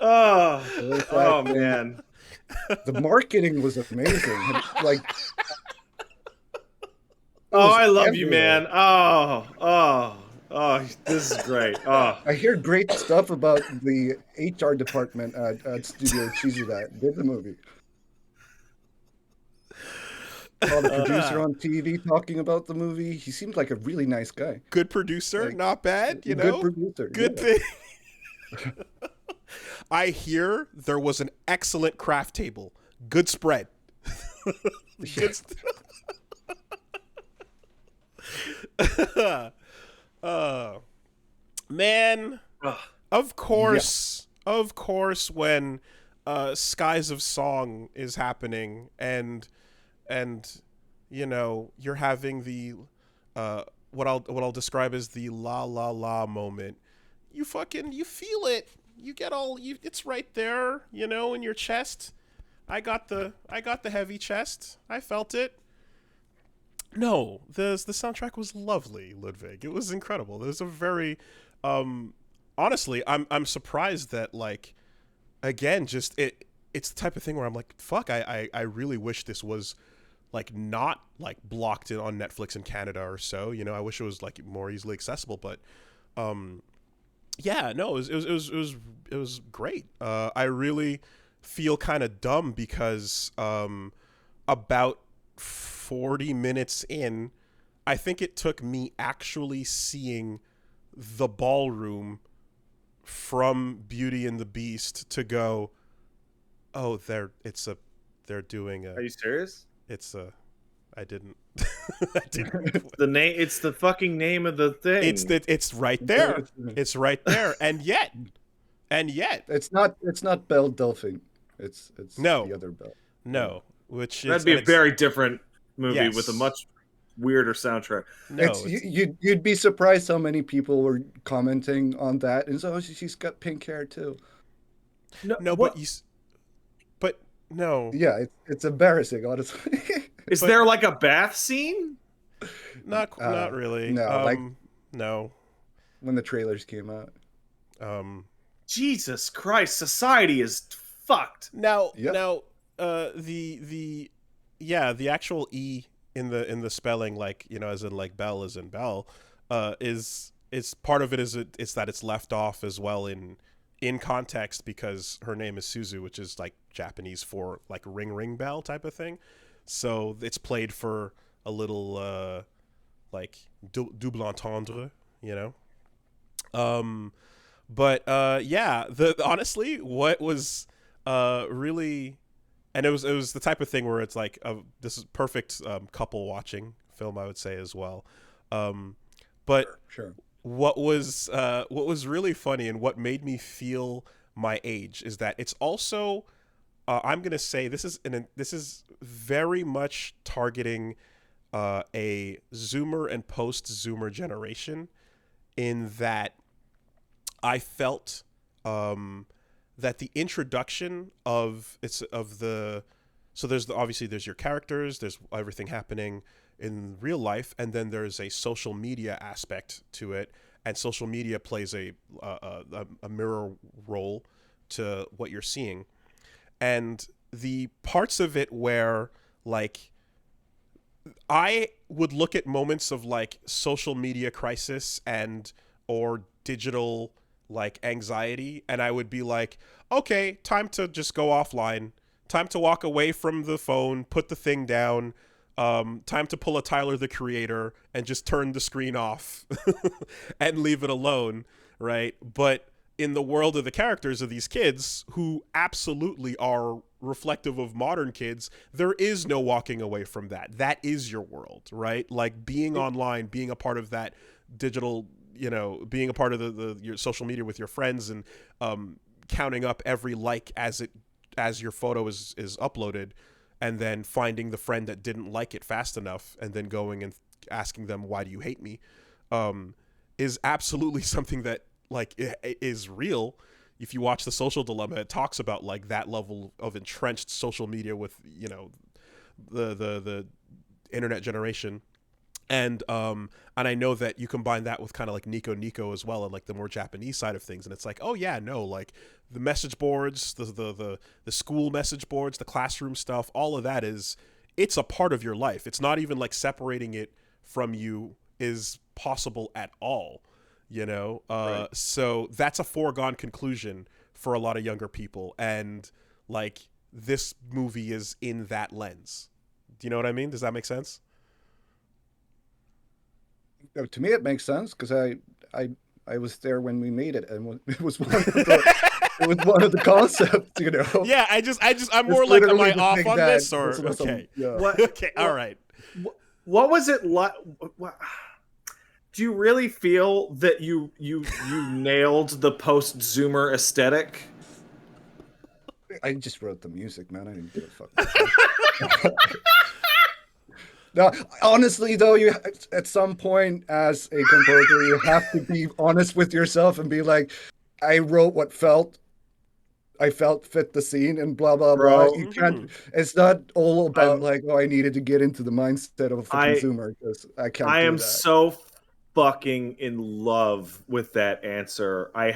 Oh man. The marketing was amazing. Like, I love you, man. Oh, this is great. Oh. I hear great stuff about the HR department at Studio Cheesy that did the movie. Saw the producer on TV talking about the movie. He seemed like a really nice guy. Good producer, like, not bad, Good producer. Good thing. I hear there was an excellent craft table. Good spread. Good man, of course, when Skies of Song is happening and you're having the what I'll describe as the la la la moment, you feel it. You get it's right there, in your chest. I got the heavy chest. I felt it. No, the soundtrack was lovely, Ludvig. It was incredible. There's a very honestly, I'm surprised that, like, again, just it's the type of thing where I'm like, fuck, I really wish this was like not like blocked in on Netflix in Canada or so. I wish it was like more easily accessible, but yeah, no, it was great. I really feel kind of dumb because about 40 minutes in, I think it took me actually seeing the ballroom from Beauty and the Beast to go, oh, they're doing a. Are you serious? I didn't. It's the fucking name of the thing. It's right there. It's right there, and yet, it's not Belle Delphine. It's no, the other Belle. No, which that'd be a very different movie with a much weirder soundtrack. No, you'd be surprised how many people were commenting on that, and so she's got pink hair too. No, but no. Yeah, it's embarrassing, honestly. Is there like a bath scene? Not really. No, no. When the trailers came out. Jesus Christ, society is fucked. Now, yep. The actual E in the spelling, like, as in like Belle as in Belle, is part of it is it's that it's left off as well in context because her name is Suzu, which is like Japanese for like ring bell type of thing. So it's played for a little like double entendre, But yeah, honestly, what was really, and it was the type of thing where it's like this is perfect couple watching film, I would say as well. But sure. What was really funny and what made me feel my age is that it's also I'm gonna say this is very much targeting a Zoomer and post-Zoomer generation, in that I felt that the introduction of so obviously there's your characters, there's everything happening in real life, and then there's a social media aspect to it, and social media plays a mirror role to what you're seeing. And the parts of it where, like, I would look at moments of like social media crisis and or digital like anxiety, and I would be like, okay, time to just go offline, time to walk away from the phone, put the thing down, time to pull a Tyler the Creator and just turn the screen off and leave it alone, right? But in the world of the characters of these kids who absolutely are reflective of modern kids, there is no walking away from that. That is your world, right? Like being online, being a part of that digital, being a part of your social media with your friends, and counting up every like as your photo is uploaded, and then finding the friend that didn't like it fast enough and then going and asking them, why do you hate me? Is absolutely something that like is real. If you watch The Social Dilemma, it talks about like that level of entrenched social media with, the internet generation. And I know that you combine that with kind of like Nico Nico as well, and like the more Japanese side of things, and it's like, oh yeah, no, like the message boards, the school message boards, the classroom stuff, all of that it's a part of your life. It's not even like separating it from you is possible at all, Right. So that's a foregone conclusion for a lot of younger people, and like this movie is in that lens. Do you know what I mean? Does that make sense? To me, it makes sense because I was there when we made it, and it was one of the concepts, Yeah, I'm It's more like, am literally I the off thing on that this or was awesome. okay? Yeah. What? Okay, all right. What was it like? Do you really feel that you nailed the post-Zoomer aesthetic? I just wrote the music, man. I didn't give a fuck. No, honestly, though, you at some point as a composer, you have to be honest with yourself and be like, I wrote what I felt fit the scene and blah blah blah. Bro, You can't. It's not all about I'm like, oh, I needed to get into the mindset of the I consumer because I can't I do am that. so fucking in love with that answer. I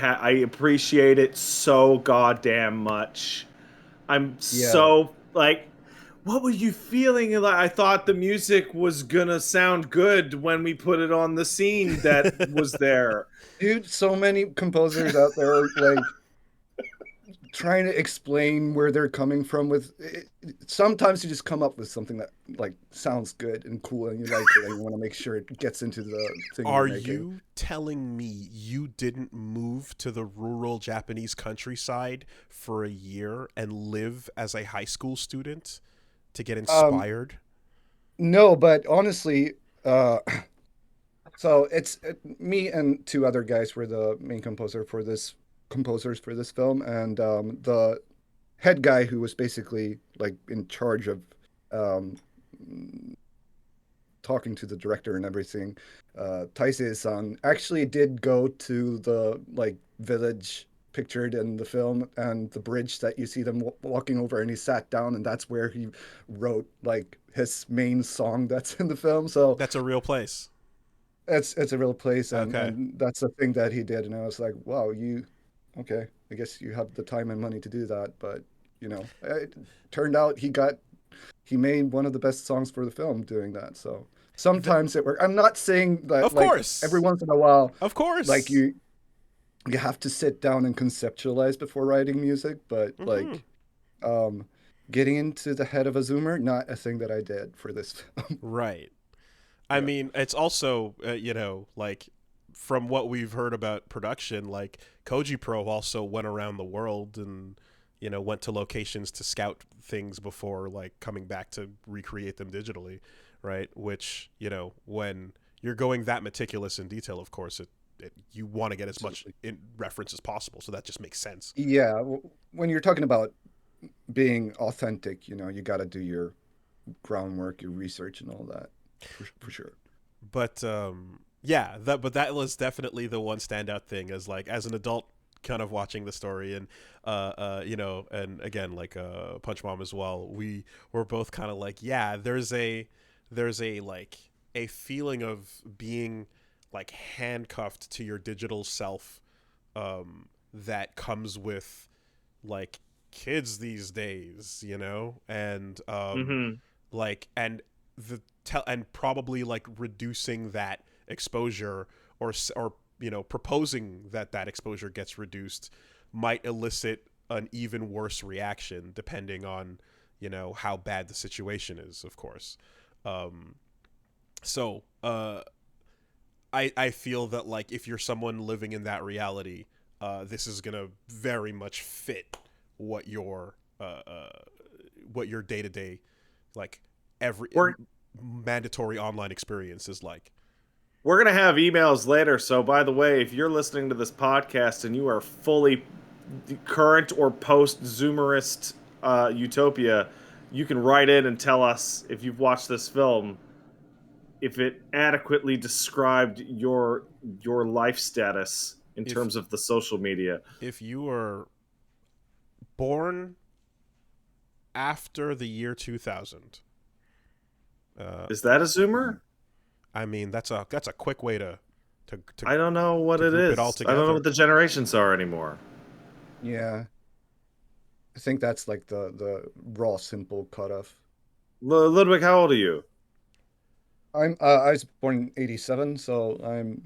appreciate it so goddamn much. I'm Yeah, so like, what were you feeling? Like, I thought the music was gonna sound good when we put it on the scene that was there. dude. So many composers out there like trying to explain where they're coming from with it. Sometimes you just come up with something that like sounds good and cool and you like it and you want to make sure it gets into the thing you're Are making. you telling me you didn't move to the rural Japanese countryside for a year and live as a high school student to get inspired? No, but honestly, so it's me and two other guys were the main composers for this film, and the head guy who was basically like in charge of um, talking to the director and everything, Taisei-san actually did go to the like village pictured in the film and the bridge that you see them walking over, and he sat down, and that's where he wrote like his main song that's in the film. So That's a real place. it's a real place, Okay. and that's the thing that he did, and I was like, wow, okay, I guess you have the time and money to do that, but it turned out he made one of the best songs for the film doing that. So sometimes it works. I'm not saying that Of like course. every once in a while, Of course. like you have to sit down and conceptualize before writing music, but like getting into the head of a Zoomer, not a thing that I did for this film. Right. I Yeah. mean, it's also, like from what we've heard about production, like Koji Pro also went around the world and, went to locations to scout things before like coming back to recreate them digitally, right? Which, when you're going that meticulous in detail, of course, you want to get as much in reference as possible. So that just makes sense. Yeah, when you're talking about being authentic, you got to do your groundwork, your research, and all that, for sure. But yeah, that was definitely the one standout thing, as like as an adult kind of watching the story, and you know, and again, like Punch Mom as well, we were both kind of like, yeah, there's a like a feeling of being like handcuffed to your digital self, that comes with like kids these days, you know, and like, and and probably like reducing that exposure, or you know, proposing that that exposure gets reduced might elicit an even worse reaction, depending on, you know, how bad the situation is, of course. So I feel that like if you're someone living in that reality, this is gonna very much fit what your day to day, like every mandatory online experience is like. We're going to have emails later. So, by the way, if you're listening to this podcast and you are fully current or post-Zoomerist utopia, you can write in and tell us if you've watched this film, if it adequately described your life status in terms of the social media. If you were born after the year 2000. Is that a Zoomer? I mean, that's a quick way to I don't know what it is. I don't know what the generations are anymore. Yeah. I think that's like the raw simple cutoff. Ludwig, how old are you? I was born in 87, so I'm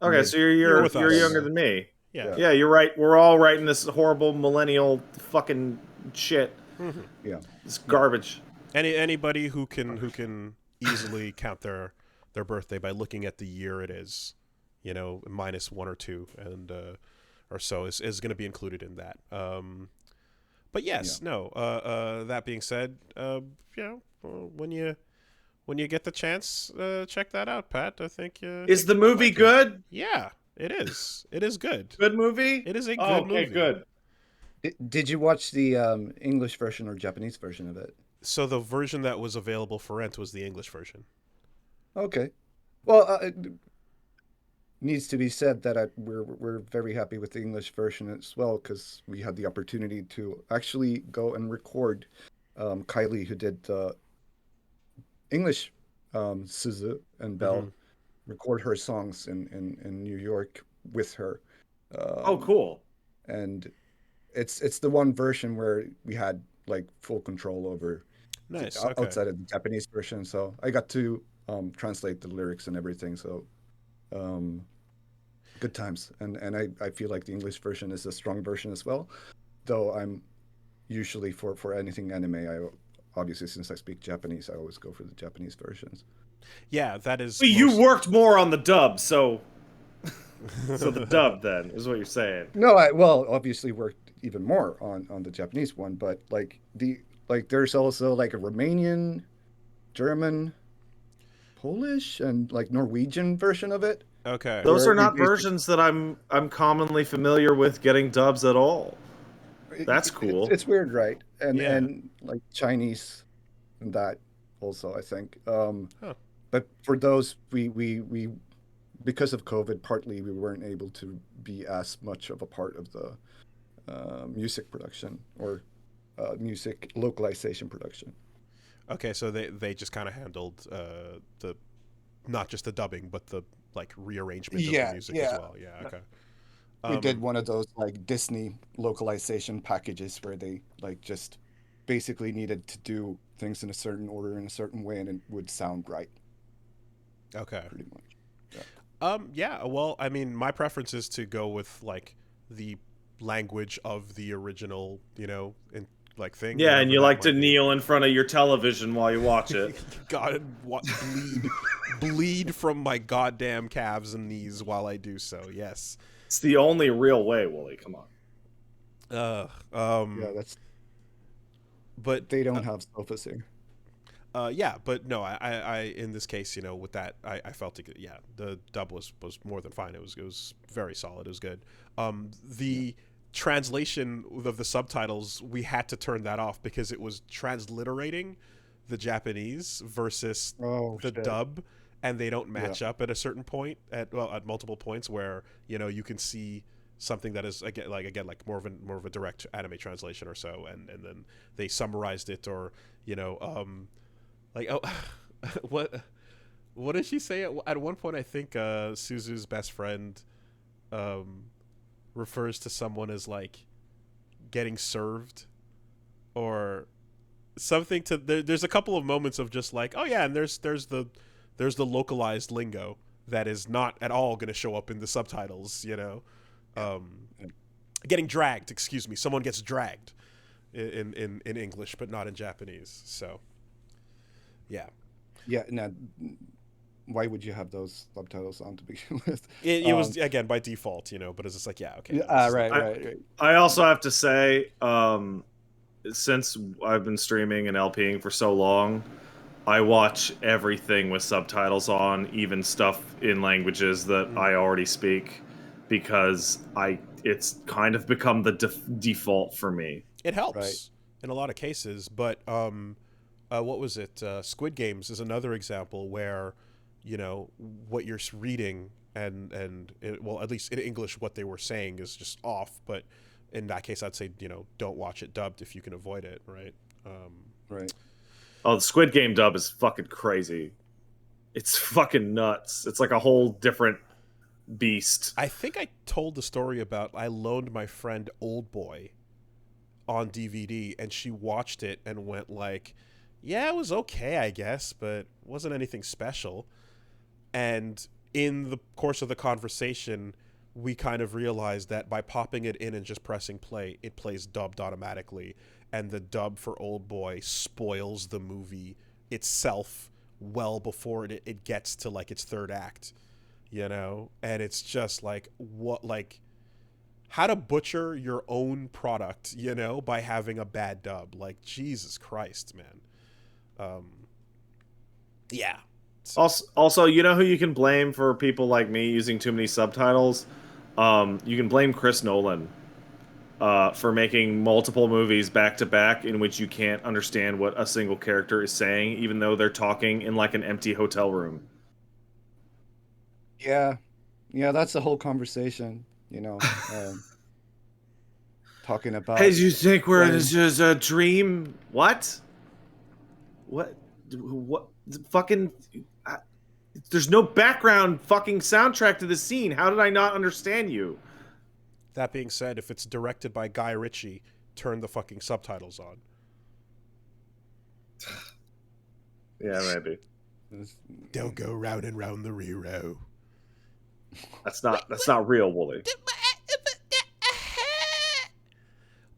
okay. So you're younger than me. Yeah, you're right. We're all right in this horrible millennial fucking shit. Mm-hmm. Yeah, it's garbage. Anybody who can easily count their birthday by looking at the year it is, you know, minus 1 or 2 and or so is going to be included in that. But yes, no. That being said, you know, when you get the chance, check that out, Pat. I think. Is the movie good? Yeah, it is. It is good. Good movie. It is a good movie. Okay, good. Did you watch the English version or Japanese version of it? So the version that was available for rent was the English version. Okay. Well, it needs to be said that we're very happy with the English version as well, because we had the opportunity to actually go and record Kylie, who did the English Suzu and Belle, record her songs in New York with her. Oh, cool. And it's the one version where we had like full control over outside of the Japanese version. So I got to translate the lyrics and everything. So good times. And I feel like the English version is a strong version as well. Though I'm usually for anything anime, obviously since I speak Japanese, I always go for the Japanese versions. Yeah, that is. You worked more on the dub, so so the dub then is what you're saying. No, I obviously worked even more on the Japanese one, but there's also like a Romanian, German, Polish, and like Norwegian version of it. Okay. Those are not versions that I'm commonly familiar with getting dubs at all. That's cool. It's weird, right? And like Chinese and that also, I think. But for those we because of COVID, partly we weren't able to be as much of a part of the music production or music localization production. Okay, so they just kind of handled the not just the dubbing, but the like rearrangement of the music as well. Yeah, okay. We did one of those like Disney localization packages where they like just basically needed to do things in a certain order in a certain way, and it would sound right. Okay. Pretty much. Yeah, well, I mean, my preference is to go with like the language of the original, you know, in like thing. Yeah, and you like to kneel in front of your television while you watch it. God, bleed from my goddamn calves and knees while I do so. Yes. It's the only real way, Wooly. Come on. Yeah, that's. But they don't have sofas here. Yeah, but no, I in this case, you know, with that, I felt it. Yeah, the dub was more than fine. It was very solid. It was good. The translation of the subtitles, we had to turn that off because it was transliterating the Japanese versus the dub, and they don't match up at a certain point at multiple points where, you know, you can see something that is again like more of a direct anime translation or so, and then they summarized it, or like, oh, what did she say at one point? I think Suzu's best friend refers to someone as like getting served or something. There's a couple of moments of just like, oh yeah, and there's the localized lingo that is not at all going to show up in the subtitles, getting dragged, excuse me, someone gets dragged in English but not in Japanese. So yeah. Now, why would you have those subtitles on to begin with? It was again by default, but it's just like, yeah, okay. Right. I also have to say, since I've been streaming and LPing for so long, I watch everything with subtitles on, even stuff in languages that I already speak, because it's kind of become the default for me. It helps in a lot of cases, but what was it? Squid Games is another example where, what you're reading and well, at least in English, what they were saying is just off. But in that case, I'd say, don't watch it dubbed if you can avoid it, right? Right. Oh, the Squid Game dub is fucking crazy. It's fucking nuts. It's like a whole different beast. I think I told the story about I loaned my friend Old Boy on DVD, and she watched it and went like, yeah, it was okay, I guess, but wasn't anything special. And in the course of the conversation, we kind of realized that by popping it in and just pressing play, it plays dubbed automatically. And the dub for Old Boy spoils the movie itself well before it gets to like its third act, and it's just like, what, like, how to butcher your own product, by having a bad dub. Like, Jesus Christ, man. Yeah. Also, you know who you can blame for people like me using too many subtitles? You can blame Chris Nolan for making multiple movies back to back in which you can't understand what a single character is saying, even though they're talking in like an empty hotel room. Yeah, that's the whole conversation. Talking about. Hey, do you think this is a dream? What? What? Fucking. There's no background fucking soundtrack to the scene. How did I not understand you? That being said, if it's directed by Guy Ritchie, turn the fucking subtitles on. Yeah, maybe. Don't go round and round the Rero. That's not real, Wooly.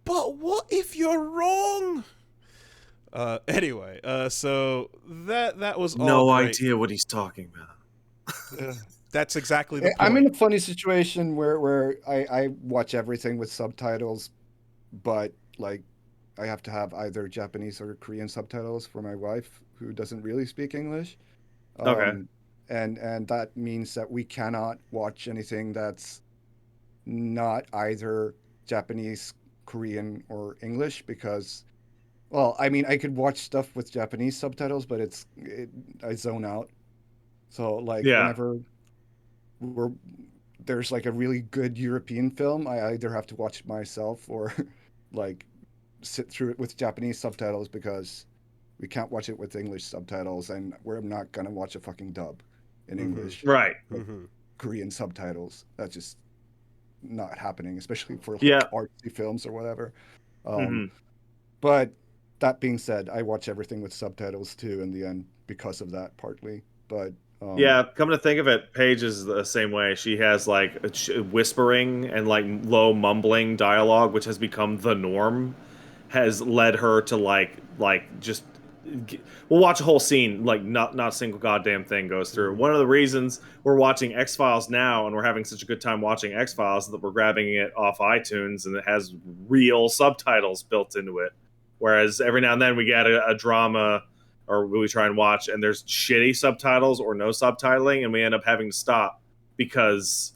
But what if you're wrong? Anyway, so that was all no great. idea what he's talking about. That's exactly the point. I'm in a funny situation where I watch everything with subtitles, but like I have to have either Japanese or Korean subtitles for my wife who doesn't really speak English. Okay. And that means that we cannot watch anything that's not either Japanese, Korean, or English because, well, I mean, I could watch stuff with Japanese subtitles, but I zone out. So like whenever there's like a really good European film, I either have to watch it myself or like sit through it with Japanese subtitles because we can't watch it with English subtitles, and we're not gonna watch a fucking dub in English. Right. Korean subtitles. That's just not happening, especially for like artsy films or whatever. But that being said, I watch everything with subtitles too in the end because of that partly. But yeah, come to think of it, Paige is the same way. She has like whispering and like low mumbling dialogue, which has become the norm, has led her to like just we'll watch a whole scene, like not a single goddamn thing goes through. One of the reasons we're watching X-Files now and we're having such a good time watching X-Files is that we're grabbing it off iTunes and it has real subtitles built into it. Whereas every now and then we get a drama or we try and watch and there's shitty subtitles or no subtitling and we end up having to stop because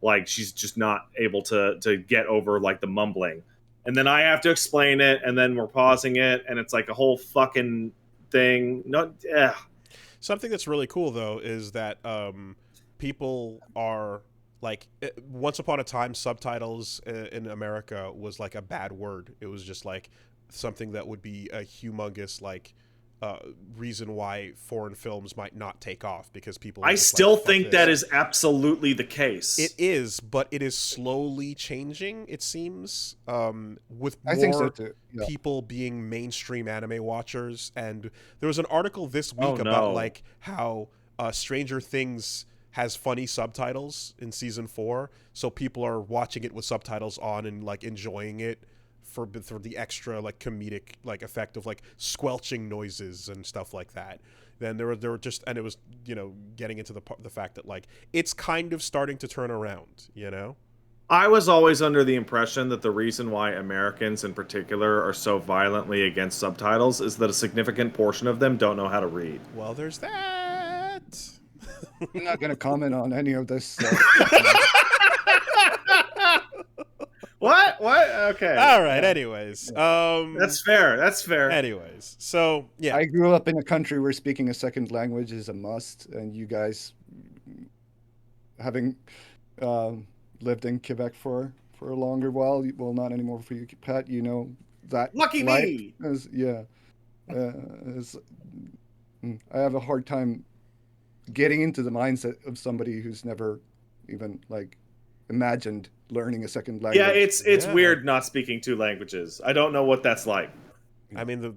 like she's just not able to get over like the mumbling. And then I have to explain it, and then we're pausing it, and it's like a whole fucking thing. Something that's really cool, though, is that people are like once upon a time, subtitles in America was like a bad word. It was just like something that would be a humongous like reason why foreign films might not take off, because people. I Just still like, "Fuck think this." that is absolutely the case. It is, but it is slowly changing. It seems with I think so more too. Yeah. people being mainstream anime watchers. And there was an article this week Oh, about no. like how Stranger Things has funny subtitles in season 4, so people are watching it with subtitles on and like enjoying it for the extra like comedic like effect of like squelching noises and stuff like that. Then there were just, and it was, you know, getting into the fact that like it's kind of starting to turn around, you know. I was always under the impression that the reason why Americans in particular are so violently against subtitles is that a significant portion of them don't know how to read. Well, there's that. I'm not gonna comment on any of this. So, What? Okay. All right. Anyways, That's fair. That's fair. anyways, so yeah, I grew up in a country where speaking a second language is a must, and you guys, having lived in Quebec for a longer while, well, not anymore for you, Pat. You know that Lucky life me. is, yeah. Is, I have a hard time getting into the mindset of somebody who's never even like imagined learning a second language. Yeah, it's Yeah. weird not speaking 2 languages. I don't know what that's like. I mean the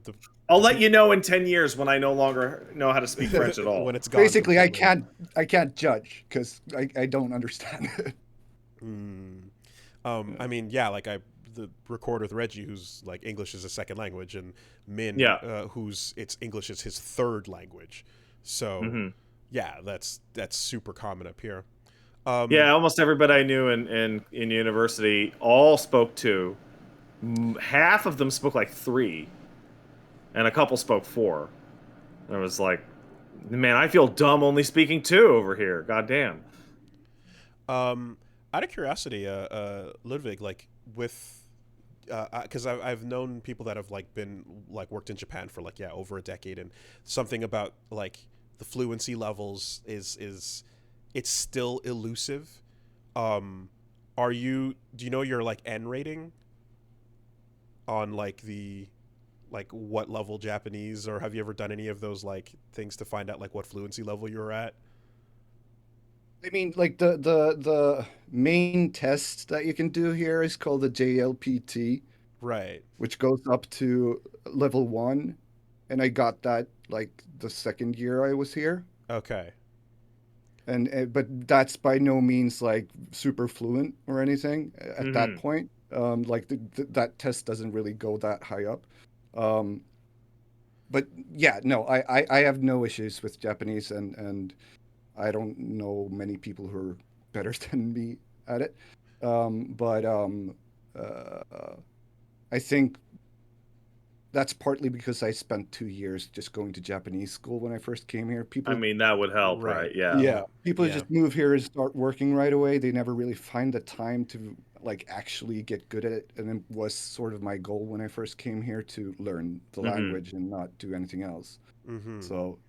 I'll let you know in 10 years when I no longer know how to speak French at all. when it's gone. Basically, completely. I can't judge because I don't understand it. I mean, yeah, like the record with Reggie, who's like English is a second language, and Min, Yeah. who's English is his third language. So yeah, that's super common up here. Yeah, almost everybody I knew in university all spoke 2. Half of them spoke like 3, and a couple spoke 4. I was like, man, I feel dumb only speaking 2 over here. God damn. Out of curiosity, Ludvig, like with, because I've known people that have like been like worked in Japan for like over a decade, and something about like the fluency levels is it's still elusive. Do you know your like N rating on like the like what level Japanese, or have you ever done any of those like things to find out like what fluency level you're at? I mean, like the main test that you can do here is called the JLPT, Right. which goes up to level 1, and I got that like the second year I was here. Okay. And but that's by no means like super fluent or anything at that point. Like that test doesn't really go that high up. But yeah, no, I have no issues with Japanese, and I don't know many people who are better than me at it. But I think that's partly because I spent 2 years just going to Japanese school when I first came here. People, I mean, that would help, right? Yeah. yeah, people Yeah. just move here and start working right away. They never really find the time to like actually get good at it. And it was sort of my goal when I first came here to learn the language and not do anything else. So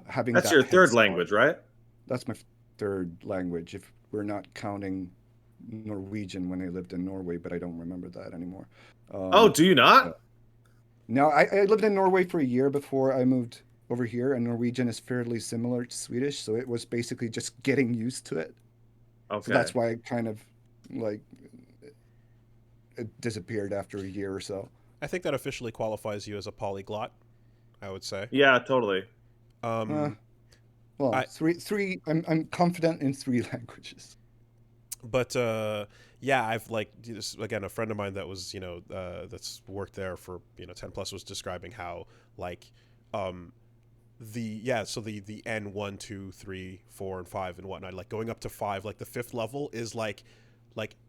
having That's that your head third start- language, right? That's my third language, if we're not counting Norwegian when I lived in Norway, but I don't remember that anymore. Oh, do you not? No, I lived in Norway for a year before I moved over here, and Norwegian is fairly similar to Swedish, so it was basically just getting used to it. Okay. So that's why I kind of like it disappeared after a year or so. I think that officially qualifies you as a polyglot, I would say. Yeah, totally. Well, three. I'm confident in 3 languages. But yeah, I've like just, again, a friend of mine that was that's worked there for 10 plus was describing how like the N 1, 2, 3, 4, and 5 and whatnot, like going up to 5, like the 5th level is like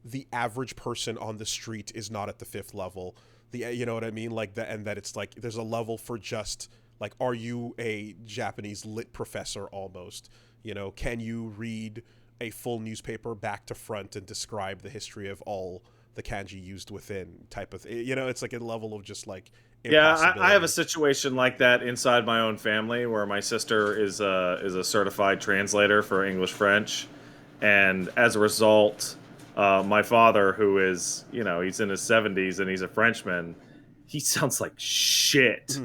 the average person on the street is not at the 5th level. You know what I mean? Like that, and that it's like there's a level for just like, are you a Japanese lit professor almost? Can you read a full newspaper back to front and describe the history of all the kanji used within type of it's like a level of just like yeah. I have a situation like that inside my own family where my sister is a certified translator for English French, and as a result, my father, who is, he's in his 70s and he's a Frenchman, he sounds like shit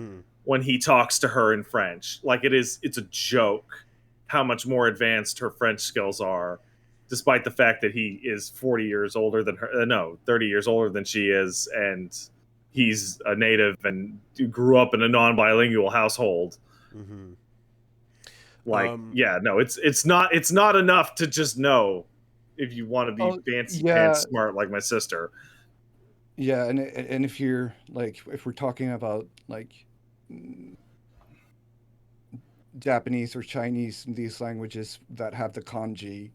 when he talks to her in French. Like it's a joke how much more advanced her French skills are, despite the fact that he is 40 years older than her. No, 30 years older than she is, and he's a native and grew up in a non-bilingual household. Mm-hmm. It's not enough to just know if you want to be fancy pants smart like my sister. Yeah, and if you're like, if we're talking about like Japanese or Chinese, these languages that have the kanji,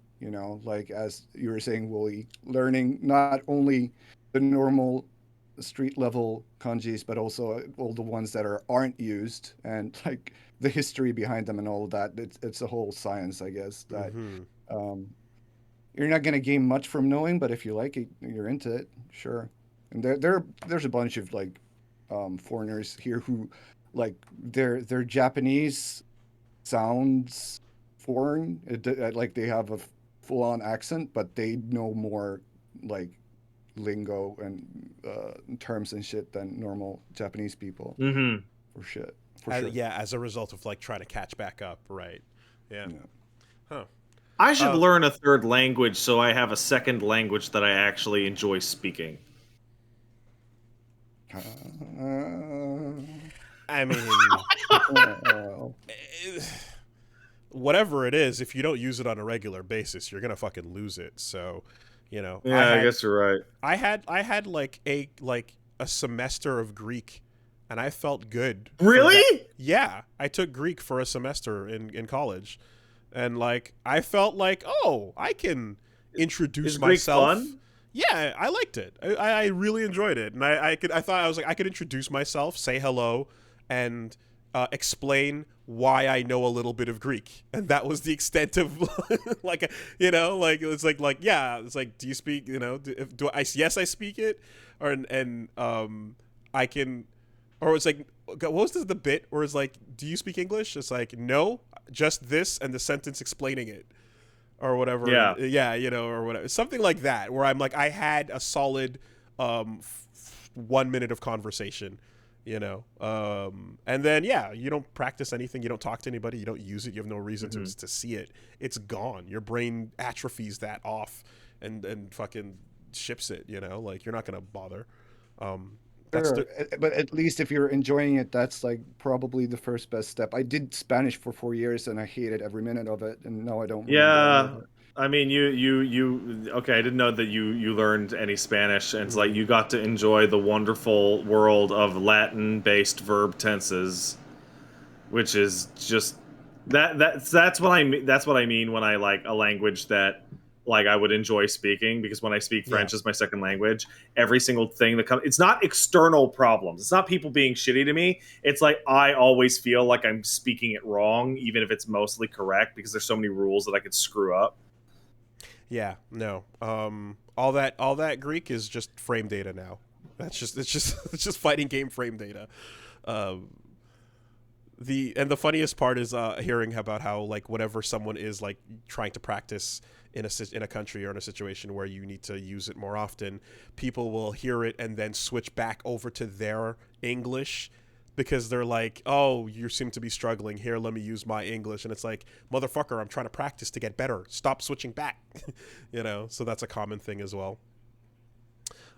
like as you were saying, Wooly, learning not only the normal street level kanjis, but also all the ones that aren't used, and like the history behind them and all of that. It's a whole science, I guess, that you're not going to gain much from knowing, but if you like it, you're into it, sure. And there's a bunch of like foreigners here who like their Japanese sounds foreign. Like they have a full-on accent, but they know more like lingo and terms and shit than normal Japanese people. For shit. For sure. Yeah, as a result of like trying to catch back up, right? Yeah. Huh. I should learn a third language so I have a second language that I actually enjoy speaking. I mean, whatever it is, if you don't use it on a regular basis, you're gonna fucking lose it. So, Yeah, I guess you're right. I had like a semester of Greek, and I felt good. Really? Yeah, I took Greek for a semester in college, and like I felt like, oh, I can introduce myself. Greek fun? Yeah, I liked it. I really enjoyed it, and I could introduce myself, say hello, and explain why I know a little bit of Greek, and that was the extent of like it's like do you speak yes I speak it, or I can, or it's like what was the bit where it's like, do you speak English? It's like, no, just this and the sentence explaining it. Or whatever, or whatever, something like that, where I'm like, I had a solid 1 minute of conversation, and then you don't practice anything, you don't talk to anybody, you don't use it, you have no reason to see it. It's gone. Your brain atrophies that off and fucking ships it. Like you're not gonna bother. Sure. But at least if you're enjoying it, that's like probably the first best step. I did Spanish for 4 years and I hated every minute of it, and now I don't. Yeah, I mean, you okay? I didn't know that you learned any Spanish, and it's like you got to enjoy the wonderful world of Latin-based verb tenses, which is just that's what I mean. That's what I mean when I like a language that like I would enjoy speaking, because when I speak French as my second language, every single thing that comes, it's not external problems. It's not people being shitty to me. It's like I always feel like I'm speaking it wrong, even if it's mostly correct, because there's so many rules that I could screw up. Yeah, no. All that Greek is just frame data now. It's just fighting game frame data. The funniest part is hearing about how like whenever someone is like trying to practice in a country or in a situation where you need to use it more often, people will hear it and then switch back over to their English because they're like, oh, you seem to be struggling here, let me use my English. And it's like, motherfucker, I'm trying to practice to get better, stop switching back. So that's a common thing as well.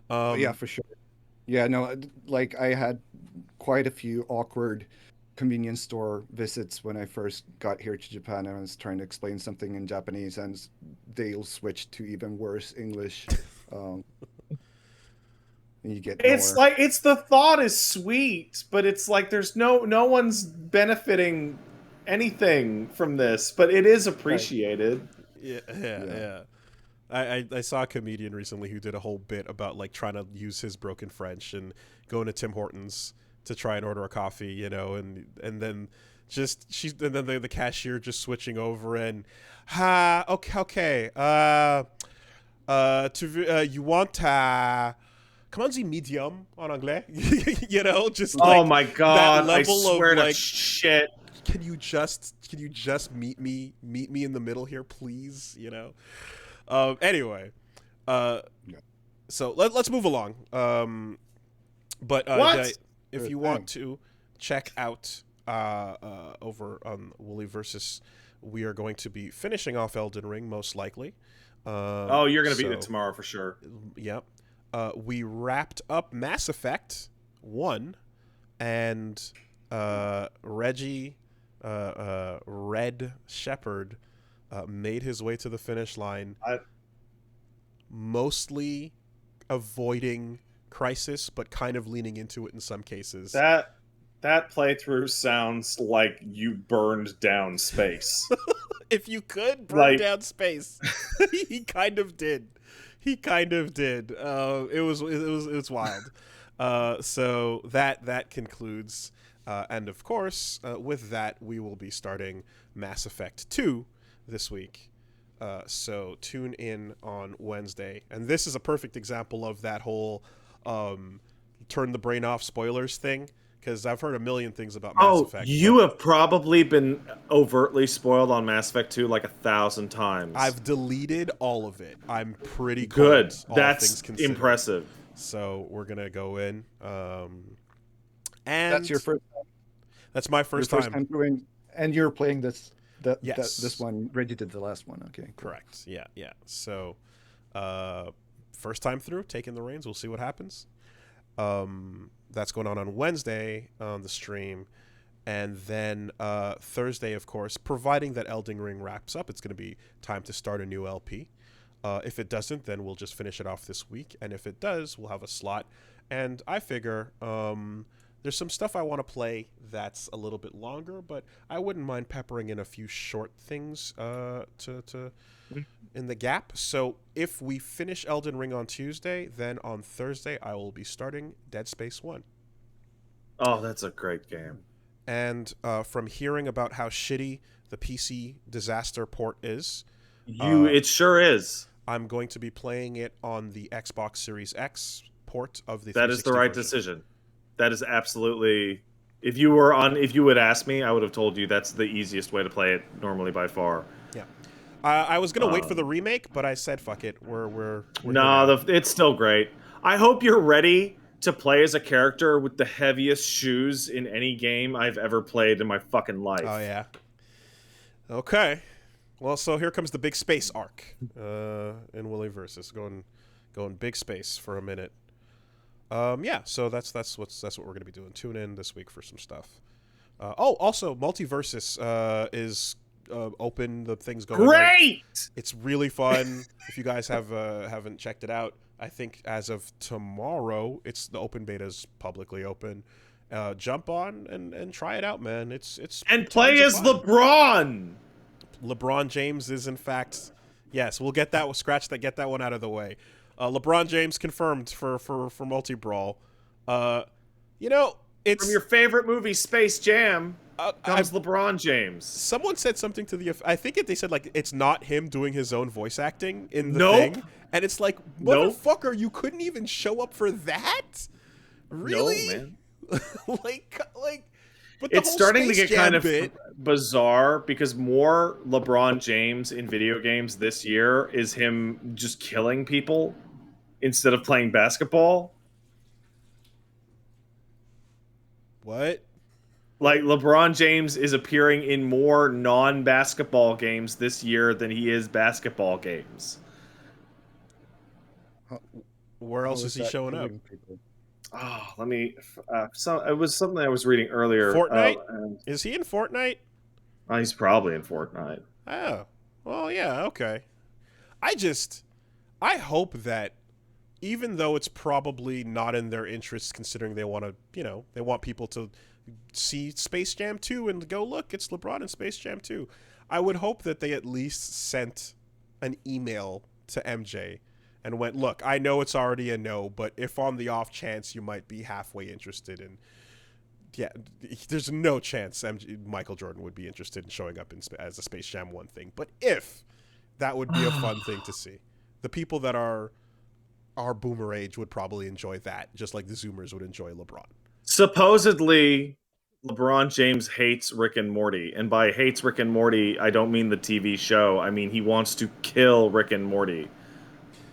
Yeah, for sure. Yeah, no, like I had quite a few awkward convenience store visits when I first got here to Japan, and I was trying to explain something in Japanese and they'll switch to even worse English. And you get it's like, it's the thought is sweet, but it's like there's no one's benefiting anything from this, but it is appreciated. Right. Yeah. I saw a comedian recently who did a whole bit about like trying to use his broken French and going to Tim Hortons to try and order a coffee, and then the cashier just switching over and okay you want comment medium en anglais, just like, oh my god, that level I swear of to like shit. can you just meet me in the middle here, please? You know. Anyway, Yeah. so let's move along. But What? if you want to check out over on MultiVersus, we are going to be finishing off Elden Ring most likely. Oh, you're gonna beat it tomorrow for sure. Yep. We wrapped up Mass Effect 1, and Reggie Red Shepherd made his way to the finish line, mostly avoiding Crisis, but kind of leaning into it in some cases. That playthrough sounds like you burned down space. If you could burn down space, he kind of did. It was wild. So that concludes, and of course, with that, we will be starting Mass Effect 2 this week. So tune in on Wednesday, and this is a perfect example of that whole turn the brain off spoilers thing, because I've heard a million things about Mass Effect. You have probably been overtly spoiled on Mass Effect 2 like 1,000 times. I've deleted all of it. I'm pretty good. Cold, all That's things considered. impressive. So we're gonna go in. And that's your first time. That's my first time doing, and you're playing this. Yes. This one. Reggie did the last one. Okay. Cool. Correct. Yeah. So, first time through, taking the reins. We'll see what happens. That's going on Wednesday on the stream, and then Thursday, of course, providing that Elden Ring wraps up, it's going to be time to start a new LP. If it doesn't, then we'll just finish it off this week, and if it does, we'll have a slot. And I figure there's some stuff I want to play that's a little bit longer, but I wouldn't mind peppering in a few short things in the gap. So if we finish Elden Ring on Tuesday, then on Thursday I will be starting Dead Space 1. Oh, that's a great game. And from hearing about how shitty the PC disaster port is, it sure is. I'm going to be playing it on the Xbox Series X port of the 360 That is the right version. decision. That is absolutely. If you would ask me, I would have told you that's the easiest way to play it normally by far. Yeah. I was gonna wait for the remake, but I said fuck it. It's still great. I hope you're ready to play as a character with the heaviest shoes in any game I've ever played in my fucking life. Oh yeah. Okay. Well, so here comes the big space arc in MultiVersus, going big space for a minute. Yeah. So that's what we're gonna be doing. Tune in this week for some stuff. Also, MultiVersus is open. The thing's going great. Right. It's really fun. If you guys haven't checked it out, I think as of tomorrow, the open beta's publicly open. Jump on and try it out, man. It's and play as LeBron. LeBron James is in fact, yes. We'll get that one out of the way. LeBron James confirmed for Multi Brawl. It's from your favorite movie, Space Jam. Comes LeBron James. Someone said something to the. I think they said like it's not him doing his own voice acting in the thing, and it's like motherfucker, you couldn't even show up for that. Really? No, man. like. But it's starting to get kind of bizarre because more LeBron James in video games this year is him just killing people instead of playing basketball. What? Like LeBron James is appearing in more non-basketball games this year than he is basketball games. Where else is he showing up? Oh, let me. It was something I was reading earlier. Fortnite? Is he in Fortnite? Oh, he's probably in Fortnite. Oh, well, yeah, okay. I hope that even though it's probably not in their interests, considering they want to, they want people to see Space Jam 2 and go, look, it's LeBron in Space Jam 2. I would hope that they at least sent an email to MJ and went, look, I know it's already a no, but if on the off chance you might be halfway interested in, there's no chance Michael Jordan would be interested in showing up as a Space Jam 1 thing. But if, that would be a fun thing to see. The people that are our boomer age would probably enjoy that, just like the Zoomers would enjoy LeBron. Supposedly, LeBron James hates Rick and Morty, and by hates Rick and Morty, I don't mean the TV show. I mean he wants to kill Rick and Morty,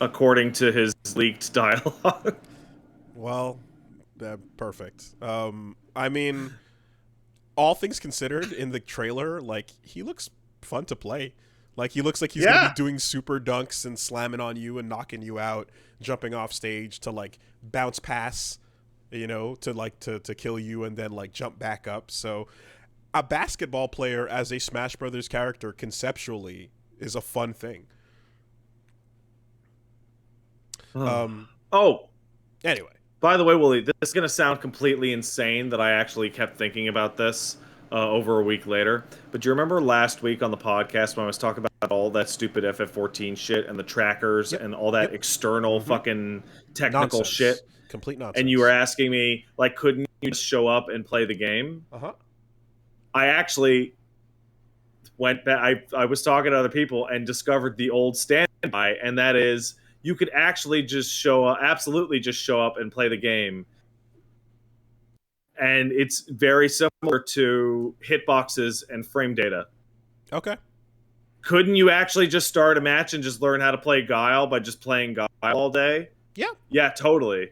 according to his leaked dialogue. Well, perfect. I mean, all things considered, in the trailer, like, he looks fun to play. Like, he looks like he's gonna be doing super dunks and slamming on you and knocking you out, jumping off stage to like bounce pass, you know, to kill you and then like jump back up. So a basketball player as a Smash Brothers character conceptually is a fun thing. Anyway, by the way, Wooly, this is going to sound completely insane that I actually kept thinking about this over a week later. But do you remember last week on the podcast when I was talking about all that stupid FF14 shit and the trackers and all that external fucking technical nonsense. shit? Complete nonsense. And you were asking me, like, couldn't you just show up and play the game? I actually went back. I was talking to other people and discovered the old standby, and that is you could actually just show up, absolutely just show up and play the game. And it's very similar to hitboxes and frame data. Okay. Couldn't you actually just start a match and just learn how to play Guile by just playing Guile all day? Yeah. Yeah, totally.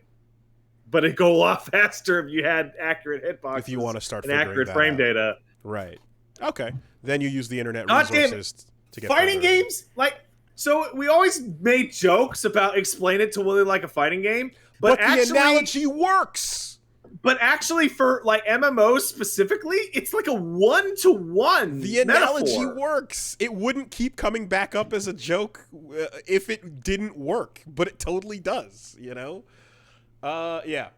But it'd go a lot faster if you had accurate hitboxes. If you want to start and figuring accurate that frame out. data. Right. Okay. Then you use the internet Goddamn resources to get fighting further. games. Like, so we always made jokes about explain it to Willie like a fighting game, but the actually, analogy works. But actually, for like MMOs specifically, it's like a 1-to-1. The analogy metaphor. works. It wouldn't keep coming back up as a joke if it didn't work, but it totally does. You know. Yeah.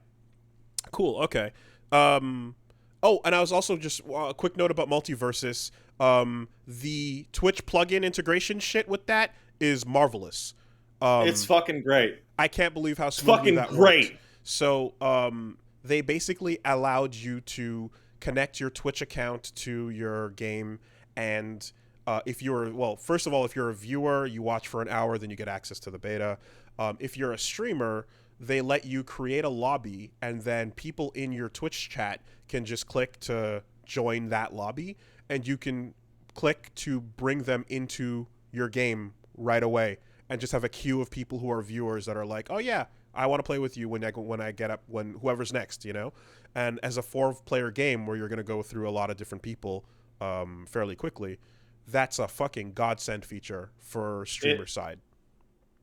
Cool. Okay. Oh, and I was also just a quick note about MultiVersus. The Twitch plugin integration shit with that is marvelous. It's fucking great. I can't believe how smoothly that worked. So, they basically allowed you to connect your Twitch account to your game, and if you're first of all, if you're a viewer, you watch for an hour, then you get access to the beta. If you're a streamer, they let you create a lobby, and then people in your Twitch chat can just click to join that lobby, and you can click to bring them into your game right away, and just have a queue of people who are viewers that are like, oh yeah, I want to play with you when I get up, when whoever's next, you know? And as a 4-player game where you're going to go through a lot of different people fairly quickly, that's a fucking godsend feature for streamer side.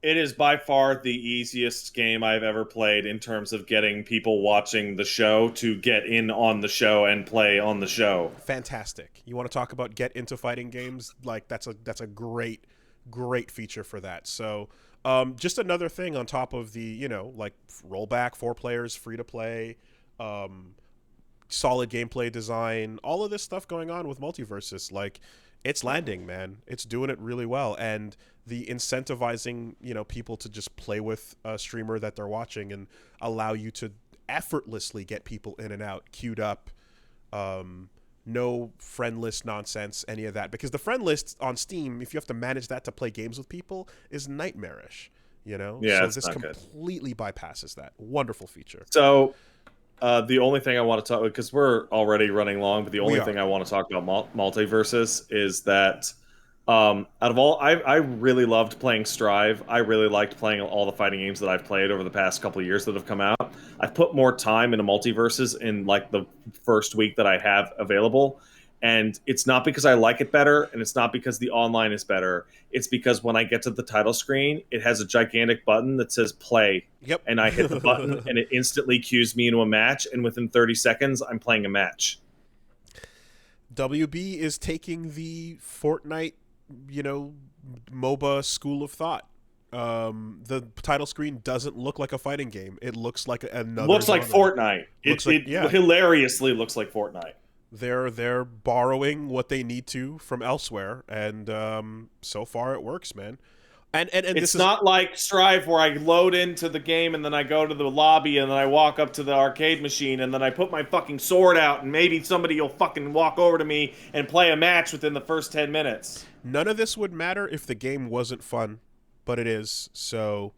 It is by far the easiest game I've ever played in terms of getting people watching the show to get in on the show and play on the show. Fantastic. You want to talk about get into fighting games? Like, that's a great feature for that. So just another thing on top of the, you know, like rollback, 4 players, free to play, solid gameplay design, all of this stuff going on with MultiVersus. Like, it's landing, man. It's doing it really well. And the incentivizing, you know, people to just play with a streamer that they're watching and allow you to effortlessly get people in and out, queued up, no friend list nonsense, any of that. Because the friend list on Steam, if you have to manage that to play games with people, is nightmarish, you know? Yeah, so this completely bypasses that. Wonderful feature. So the only thing I want to talk, because we're already running long, but the only thing I want to talk about MultiVersus is that out of all, I really loved playing Strive. I really liked playing all the fighting games that I've played over the past couple of years that have come out. I've put more time into MultiVersus in like the first week that I have available. And it's not because I like it better, and it's not because the online is better. It's because when I get to the title screen, it has a gigantic button that says play. Yep. And I hit the button, and it instantly cues me into a match, and within 30 seconds, I'm playing a match. WB is taking the Fortnite, you know, MOBA school of thought. The title screen doesn't look like a fighting game. It looks like another. Looks like Fortnite. It hilariously looks like Fortnite. They're borrowing what they need to from elsewhere, and so far it works, man. And it's not like Strive where I load into the game and then I go to the lobby and then I walk up to the arcade machine and then I put my fucking sword out and maybe somebody will fucking walk over to me and play a match within the first 10 minutes. None of this would matter if the game wasn't fun, but it is. So,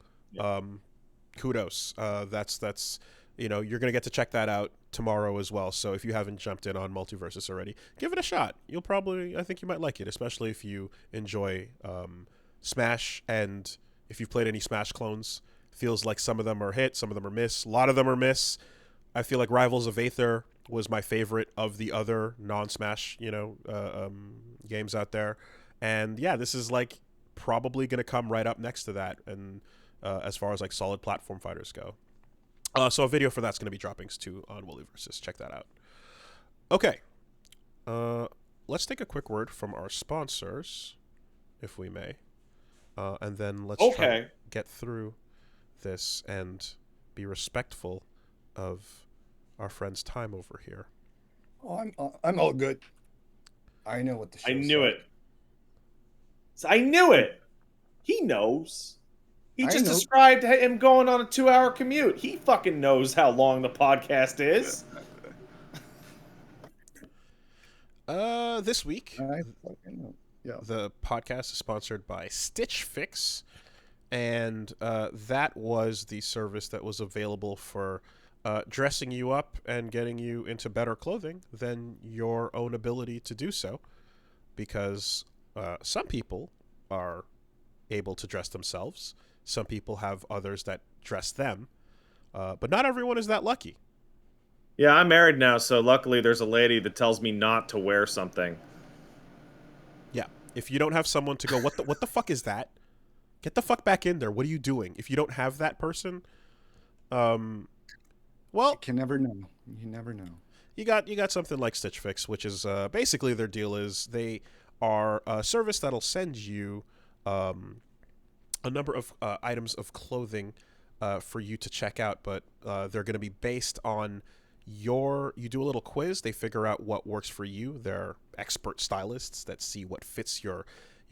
kudos. That's you know, you're gonna get to check that out. tomorrow as well. So if you haven't jumped in on MultiVersus already, give it a shot. I think you might like it, especially if you enjoy Smash, and if you've played any Smash clones. Feels like some of them are hit, some of them are miss, a lot of them are miss. I feel like Rivals of Aether was my favorite of the other non-Smash, games out there. And yeah, this is like probably going to come right up next to that. And as far as like solid platform fighters go. So a video for that's going to be dropping too on MultiVersus. Check that out. Okay. Let's take a quick word from our sponsors, if we may. And then let's try to get through this and be respectful of our friend's time over here. Oh, I'm all good. I know what the show. I knew it. I knew it. He knows. He just described him going on a 2-hour commute. He fucking knows how long the podcast is. This week, yeah. The podcast is sponsored by Stitch Fix, and that was the service that was available for dressing you up and getting you into better clothing than your own ability to do so, because some people are able to dress themselves. Some people have others that dress them, but not everyone is that lucky. Yeah, I'm married now, so luckily there's a lady that tells me not to wear something. Yeah, if you don't have someone to go, what the fuck is that? Get the fuck back in there. What are you doing? If you don't have that person, well, you can never know. You never know. You got something like Stitch Fix, which is basically their deal is they are a service that'll send you a number of items of clothing for you to check out, but they're going to be based on you do a little quiz. They figure out what works for you. They're expert stylists that see what fits your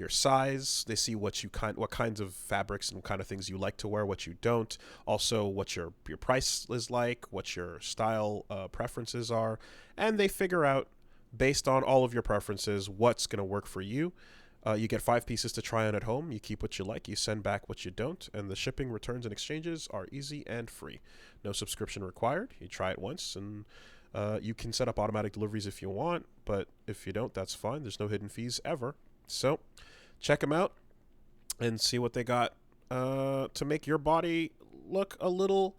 size. They see what kinds of fabrics and kind of things you like to wear, what you don't. Also, what your price is like, what your style preferences are, and they figure out based on all of your preferences what's going to work for you. You get 5 pieces to try on at home. You keep what you like. You send back what you don't. And the shipping, returns, and exchanges are easy and free. No subscription required. You try it once, and you can set up automatic deliveries if you want. But if you don't, that's fine. There's no hidden fees ever. So check them out and see what they got to make your body look a little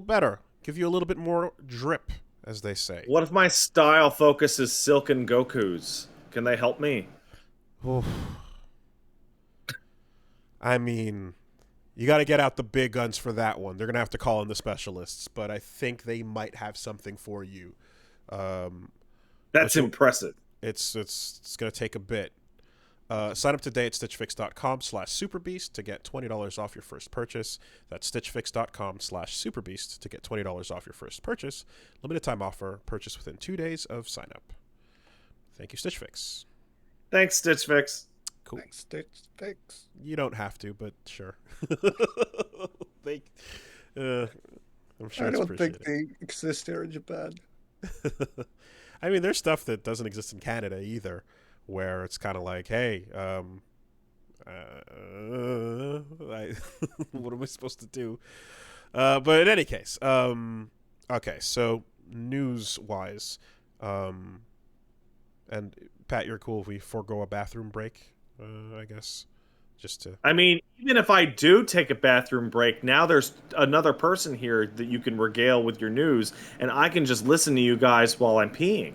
better. Give you a little bit more drip, as they say. What if my style focus is Silken Goku's? Can they help me? I mean, you got to get out the big guns for that one. They're going to have to call in the specialists, but I think they might have something for you. That's impressive. It's going to take a bit. Sign up today at stitchfix.com/superbeast to get $20 off your first purchase. That's stitchfix.com/superbeast to get $20 off your first purchase. Limited time offer. Purchase within 2 days of sign up. Thank you, Stitch Fix. Thanks, Stitch Fix. Cool. Thanks, Stitch Fix. You don't have to, but sure. I'm sure I it's don't think appreciated. they exist here in Japan. I mean, there's stuff that doesn't exist in Canada either, where it's kind of like, hey, what am I supposed to do? But in any case, okay, so news-wise, and Pat, you're cool if we forego a bathroom break, I guess, just to... I mean, even if I do take a bathroom break, now there's another person here that you can regale with your news, and I can just listen to you guys while I'm peeing.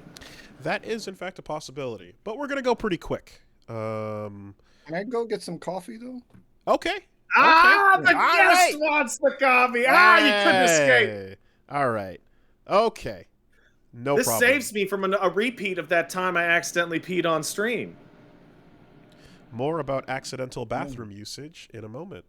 That is, in fact, a possibility, but we're going to go pretty quick. Can I go get some coffee, though? Okay. The guest wants the coffee. You couldn't escape. All right. Okay. No this problem. This saves me from a repeat of that time I accidentally peed on stream. More about accidental bathroom usage in a moment.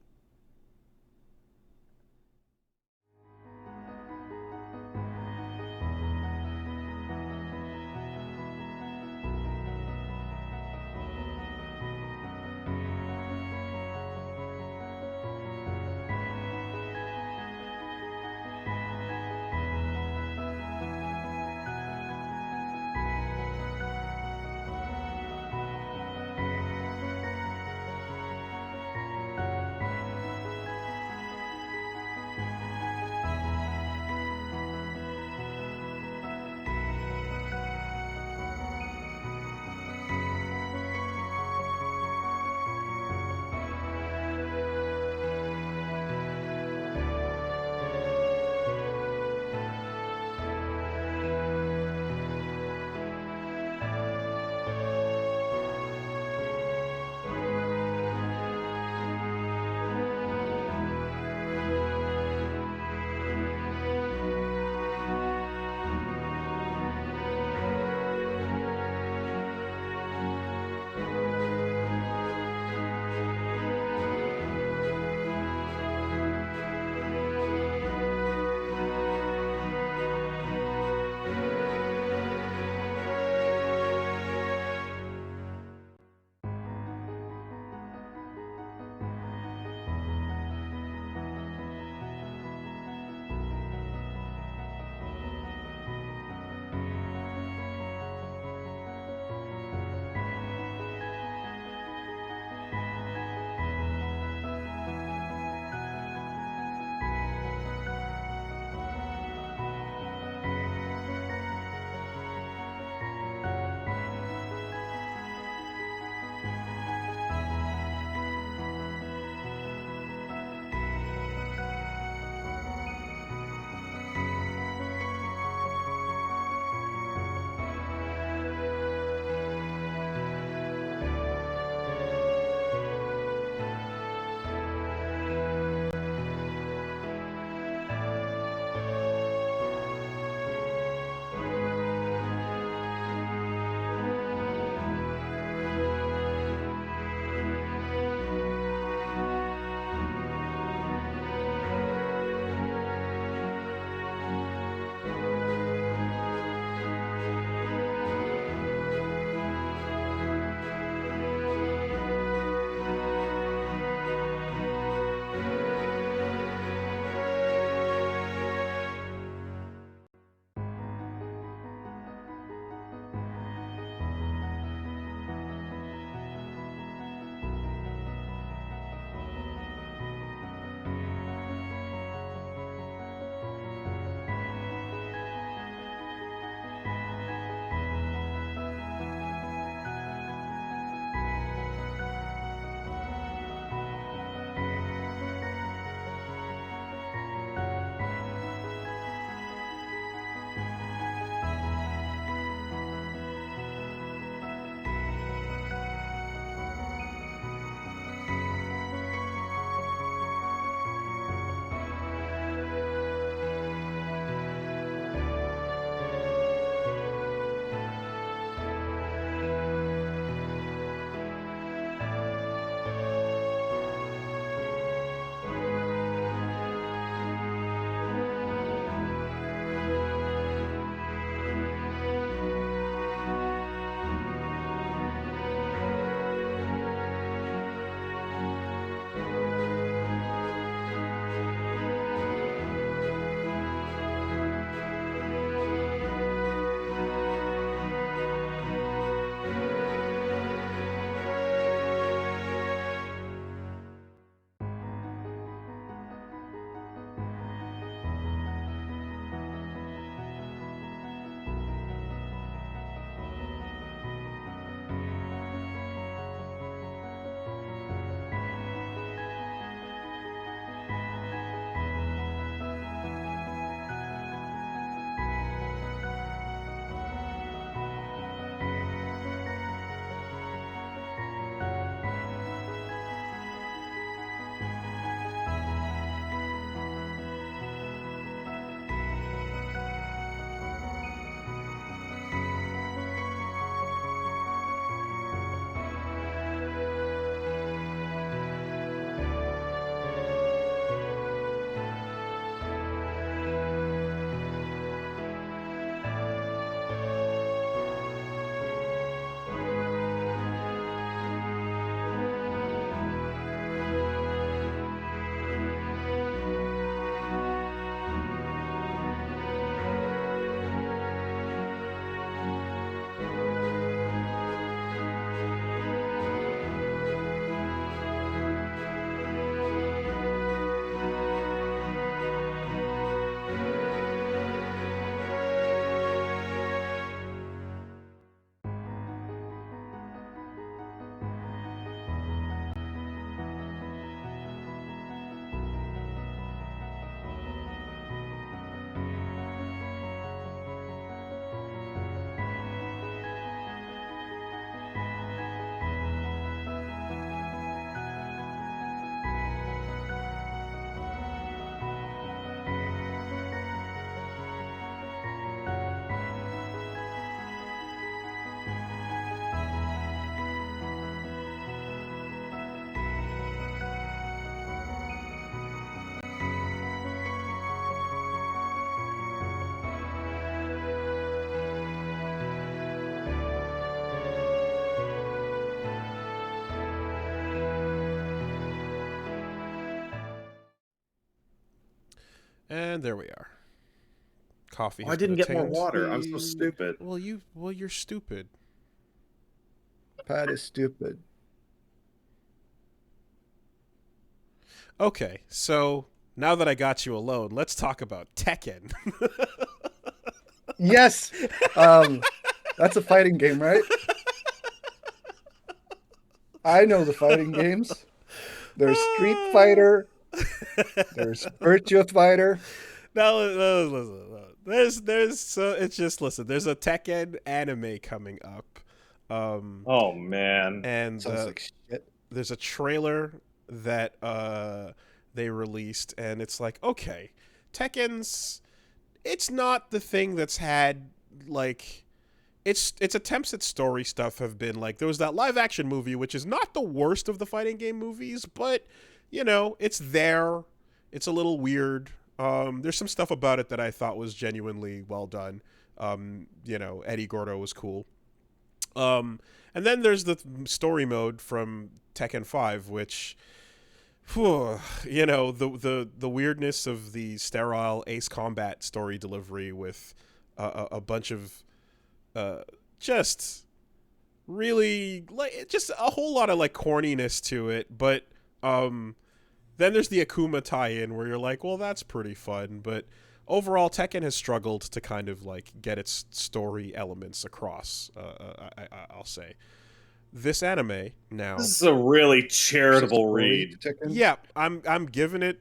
And there we are. Coffee Oh, has I didn't been get more attained. water. I'm so stupid. Well, you're stupid. Pat is stupid. Okay, so now that I got you alone, let's talk about Tekken. Yes. That's a fighting game, right? I know the fighting games. There's Street Fighter. There's Virtua Fighter. Now, listen. There's so it's just listen. There's a Tekken anime coming up, Oh man. and Sounds like shit. there's a trailer that they released, and it's like, okay, Tekken's. It's not the thing that's had like. Its attempts at story stuff have been like, there was that live action movie, which is not the worst of the fighting game movies, but you know, it's there. It's a little weird. There's some stuff about it that I thought was genuinely well done. You know, Eddie Gordo was cool. And then there's the story mode from Tekken 5, which, whew, you know, the weirdness of the sterile Ace Combat story delivery with a bunch of just really like just a whole lot of like corniness to it, but then there's the Akuma tie-in where you're like, well, that's pretty fun, but overall Tekken has struggled to kind of like get its story elements across. I'll say this anime now. This is a really charitable read. Yeah, I'm giving it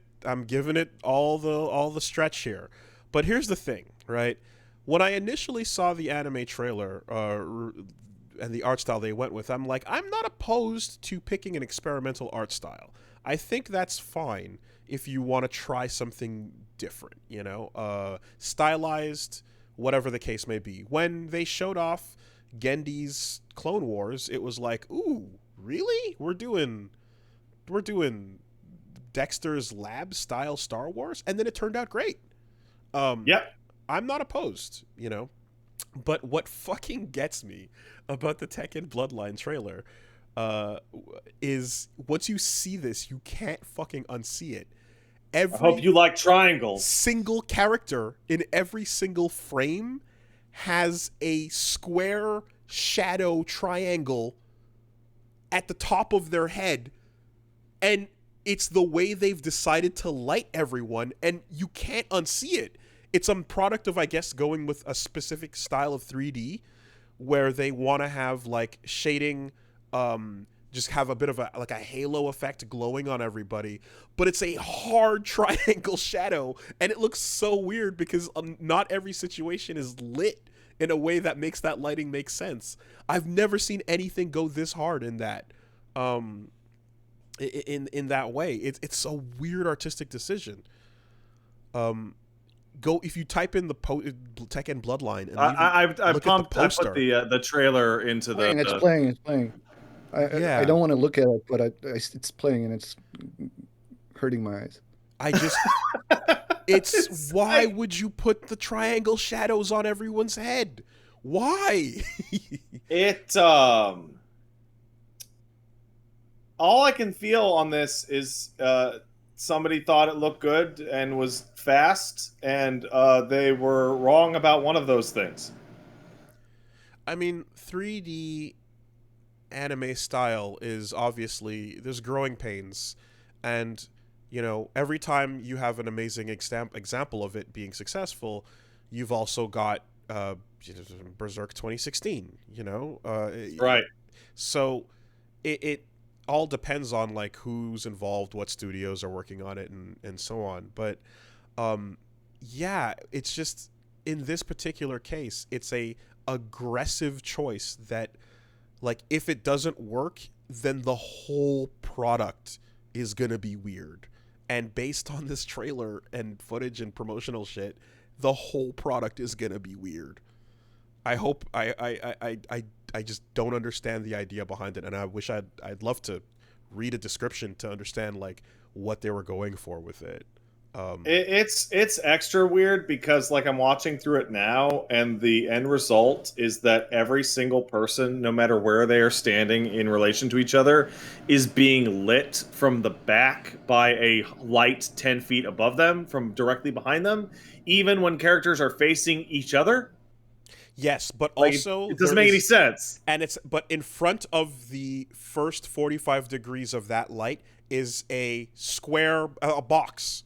all the stretch here, but here's the thing, right? When I initially saw the anime trailer and the art style they went with, I'm like, I'm not opposed to picking an experimental art style. I think that's fine if you want to try something different, you know, stylized, whatever the case may be. When they showed off Gendy's Clone Wars, it was like, ooh, really? We're doing Dexter's Lab style Star Wars, and then it turned out great. Yep. I'm not opposed, you know, but what fucking gets me about the Tekken Bloodline trailer is once you see this, you can't fucking unsee it. I hope you like triangles. Single character in every single frame has a square shadow triangle at the top of their head, and it's the way they've decided to light everyone, and you can't unsee it. It's a product of, I guess, going with a specific style of 3D where they want to have like shading, just have a bit of a halo effect glowing on everybody, but it's a hard triangle shadow, and it looks so weird because not every situation is lit in a way that makes that lighting make sense. I've never seen anything go this hard in that, in that way. It's a weird artistic decision. Go if you type in the Tekken Bloodline and I look at the poster. I put the trailer into the. It's playing. I don't want to look at it, but it's playing and it's hurting my eyes. Why would you put the triangle shadows on everyone's head? Why? All I can feel on this is somebody thought it looked good and was fast, and they were wrong about one of those things. I mean, 3D anime style is obviously, there's growing pains, and you know, every time you have an amazing example of it being successful, you've also got Berserk 2016, you know, right? So it all depends on like who's involved, what studios are working on it, and so on. But yeah, it's just in this particular case, it's a aggressive choice that, like, if it doesn't work, then the whole product is gonna be weird. And based on this trailer and footage and promotional shit, the whole product is gonna be weird. I hope I just don't understand the idea behind it, and I wish I'd love to read a description to understand like what they were going for with it. It's extra weird because like I'm watching through it now, and the end result is that every single person, no matter where they are standing in relation to each other, is being lit from the back by a light 10 feet above them from directly behind them, even when characters are facing each other. Yes, but Like also it doesn't there make any is, sense. and it's, but in front of the first 45 degrees of that light is a square, a box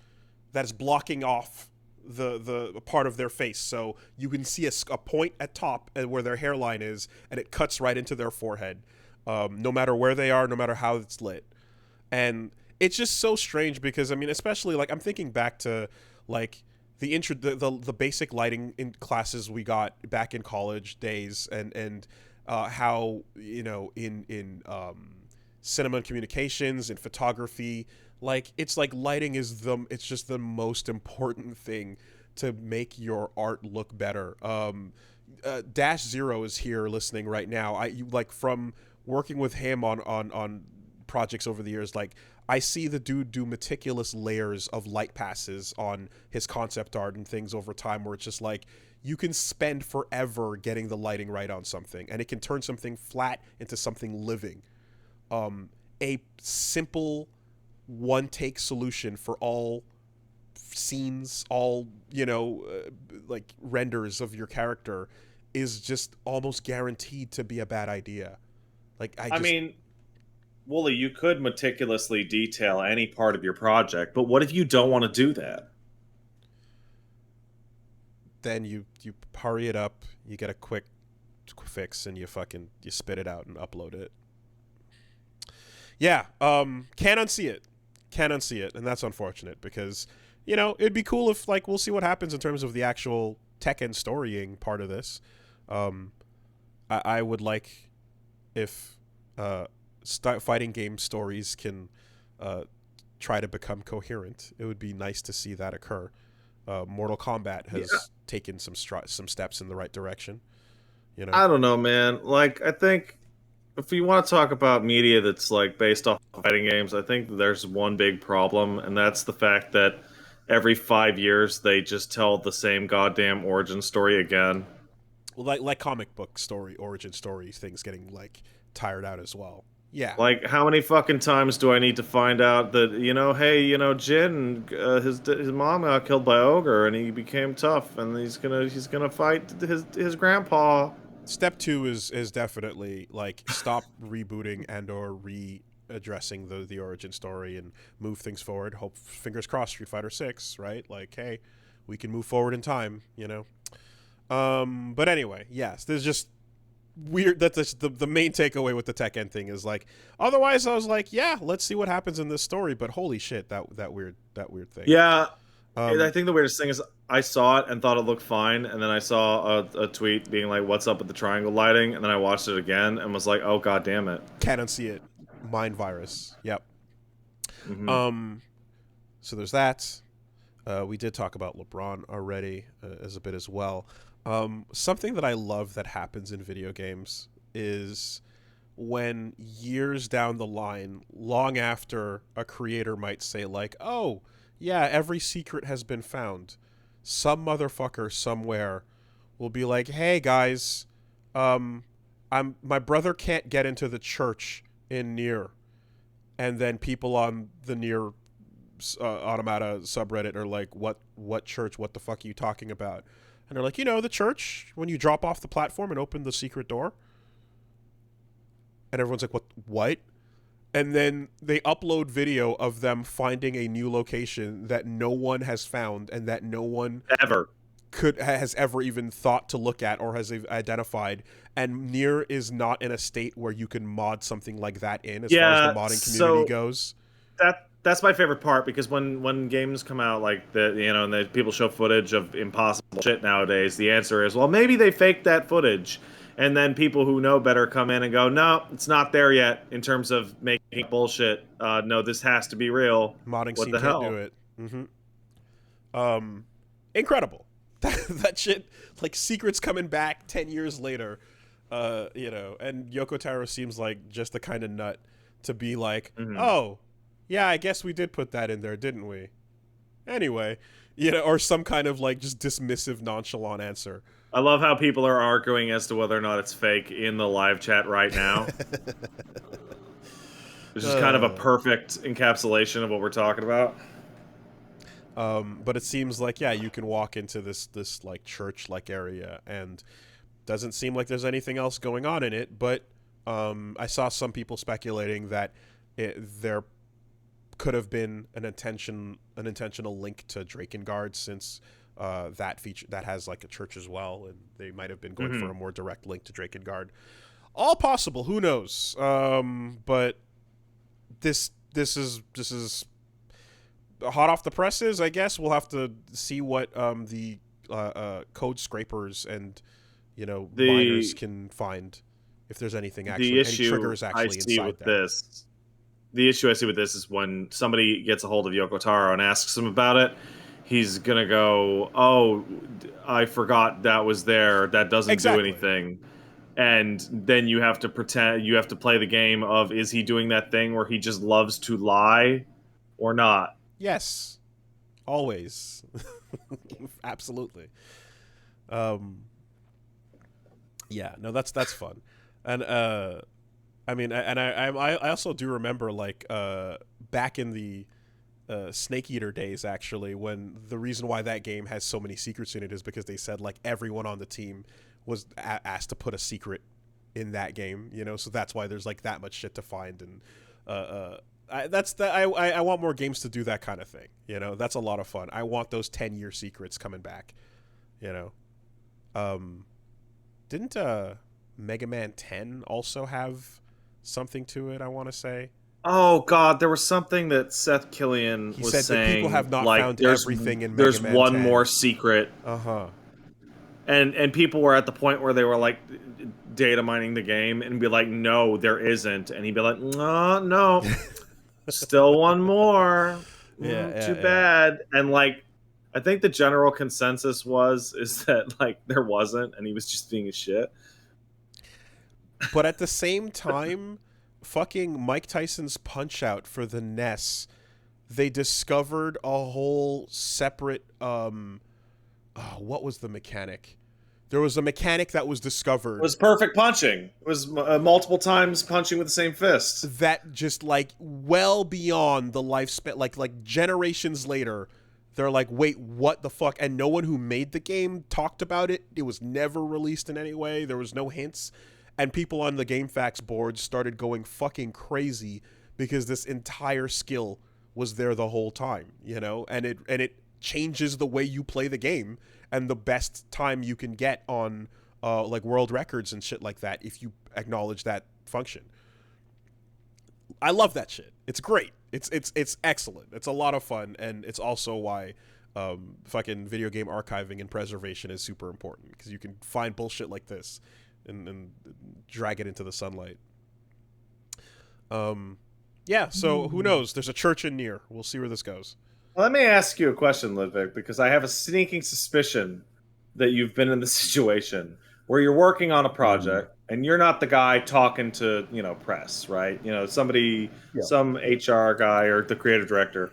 that is blocking off the part of their face, so you can see a point at top where their hairline is, and it cuts right into their forehead, no matter where they are, no matter how it's lit. And it's just so strange because, I mean, especially like I'm thinking back to like the basic lighting in classes we got back in college days, and how, you know, in cinema and communications and photography, like it's like lighting is it's just the most important thing to make your art look better. Dash Zero is here listening right now. Like from working with him on projects over the years, like I see the dude do meticulous layers of light passes on his concept art and things over time, where it's just like you can spend forever getting the lighting right on something, and it can turn something flat into something living. A simple one take solution for all scenes, all, you know, like renders of your character is just almost guaranteed to be a bad idea. Like I mean, Wooly, you could meticulously detail any part of your project, but what if you don't want to do that? then you hurry it up, you get a quick fix, and you spit it out and upload it. Yeah, can't unsee it. Can't unsee it, and that's unfortunate because, you know, it'd be cool if, like, we'll see what happens in terms of the actual Tekken storying part of this. Um, I would like if fighting game stories can try to become coherent. It would be nice to see that occur. Mortal Kombat has taken some steps in the right direction. You know, I don't know, man. Like, I think if you want to talk about media that's like based off of fighting games, I think there's one big problem, and that's the fact that every 5 years they just tell the same goddamn origin story again. like comic book story, origin story things getting like tired out as well. Yeah, Like, how many fucking times do I need to find out that, you know, hey, you know, Jin, his mom got killed by ogre, and he became tough, and he's gonna fight his grandpa. step two is definitely like stop rebooting and or readdressing the origin story and move things forward. Hope, fingers crossed, Street Fighter 6, right? Like, hey, we can move forward in time, you know. But anyway, yes, there's just weird. That's the main takeaway with the Tekken thing is like. Otherwise, I was like, yeah, let's see what happens in this story. But holy shit, that weird thing. Yeah, I Um, think the weirdest thing is I saw it and thought it looked fine, and then I saw a tweet being like, "What's up with the triangle lighting?" And then I watched it again and was like, "Oh god damn it!" can't unsee it. Mind virus. Yep. Hmm. Um, so there's that. We did talk about LeBron already as a bit as well. Something that I love that happens in video games is when years down the line, long after a creator might say like, "Oh, yeah, every secret has been found," some motherfucker somewhere will be like, "Hey guys, um, my brother can't get into the church in Nier," and then people on the Nier Automata subreddit are like, what church? What the fuck are you talking about? And they're like, you know, the church when you drop off the platform and open the secret door. And everyone's like, what? And then they upload video of them finding a new location that no one has found and that no one Ever. has ever even thought to look at or has identified. And Nier is not in a state where you can mod something like that in as far as the Yeah, modding community so goes. that's my favorite part because when games come out like the and the people show footage of impossible shit nowadays, the answer is, well, maybe they faked that footage, and then people who know better come in and go, no, it's not there yet in terms of making bullshit. No, this has to be real. Modding What scene the can't do hell? it. Incredible. That shit, like secrets coming back 10 years later, you know, and Yoko Taro seems like just the kind of nut to be like, Hmm. oh, yeah, I guess we did put that in there, didn't we? Anyway, you know, or some kind of like just dismissive, nonchalant answer. I love how people are arguing as to whether or not it's fake in the live chat right now. Which is kind of a perfect encapsulation of what we're talking about. But it seems like, yeah, you can walk into this like church-like area, and doesn't seem like there's anything else going on in it. But I saw some people speculating that there could have been an intentional link to Drakengard, since that has like a church as well, and they might have been going for a more direct link to Drakengard. All possible. Who knows? But this is hot off the presses, I guess. We'll have to see what the code scrapers and, you know, miners can find, if there's anything actually, any triggers actually inside there. The issue I see with this is when somebody gets a hold of Yoko Taro and asks him about it, he's gonna go, "Oh, I forgot that was there. That doesn't do anything." And then you have to play the game of, is he doing that thing where he just loves to lie or not? Yes. Always. Absolutely. Yeah, no, that's fun. And I mean, and I also do remember, like, back in the Snake Eater days, actually, when the reason why that game has so many secrets in it is because they said, like, everyone on the team was asked to put a secret in that game, you know, so that's why there's like that much shit to find. And I want more games to do that kind of thing, you know. That's a lot of fun. I want those 10-year secrets coming back, you know. Didn't Mega Man 10 also have something to it, I want to say? Oh God, there was something that Seth Killian was saying. That people have not found everything in Mega Man 10. There's one more secret. And people were at the point where they were like data mining the game and be like, no, there isn't. And he'd be like, no, still one more. Too bad. And like, I think the general consensus is that like there wasn't, and he was just being a shit. But at the same time, fucking Mike Tyson's Punch-Out for the NES, they discovered a whole separate what was the mechanic? There was a mechanic that was discovered. It was perfect punching. It was multiple times punching with the same fist. That just like well beyond the lifespan, like generations later, they're like, wait, what the fuck? And no one who made the game talked about it. It was never released in any way. There was no hints. And people on the GameFAQs board started going fucking crazy because this entire skill was there the whole time, you know? And it changes the way you play the game and the best time you can get on like world records and shit like that if you acknowledge that function. I love that shit. It's great. It's excellent. It's a lot of fun, and it's also why fucking video game archiving and preservation is super important, because you can find bullshit like this and drag it into the sunlight. Yeah, so who knows? There's a church in Nier. We'll see where this goes. Let me ask you a question, Ludvig, because I have a sneaking suspicion that you've been in the situation where you're working on a project and you're not the guy talking to, you know, press, right? You know, somebody, some HR guy or the creative director,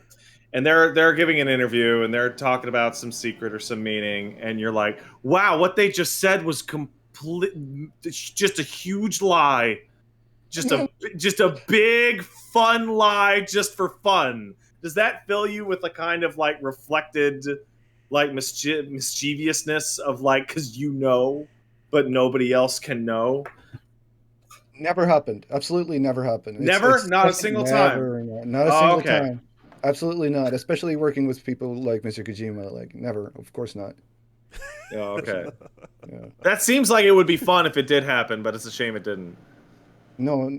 and they're giving an interview and they're talking about some secret or some meaning, and you're like, wow, what they just said was just a huge lie, just a big fun lie just for fun. Does that fill you with a kind of like reflected like mischievousness of like, because you know, but nobody else can know? Never happened. Absolutely never happened. Never? Not a single time? Not a single time. Absolutely not. Especially working with people like Mr. Kojima. Like, never. Of course not. Oh, okay. Yeah. That seems like it would be fun if it did happen, but it's a shame it didn't. No.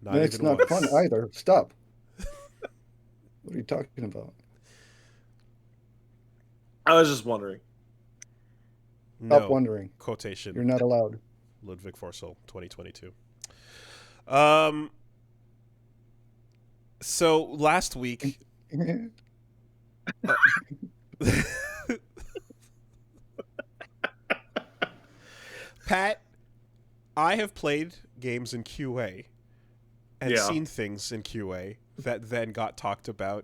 It's not fun either. Stop. What are you talking about? I was just wondering. Stop wondering. Quotation. You're not allowed. Ludvig Forssell, 2022. So last week... Pat, I have played games in QA, and seen things in QA that then got talked about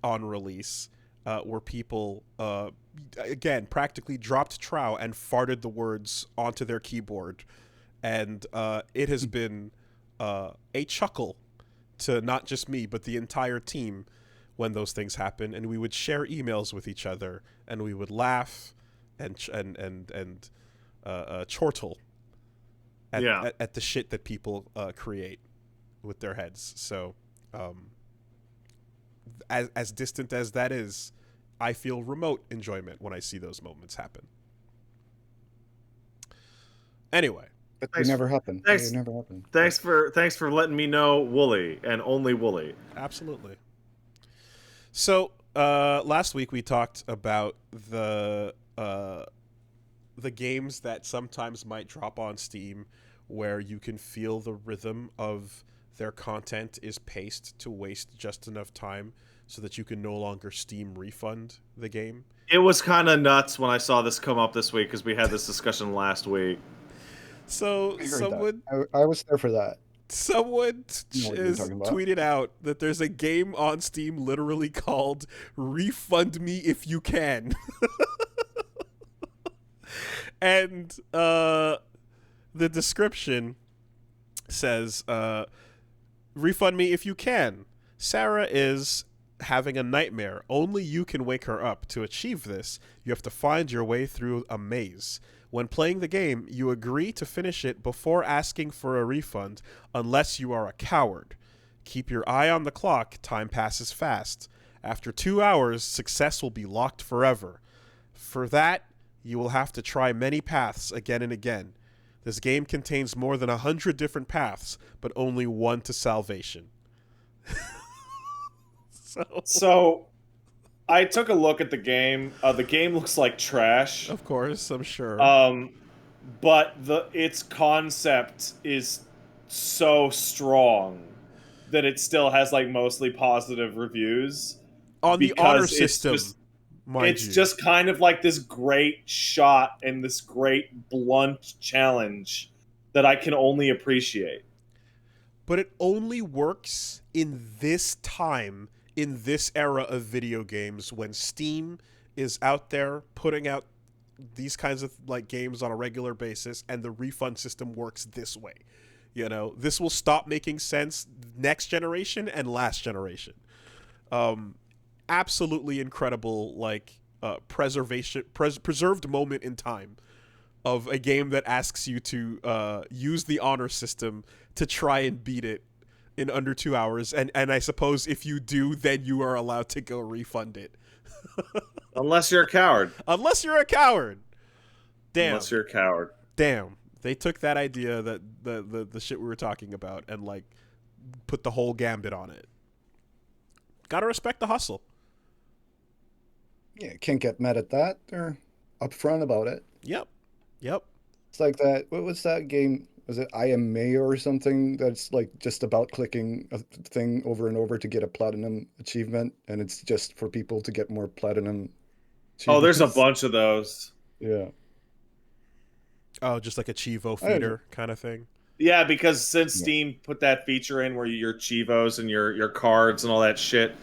on release, where people, again, practically dropped trow and farted the words onto their keyboard. And it has been a chuckle to not just me, but the entire team when those things happen. And we would share emails with each other, and we would laugh and chortle at the shit that people create with their heads. So as distant as that is, I feel remote enjoyment when I see those moments happen. Anyway. But they never happen. Thanks. They never happen. Thanks for letting me know, Wooly, and only Wooly. Absolutely. So last week we talked about the games that sometimes might drop on Steam, where you can feel the rhythm of their content is paced to waste just enough time so that you can no longer Steam refund the game. It was kind of nuts when I saw this come up this week because we had this discussion last week. So someone, I was there for that. Someone tweeted out that there's a game on Steam literally called Refund Me If You Can. And the description says, refund me if you can. Sarah is having a nightmare. Only you can wake her up. To achieve this, you have to find your way through a maze. When playing the game, you agree to finish it before asking for a refund, unless you are a coward. Keep your eye on the clock. Time passes fast. After 2 hours, success will be locked forever. For that, you will have to try many paths again and again. This game contains more than 100 different paths, but only one to salvation. So I took a look at the game. The game looks like trash. Of course, I'm sure. But its concept is so strong that it still has like mostly positive reviews. On the honor system. It's just kind of like this great shot and this great blunt challenge that I can only appreciate. But it only works in this time, in this era of video games, when Steam is out there putting out these kinds of like games on a regular basis, and the refund system works this way. You know, this will stop making sense next generation and last generation. Absolutely incredible, like preserved moment in time of a game that asks you to use the honor system to try and beat it in under 2 hours, and I suppose if you do, then you are allowed to go refund it. Unless you're a coward. Unless you're a coward. Damn. Unless you're a coward. Damn. They took that idea, that the shit we were talking about, and like put the whole gambit on it. Gotta respect the hustle. Yeah, can't get mad at that. They're upfront about it. Yep. It's like that. What was that game? Was it I Am Mayor or something? That's like just about clicking a thing over and over to get a platinum achievement, and it's just for people to get more platinum achievements. Oh, there's a bunch of those. Yeah. Oh, just like a Chivo feeder kind of thing. Yeah, because since Steam put that feature in where your Chivos and your cards and all that shit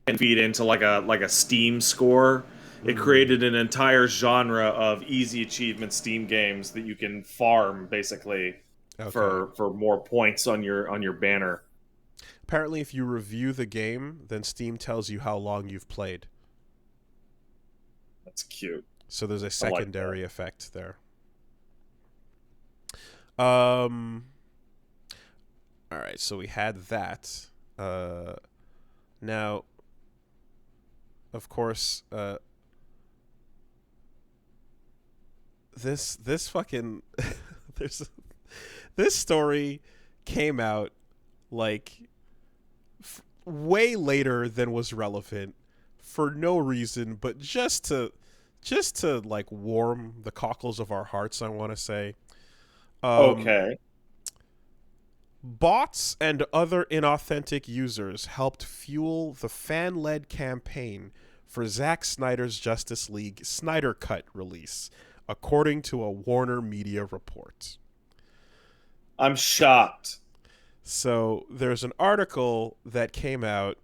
can feed into like a Steam score, it created an entire genre of easy achievement Steam games that you can farm basically for more points on your banner. Apparently, if you review the game, then Steam tells you how long you've played. That's cute. So there's a secondary effect there. All right, so we had that. Now, of course, this fucking this story came out like way later than was relevant, for no reason but just to like warm the cockles of our hearts, I want to say. Okay. Bots and other inauthentic users helped fuel the fan-led campaign for Zack Snyder's Justice League Snyder Cut release, according to a WarnerMedia report. I'm shocked. So there's an article that came out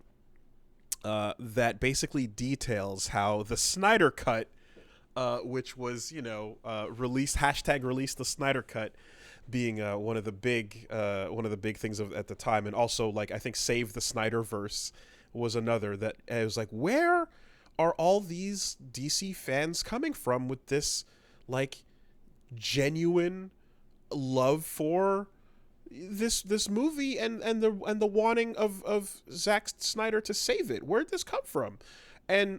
that basically details how the Snyder Cut, which was released #release the Snyder Cut, being one of the big things at the time, and also like I think Save the Snyderverse was another that it was like, where are all these DC fans coming from with this like genuine love for this movie and the wanting of Zack Snyder to save it? Where'd this come from? And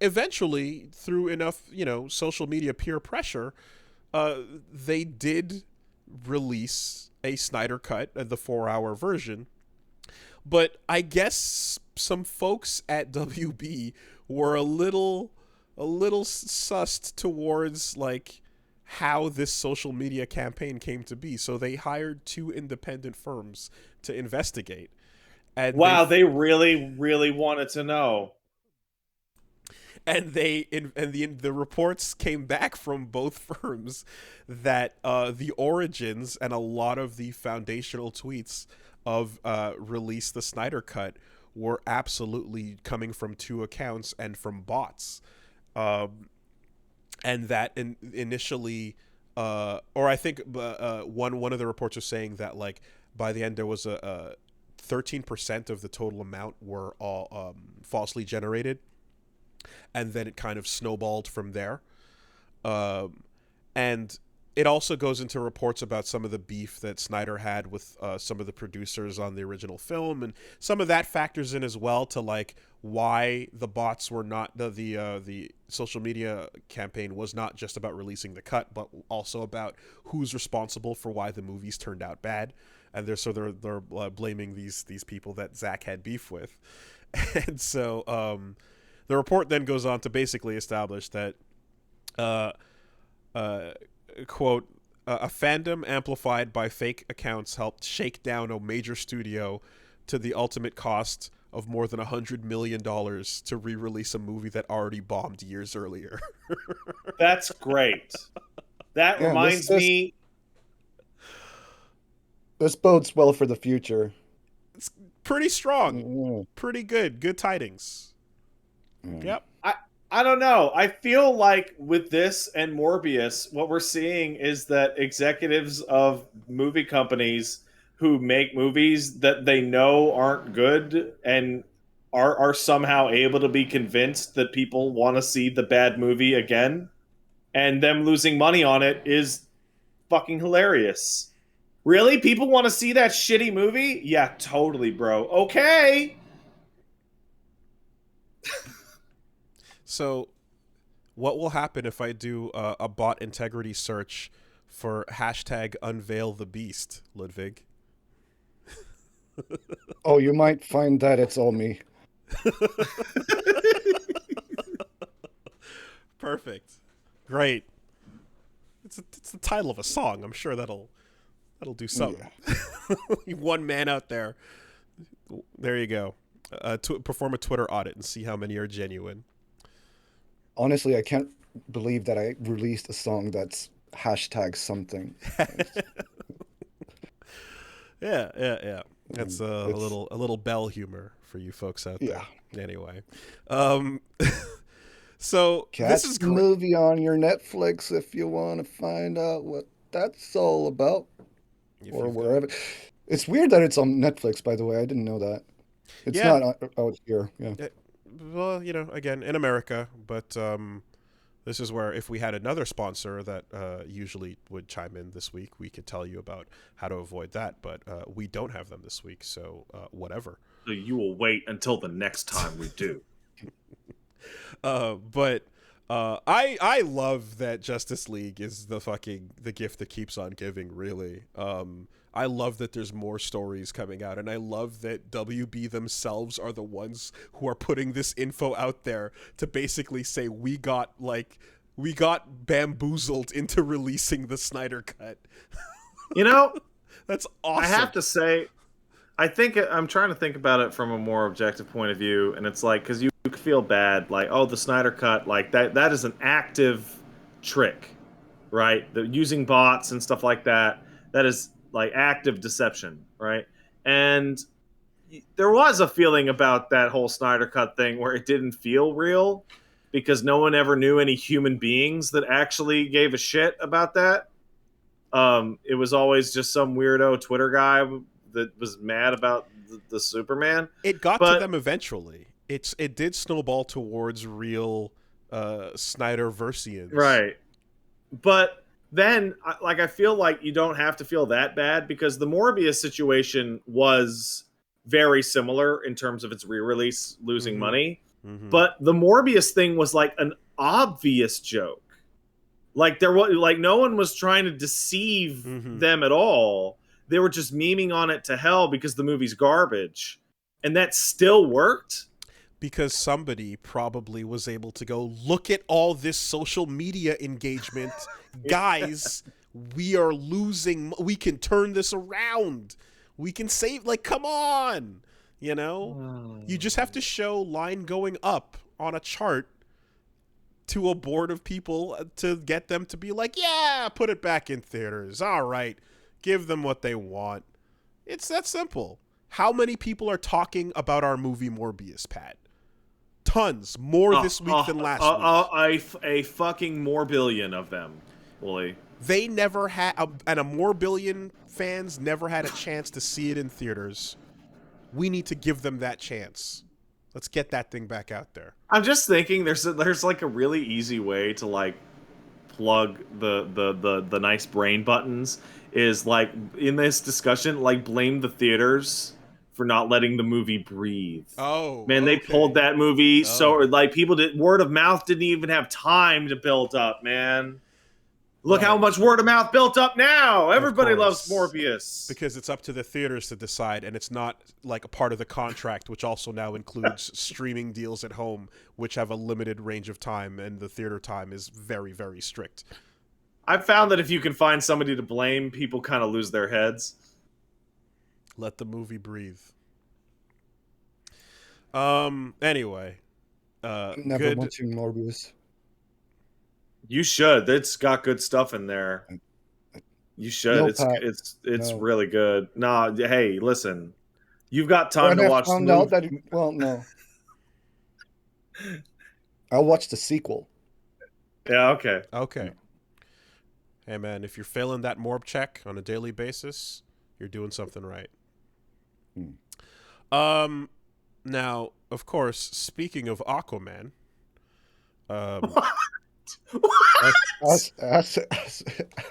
eventually, through enough social media peer pressure, they did release a Snyder Cut, the 4-hour version. But I guess some folks at WB were a little sussed towards like how this social media campaign came to be. So they hired 2 independent firms to investigate. And wow, they really, really wanted to know. And the reports came back from both firms that the origins and a lot of the foundational tweets of Release the Snyder Cut were absolutely coming from 2 accounts and from bots. And that initially, or I think one of the reports was saying that like by the end there was a 13% of the total amount were all falsely generated, and then it kind of snowballed from there. And it also goes into reports about some of the beef that Snyder had with some of the producers on the original film, and some of that factors in as well to like why the bots were not the social media campaign was not just about releasing the cut, but also about who's responsible for why the movies turned out bad, and they're blaming these people that Zack had beef with, and so the report then goes on to basically establish that quote, a fandom amplified by fake accounts helped shake down a major studio to the ultimate cost of more than $100 million to re-release a movie that already bombed years earlier. That's great. That reminds me. This bodes well for the future. It's pretty strong. Yeah. Pretty good. Good tidings. Yep. I don't know. I feel like with this and Morbius, what we're seeing is that executives of movie companies who make movies that they know aren't good and are somehow able to be convinced that people want to see the bad movie again, and them losing money on it is fucking hilarious. Really? People want to see that shitty movie? Yeah, totally, bro. Okay. So, what will happen if I do a bot integrity search for #UnveilTheBeast, Ludvig? Oh, you might find that it's all me. Perfect. Great. It's the title of a song. I'm sure that'll do something. Yeah. One man out there. There you go. Perform a Twitter audit and see how many are genuine. Honestly, I can't believe that I released a song that's #something. Yeah. That's a little Belle humor for you folks out there. Yeah. Anyway, so Catch this is the movie on your Netflix if you want to find out what that's all about, or wherever. It's weird that it's on Netflix, by the way. I didn't know that. It's not out here. Yeah. Well, again, in America, but this is where if we had another sponsor that usually would chime in this week, we could tell you about how to avoid that. But we don't have them this week, so whatever. So you will wait until the next time we do. But I love that Justice League is the gift that keeps on giving, really. I love that there's more stories coming out, and I love that WB themselves are the ones who are putting this info out there to basically say we got bamboozled into releasing the Snyder Cut. That's awesome. I have to say, I'm trying to think about it from a more objective point of view, and it's like, because you feel bad, like, oh, the Snyder Cut, like that is an active trick, right? Using bots and stuff like that. That is like active deception, right? And there was a feeling about that whole Snyder Cut thing where it didn't feel real because no one ever knew any human beings that actually gave a shit about that. It was always just some weirdo Twitter guy that was mad about the Superman. It got to them eventually. It did snowball towards real Snyderversians. Right. But then, like, I feel like you don't have to feel that bad because the Morbius situation was very similar in terms of its re-release losing money. But the Morbius thing was like an obvious joke. Like there was like no one was trying to deceive them at all. They were just memeing on it to hell because the movie's garbage. And that still worked. Because somebody probably was able to go, look at all this social media engagement. Guys, we are losing. We can turn this around. We can save, like, come on. You know? You just have to show line going up on a chart to a board of people to get them to be like, yeah, put it back in theaters. All right. Give them what they want. It's that simple. How many people are talking about our movie Morbius, Pat? Tons. More this week than last week. A fucking more billion of them, Willie. They never had, and a more billion fans never had a chance to see it in theaters. We need to give them that chance. Let's get that thing back out there. I'm just thinking there's like a really easy way to like plug the nice brain buttons is like in this discussion, like blame the theaters for not letting the movie breathe. Oh, man, okay. They pulled that movie so like word of mouth didn't even have time to build up, man. Look how much word of mouth built up now. Everybody loves Morbius. Because it's up to the theaters to decide, and it's not like a part of the contract, which also now includes streaming deals at home, which have a limited range of time, and the theater time is very, very strict. I've found that if you can find somebody to blame, people kind of lose their heads. Let the movie breathe. Anyway. I'm never watching Morbius. You should. It's got good stuff in there. You should. No, it's no. really good. Nah, hey, listen. You've got time to watch the movie. Well, no. I'll watch the sequel. Yeah, okay. Okay. Hey, man, if you're failing that morb check on a daily basis, you're doing something right. Now, of course, speaking of Aquaman,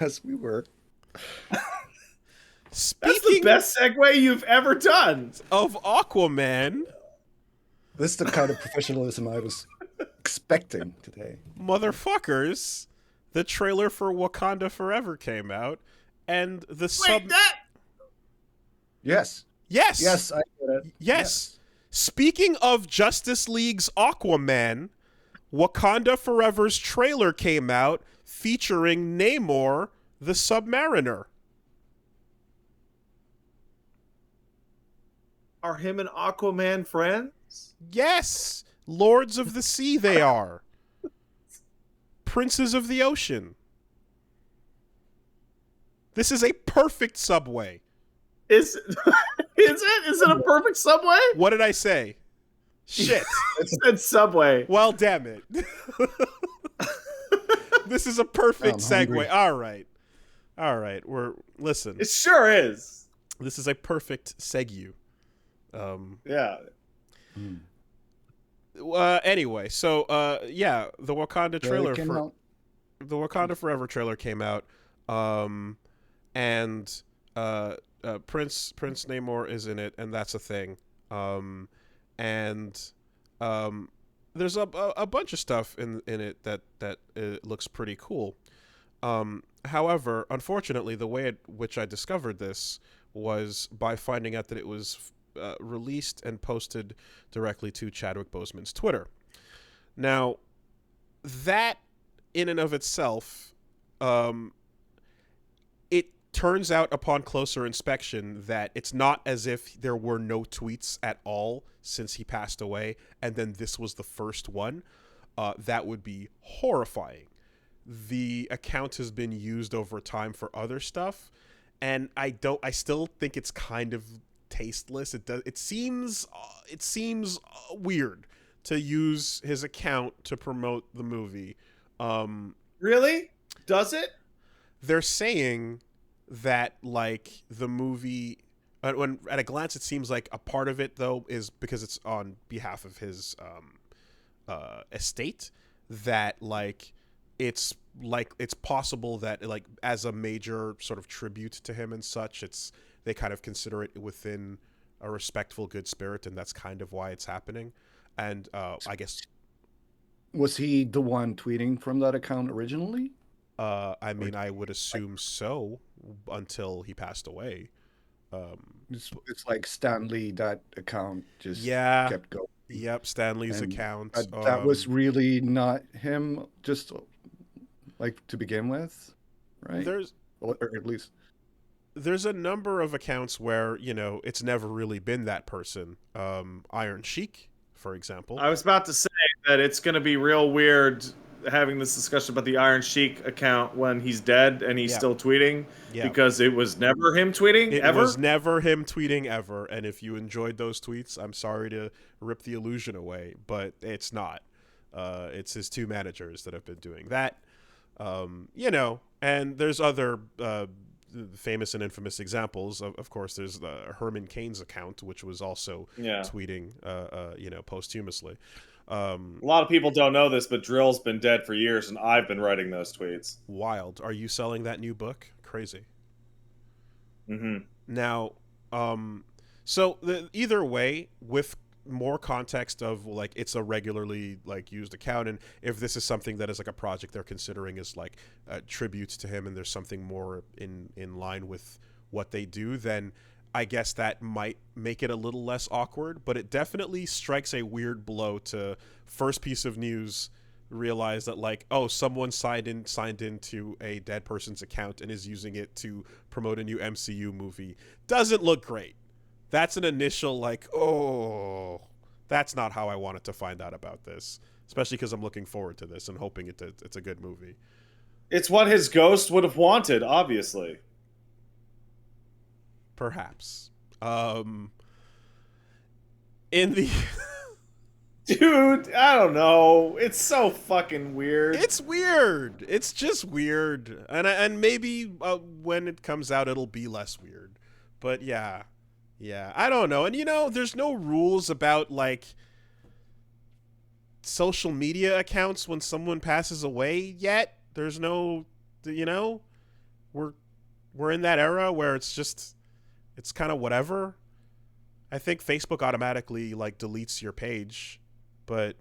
as we were. That's the best segue you've ever done. Of Aquaman. This is the kind of professionalism I was expecting today. Motherfuckers, the trailer for Wakanda Forever came out, and the Yes. Yes. Yes, I get it. Yes. Speaking of Justice League's Aquaman, Wakanda Forever's trailer came out featuring Namor the Submariner. Are him and Aquaman friends? Yes. Lords of the Sea they are. Princes of the Ocean. This is a perfect subway. Is it a perfect subway? What did I say? Shit. It said Subway. Well, damn it. This is a perfect segue. Hungry. All right. Listen. It sure is. This is a perfect segue. Yeah. Anyway, so yeah, the Wakanda trailer the Wakanda Forever trailer came out, and Prince Namor is in it, and that's a thing. And there's a bunch of stuff in it that looks pretty cool. However, unfortunately, the way at which I discovered this was by finding out that it was released and posted directly to Chadwick Boseman's Twitter. Now, that in and of itself, it turns out upon closer inspection that it's not as if there were no tweets at all since he passed away, and then this was the first one. That would be horrifying. The account has been used over time for other stuff, and I still think it's kind of tasteless. It seems weird to use his account to promote the movie. Really? Does it? They're saying that like the movie, when at a glance it seems like a part of it though is because it's on behalf of his estate, that it's it's possible that like as a major sort of tribute to him and such, they kind of consider it within a respectful good spirit, and that's kind of why it's happening. And I guess, Was he the one tweeting from that account originally? I mean, I would assume so until he passed away. It's like Stanley, that account just Yeah. kept going. Yep, Stanley's And account. that was really not him, just like to begin with, right? Or at least There's a number of accounts where, you know, it's never really been that person. Iron Sheik, for example. I was about to say that it's going to be real weird having this discussion about the Iron Sheik account when he's dead and he's still tweeting, because it was never him tweeting It ever. was never him tweeting ever. And if you enjoyed those tweets, I'm sorry to rip the illusion away, but it's not. It's his two managers that have been doing that. You know, and there's other famous and infamous examples. Of course, there's the Herman Cain's account, which was also tweeting, you know, posthumously. A lot of people don't know this, but Drill's been dead for years, and I've been writing those tweets. Wild. Are you selling that new book? Crazy. Mm-hmm. Now, so either way, with more context of like it's a regularly like used account, and if this is something that is like a project they're considering as like tributes to him, and there's something more in line with what they do, then I guess that might make it a little less awkward. But it definitely strikes a weird blow to first piece of news realize that like, oh, someone signed into a dead person's account and is using it to promote a new MCU movie. Doesn't look great. That's an initial like, oh, that's not how I wanted to find out about this, especially because I'm looking forward to this and hoping it's a good movie. It's what his ghost would have wanted, obviously. Perhaps. In the Dude, I don't know. It's so fucking weird. It's weird. It's just weird. And maybe when it comes out it'll be less weird. But yeah. Yeah, I don't know. And you know, there's no rules about like social media accounts when someone passes away yet. There's no, you know, we're in that era where it's kind of whatever. I think Facebook automatically like deletes your page, but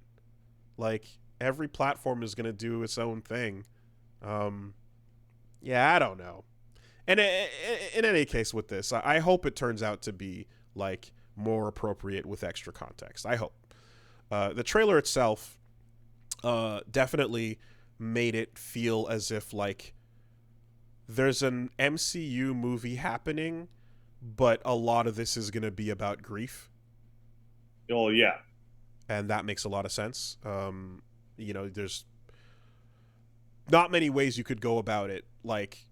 like every platform is going to do its own thing. Yeah, I don't know. And in any case with this, I hope it turns out to be like more appropriate with extra context. I hope. The trailer itself definitely made it feel as if like there's an MCU movie happening, but a lot of this is going to be about grief. Oh, yeah. And that makes a lot of sense. You know, there's not many ways you could go about it. Like,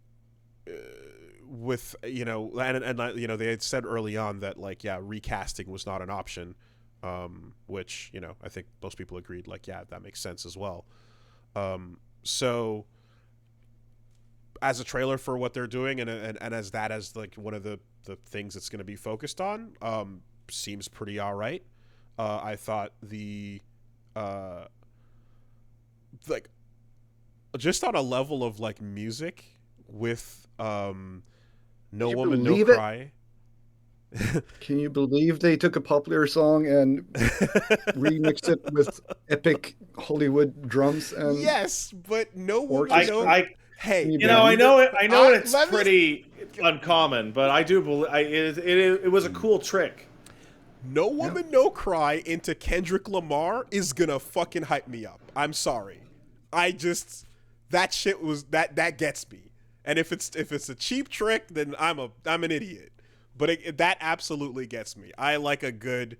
with, you know, and you know, they had said early on that like, yeah, recasting was not an option, which, you know, I think most people agreed, like, yeah, that makes sense as well. So as a trailer for what they're doing, and as that as like one of the things it's going to be focused on, seems pretty all right. I thought the like just on a level of like music with No Woman No Cry. Can you believe they took a popular song and remixed it with epic Hollywood drums? And yes, but No Woman No. Hey, you know, I know it's pretty uncommon, but I do believe it was a cool trick. No Woman No Cry into Kendrick Lamar is gonna fucking hype me up. I'm sorry, that shit was that gets me. And if it's a cheap trick, then I'm an idiot. But that absolutely gets me. I like a good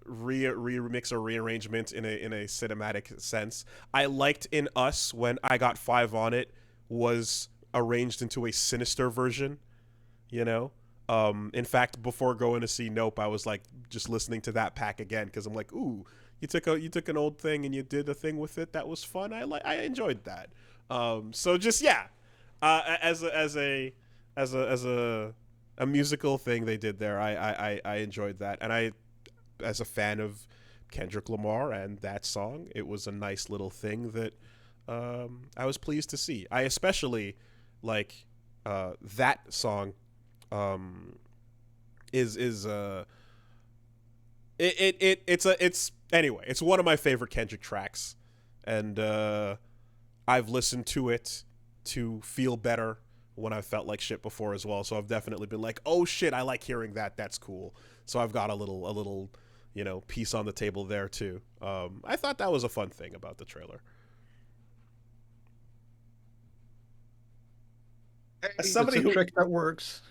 remix or rearrangement in a cinematic sense. I liked in Us when I Got 5 on It was arranged into a sinister version, you know? In fact, before going to see Nope, I was like just listening to that pack again because I'm like, ooh, you took an old thing and you did a thing with it that was fun. I enjoyed that. So just yeah, as a musical thing they did there, I enjoyed that, and I, as a fan of Kendrick Lamar and that song, it was a nice little thing that I was pleased to see. I especially like that song. It's anyway, it's one of my favorite Kendrick tracks, and I've listened to it to feel better when I felt like shit before as well. So I've definitely been like, oh shit, I like hearing that. That's cool. So I've got a little piece on the table there too. I thought that was a fun thing about the trailer. As somebody it's a trick that works.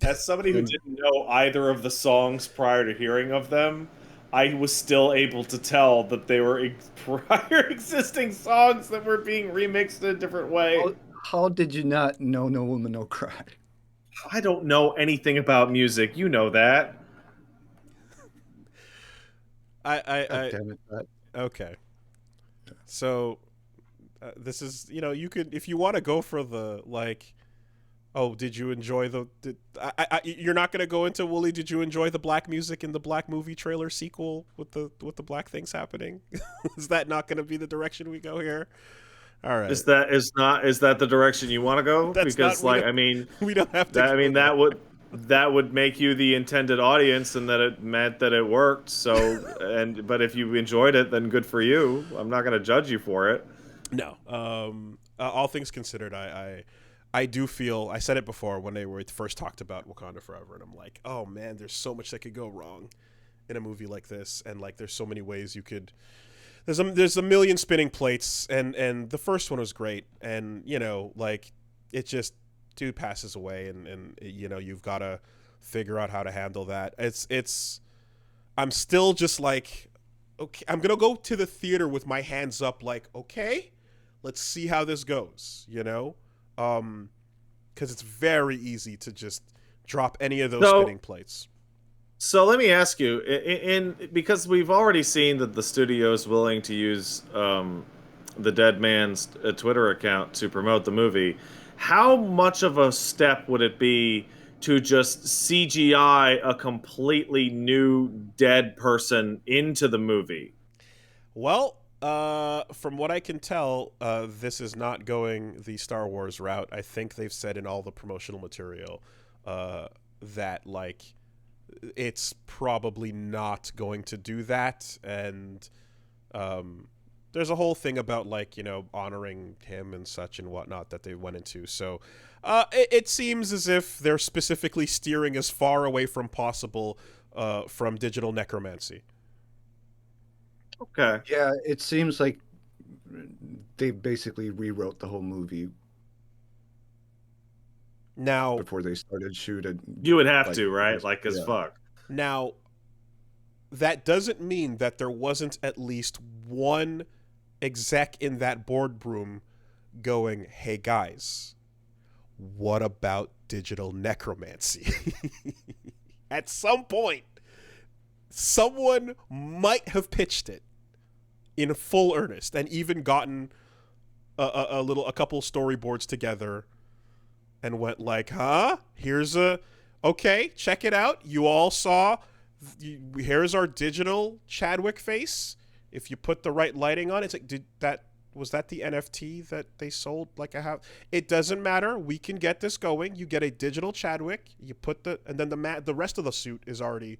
As somebody who didn't know either of the songs prior to hearing of them, I was still able to tell that they were prior existing songs that were being remixed in a different way. How did you not know No Woman No Cry? I don't know anything about music. You know that. Damn it, that. Okay. So this is, you could, if you want to go for the like, oh, did you enjoy you're not going to go into Wooly, did you enjoy the black music in the black movie trailer sequel with the black things happening? Is that not going to be the direction we go here? All right. Is that the direction you want to go? That's because not, we don't have to. That would make you the intended audience, and that it meant that it worked. So, but if you enjoyed it, then good for you. I'm not going to judge you for it. No. All things considered, I do feel, I said it before when they were first talked about Wakanda Forever, and I'm like, oh man, there's so much that could go wrong in a movie like this, and like there's so many ways you could. There's a million spinning plates, and the first one was great, and like it just, dude passes away, and you've got to figure out how to handle that. I'm still just like, okay, I'm gonna go to the theater with my hands up, like, okay, let's see how this goes, because it's very easy to just drop any of those spinning plates. So let me ask you, because we've already seen that the studio is willing to use the dead man's Twitter account to promote the movie, how much of a step would it be to just CGI a completely new dead person into the movie? Well, from what I can tell, this is not going the Star Wars route. I think they've said in all the promotional material that like it's probably not going to do that, and there's a whole thing about like honoring him and such and whatnot that they went into. So it seems as if they're specifically steering as far away from possible from digital necromancy. Okay. Yeah, it seems like they basically rewrote the whole movie now before they started shooting. You would have to, right? Like, as fuck. Now, that doesn't mean that there wasn't at least one exec in that boardroom going, hey guys, what about digital necromancy? At some point, someone might have pitched it in full earnest and even gotten a couple storyboards together and went like, huh? Okay, check it out. You all saw, here's our digital Chadwick face. If you put the right lighting on, it's like, was that the NFT that they sold? Like it doesn't matter. We can get this going. You get a digital Chadwick. You put and then the rest of the suit is already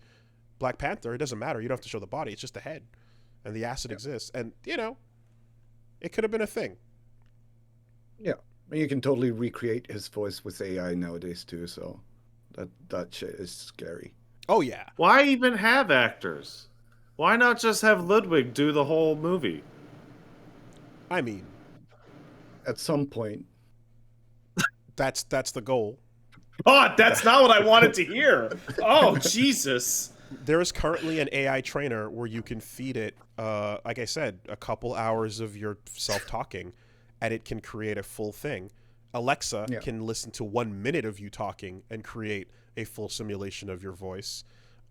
Black Panther. It doesn't matter. You don't have to show the body. It's just the head, and the acid exists. And it could have been a thing. Yeah, you can totally recreate his voice with AI nowadays too. So that shit is scary. Oh yeah. Why even have actors? Why not just have Ludvig do the whole movie? I mean, at some point, that's the goal. Oh, that's not what I wanted to hear. Oh, Jesus. There is currently an AI trainer where you can feed it, like I said, a couple hours of yourself talking, and it can create a full thing. Alexa Yeah. can listen to 1 minute of you talking and create a full simulation of your voice.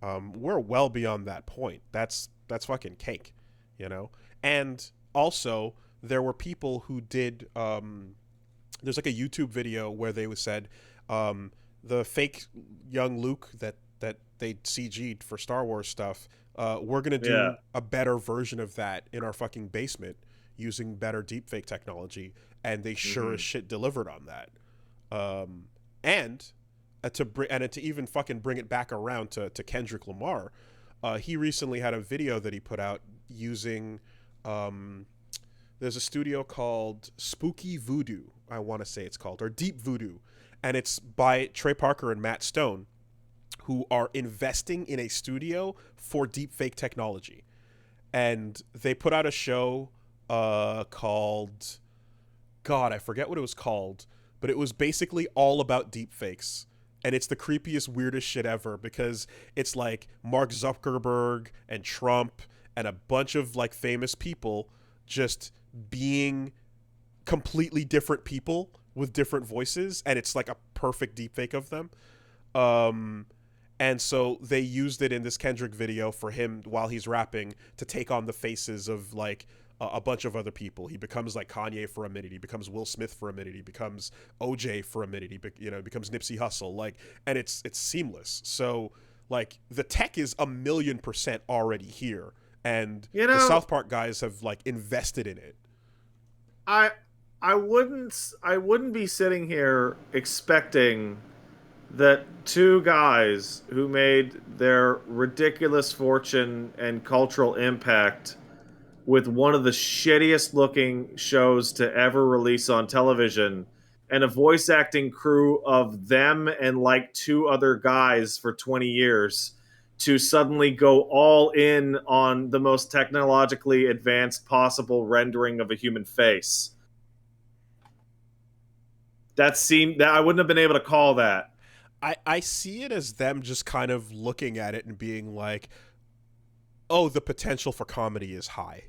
We're well beyond that point. That's fucking cake, you know? And also, there were people who did, there's like a YouTube video where they said, the fake young Luke that they CG'd for Star Wars stuff, we're going to do a better version of that in our fucking basement using better deepfake technology, and they sure as shit delivered on that. And to even fucking bring it back around to Kendrick Lamar, he recently had a video that he put out using, there's a studio called Spooky Voodoo, I want to say it's called, or Deep Voodoo, and it's by Trey Parker and Matt Stone, who are investing in a studio for deepfake technology. And they put out a show called, God, I forget what it was called, but it was basically all about deepfakes. And it's the creepiest, weirdest shit ever, because it's like Mark Zuckerberg and Trump and a bunch of like famous people just being completely different people with different voices, and it's like a perfect deepfake of them. And so they used it in this Kendrick video for him while he's rapping to take on the faces of like a bunch of other people. He becomes like Kanye for a minute. He becomes Will Smith for a minute. He becomes OJ for a minute. He becomes Nipsey Hussle. Like, and it's seamless. So like the tech is 1,000,000% already here, and the South Park guys have like invested in it. I wouldn't be sitting here expecting that two guys who made their ridiculous fortune and cultural impact with one of the shittiest looking shows to ever release on television, and a voice acting crew of them and like two other guys for 20 years, to suddenly go all in on the most technologically advanced possible rendering of a human face. That I wouldn't have been able to call that. I see it as them just kind of looking at it and being like, oh, the potential for comedy is high.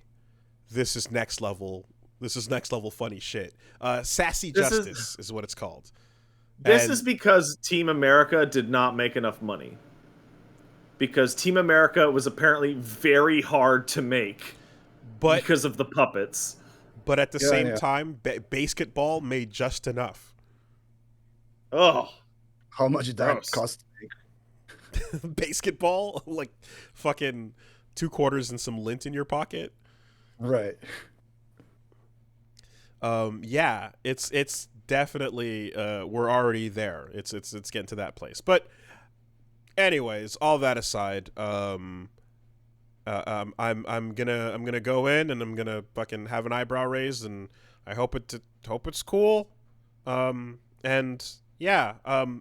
This is next level funny shit. Sassy Justice is what it's called. This is because Team America did not make enough money. Because Team America was apparently very hard to make because of the puppets. But at the same time, Basketball made just enough. Oh. How much did that cost? Basketball? Like fucking 2 quarters and some lint in your pocket? Right. Yeah, it's definitely we're already there. It's getting to that place. But anyways, all that aside, I'm gonna go in and I'm gonna fucking have an eyebrow raised, and I hope it's cool. And yeah,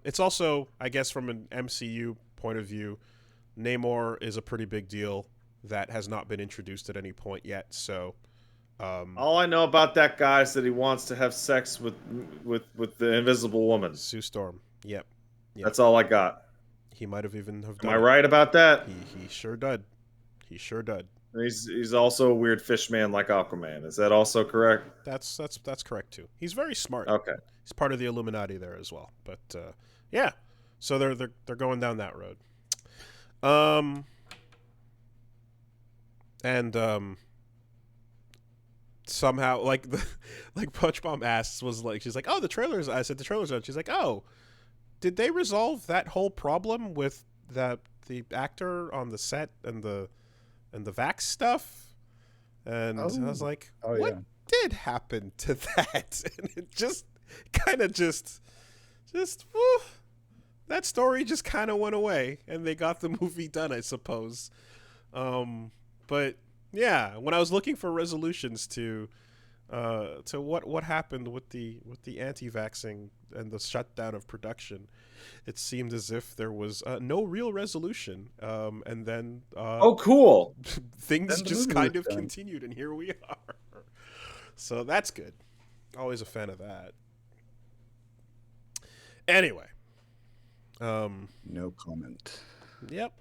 it's also, I guess, from an MCU point of view, Namor is a pretty big deal that has not been introduced at any point yet. So all I know about that guy is that he wants to have sex with the Invisible Woman, Sue Storm. Yep. That's all I got. He might have even have done. Am I right about that? He sure did. He sure did. He's also a weird fish man like Aquaman. Is that also correct? That's correct too. He's very smart. Okay. He's part of the Illuminati there as well. But yeah. So they're going down that road. And somehow like Punch Bomb asks she's like, "Oh, the trailers." I said the trailers out. She's like, "Oh, did they resolve that whole problem with the actor on the set and the vax stuff?" And I was like, "What did happen to that?" And it just kind of just whew, that story just kind of went away, and they got the movie done, I suppose. But yeah, when I was looking for resolutions to what happened with the anti-vaxxing and the shutdown of production, it seemed as if there was no real resolution. And then cool. Things just kind of continued, and here we are. So that's good. Always a fan of that. Anyway. No comment. Yep.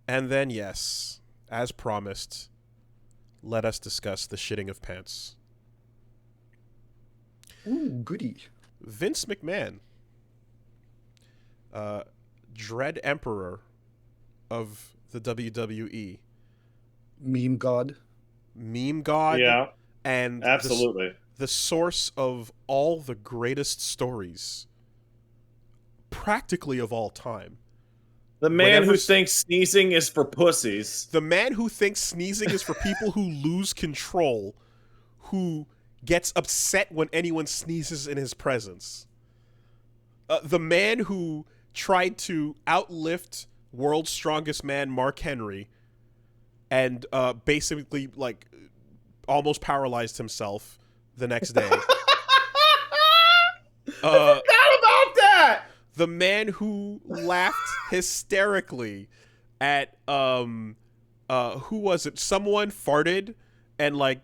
And then, yes, as promised, let us discuss the shitting of pants. Ooh, goody. Vince McMahon, Dread Emperor of the WWE, Meme god. meme god, Yeah, and absolutely. the source of all the greatest stories, practically of all time. The man who thinks sneezing is for pussies. The man who thinks sneezing is for people who lose control, who gets upset when anyone sneezes in his presence. The man who tried to outlift world's strongest man Mark Henry and basically like almost paralyzed himself the next day. I forgot about that. The man who laughed hysterically at who was it? Someone farted and like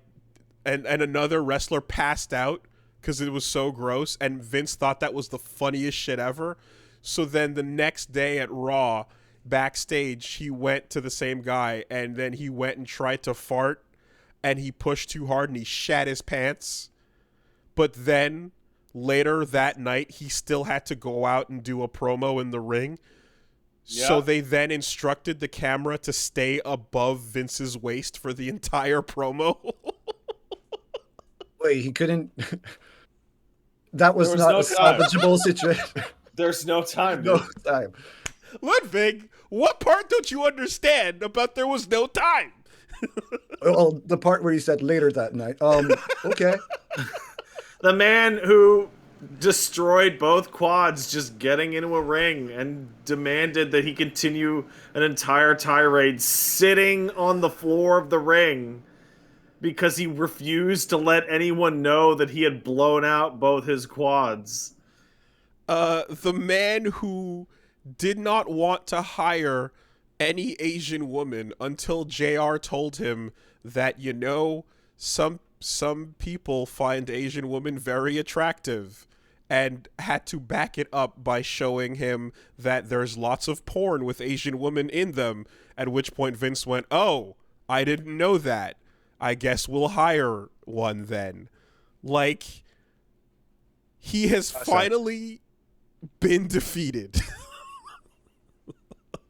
and another wrestler passed out because it was so gross, and Vince thought that was the funniest shit ever. So then the next day at Raw, backstage, he went to the same guy, and then he went and tried to fart, and he pushed too hard and he shat his pants. But then later that night, he still had to go out and do a promo in the ring. Yeah. So they then instructed the camera to stay above Vince's waist for the entire promo. Wait, he couldn't... That was not a salvageable situation. There's no time, dude. No time. Ludvig, what part don't you understand about there was no time? Well, the part where he said later that night. Okay. The man who destroyed both quads just getting into a ring and demanded that he continue an entire tirade sitting on the floor of the ring because he refused to let anyone know that he had blown out both his quads. The man who did not want to hire any Asian woman until JR told him that, you know, some people find Asian women very attractive, and had to back it up by showing him that there's lots of porn with Asian women in them, at which point Vince went, "Oh, I didn't know that. I guess we'll hire one then." Like, he has finally been defeated.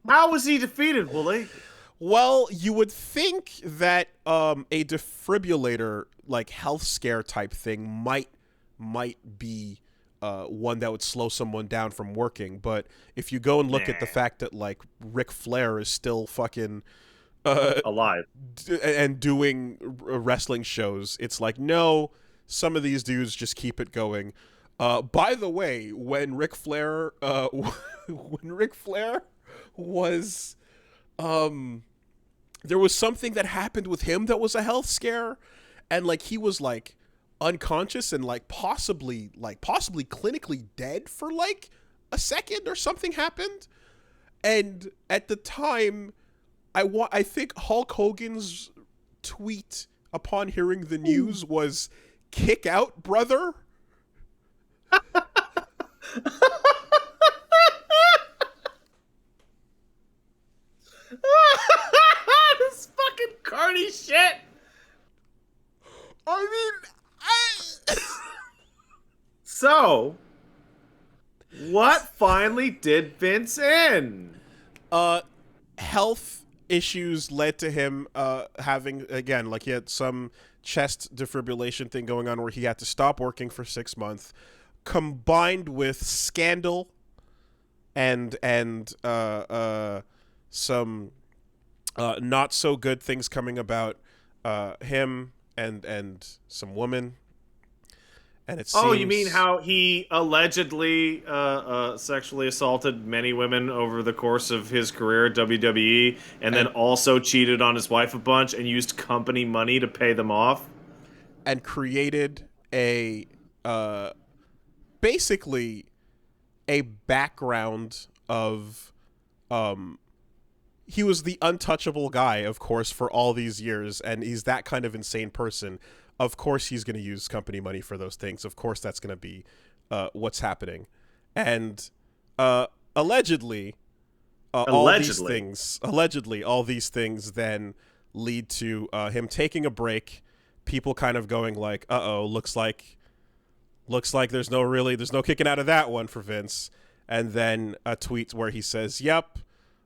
How was he defeated, Wooly? Well, you would think that a defibrillator, like health scare type thing, might be one that would slow someone down from working. But if you go and look at the fact that like Ric Flair is still fucking alive and doing wrestling shows, it's like, no, some of these dudes just keep it going. By the way, when Ric Flair was there was something that happened with him that was a health scare, and like he was like unconscious and like possibly clinically dead for like a second or something happened. And at the time, I think Hulk Hogan's tweet upon hearing the news was, "Kick out, brother." This fucking carny shit. I mean, So, what finally did Vince in? Health issues led to him having, again, like he had some chest defibrillation thing going on where he had to stop working for 6 months, combined with scandal and some not so good things coming about him and some women. And it seems... Oh, you mean how he allegedly sexually assaulted many women over the course of his career at WWE, and then also cheated on his wife a bunch and used company money to pay them off? And created a... basically a background of... he was the untouchable guy, of course, for all these years, and he's that kind of insane person. Of course he's going to use company money for those things. Of course that's going to be what's happening. And allegedly, all these things then lead to him taking a break, people kind of going like, uh-oh, looks like there's no kicking out of that one for Vince. And then a tweet where he says, yep,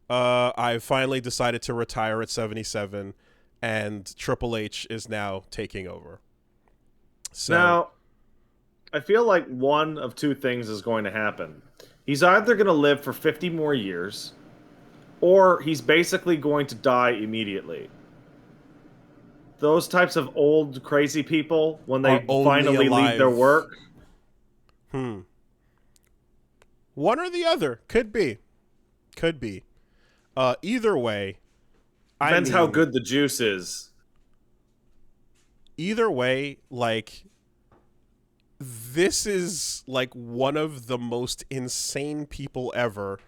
I finally decided to retire at 77, and Triple H is now taking over. So now, I feel like one of two things is going to happen. He's either going to live for 50 more years, or he's basically going to die immediately. Those types of old, crazy people, when they finally leave their work. One or the other. Could be. Either way. Depends how good the juice is. Either way, like, this is like one of the most insane people ever,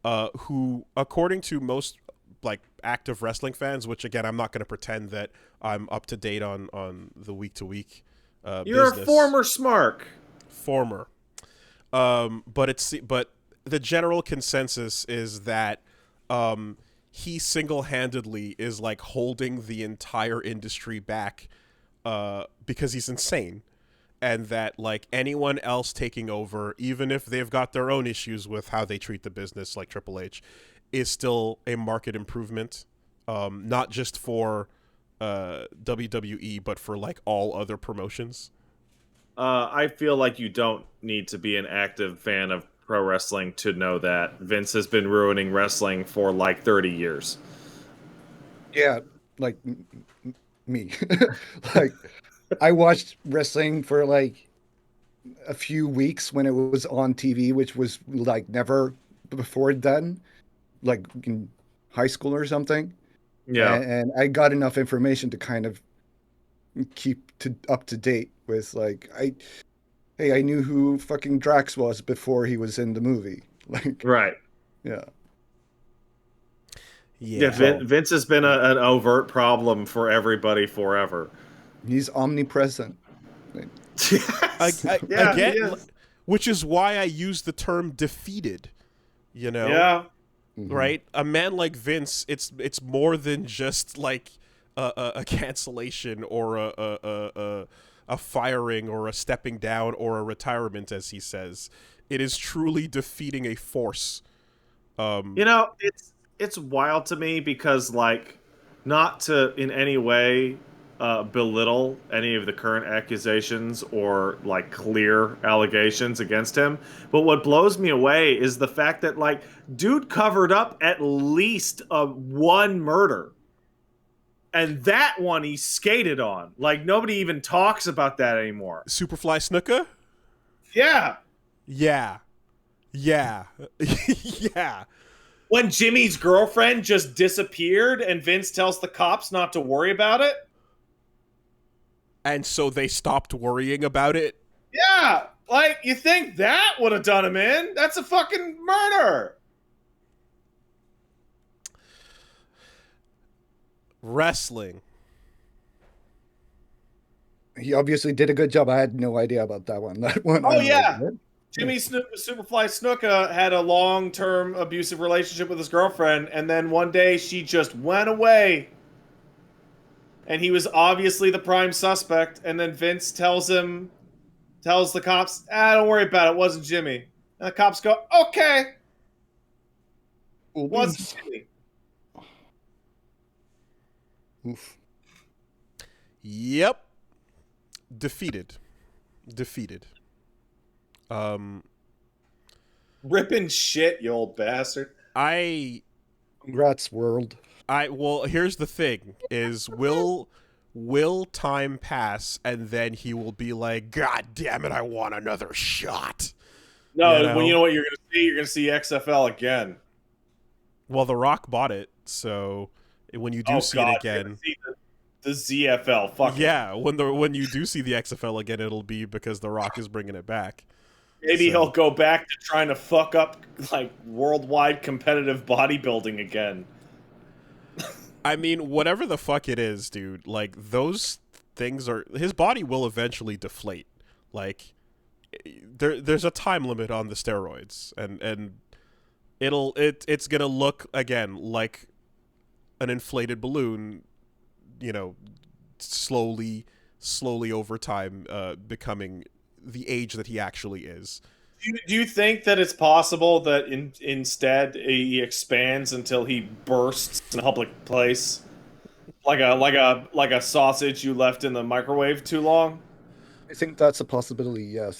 who, according to most like active wrestling fans, which again, I'm not going to pretend that I'm up to date on the week to week You're business. a former Smark. But the general consensus is that he single-handedly is like holding the entire industry back because he's insane, and that like anyone else taking over, even if they've got their own issues with how they treat the business, like Triple H, is still a market improvement, not just for WWE, but for like all other promotions. I feel like you don't need to be an active fan of pro wrestling to know that Vince has been ruining wrestling for like 30 years. Yeah, like me. Like, I watched wrestling for like a few weeks when it was on TV, which was like never before done, like in high school or something. Yeah. And I got enough information to kind of keep up to date with like I knew who fucking Drax was before he was in the movie. Like, right. Yeah. Yeah, Vince has been an overt problem for everybody forever. He's omnipresent. Yes. Again, which is why I use the term defeated. You know? Yeah. Right? A man like Vince, it's more than just like a cancellation or a firing or a stepping down or a retirement, as he says. It is truly defeating a force. You know, it's wild to me because, like, not to in any way belittle any of the current accusations or like clear allegations against him, but what blows me away is the fact that like dude covered up at least one murder. And that one he skated on. Like, nobody even talks about that anymore. Superfly Snuka? Yeah. Yeah. Yeah. When Jimmy's girlfriend just disappeared and Vince tells the cops not to worry about it. And so they stopped worrying about it? Yeah. Like, you think that would have done him in? That's a fucking murder. Wrestling. He obviously did a good job. I had no idea about that one. Oh, yeah. Jimmy Superfly Snuka had a long-term abusive relationship with his girlfriend, and then one day she just went away. And he was obviously the prime suspect, and then Vince tells the cops, don't worry about it, it wasn't Jimmy. And the cops go, okay. Wasn't Jimmy. Oof. Yep. Defeated. Ripping shit, you old bastard. Congrats, world. Well, here's the thing: is will time pass and then he will be like, God damn it, I want another shot? No, you know what you're gonna see? You're gonna see XFL again. Well, The Rock bought it, so when you do see it again, see the ZFL. Fuck yeah, when you do see the XFL again, it'll be because The Rock is bringing it back. Maybe he'll go back to trying to fuck up like worldwide competitive bodybuilding again. I mean, whatever the fuck it is, dude, like, those things his body will eventually deflate. Like, there's a time limit on the steroids, and it's gonna look, again, like an inflated balloon slowly over time becoming the age that he actually is. Do you think that it's possible that instead he expands until he bursts in a public place, like a sausage you left in the microwave too long? I think that's a possibility, yes.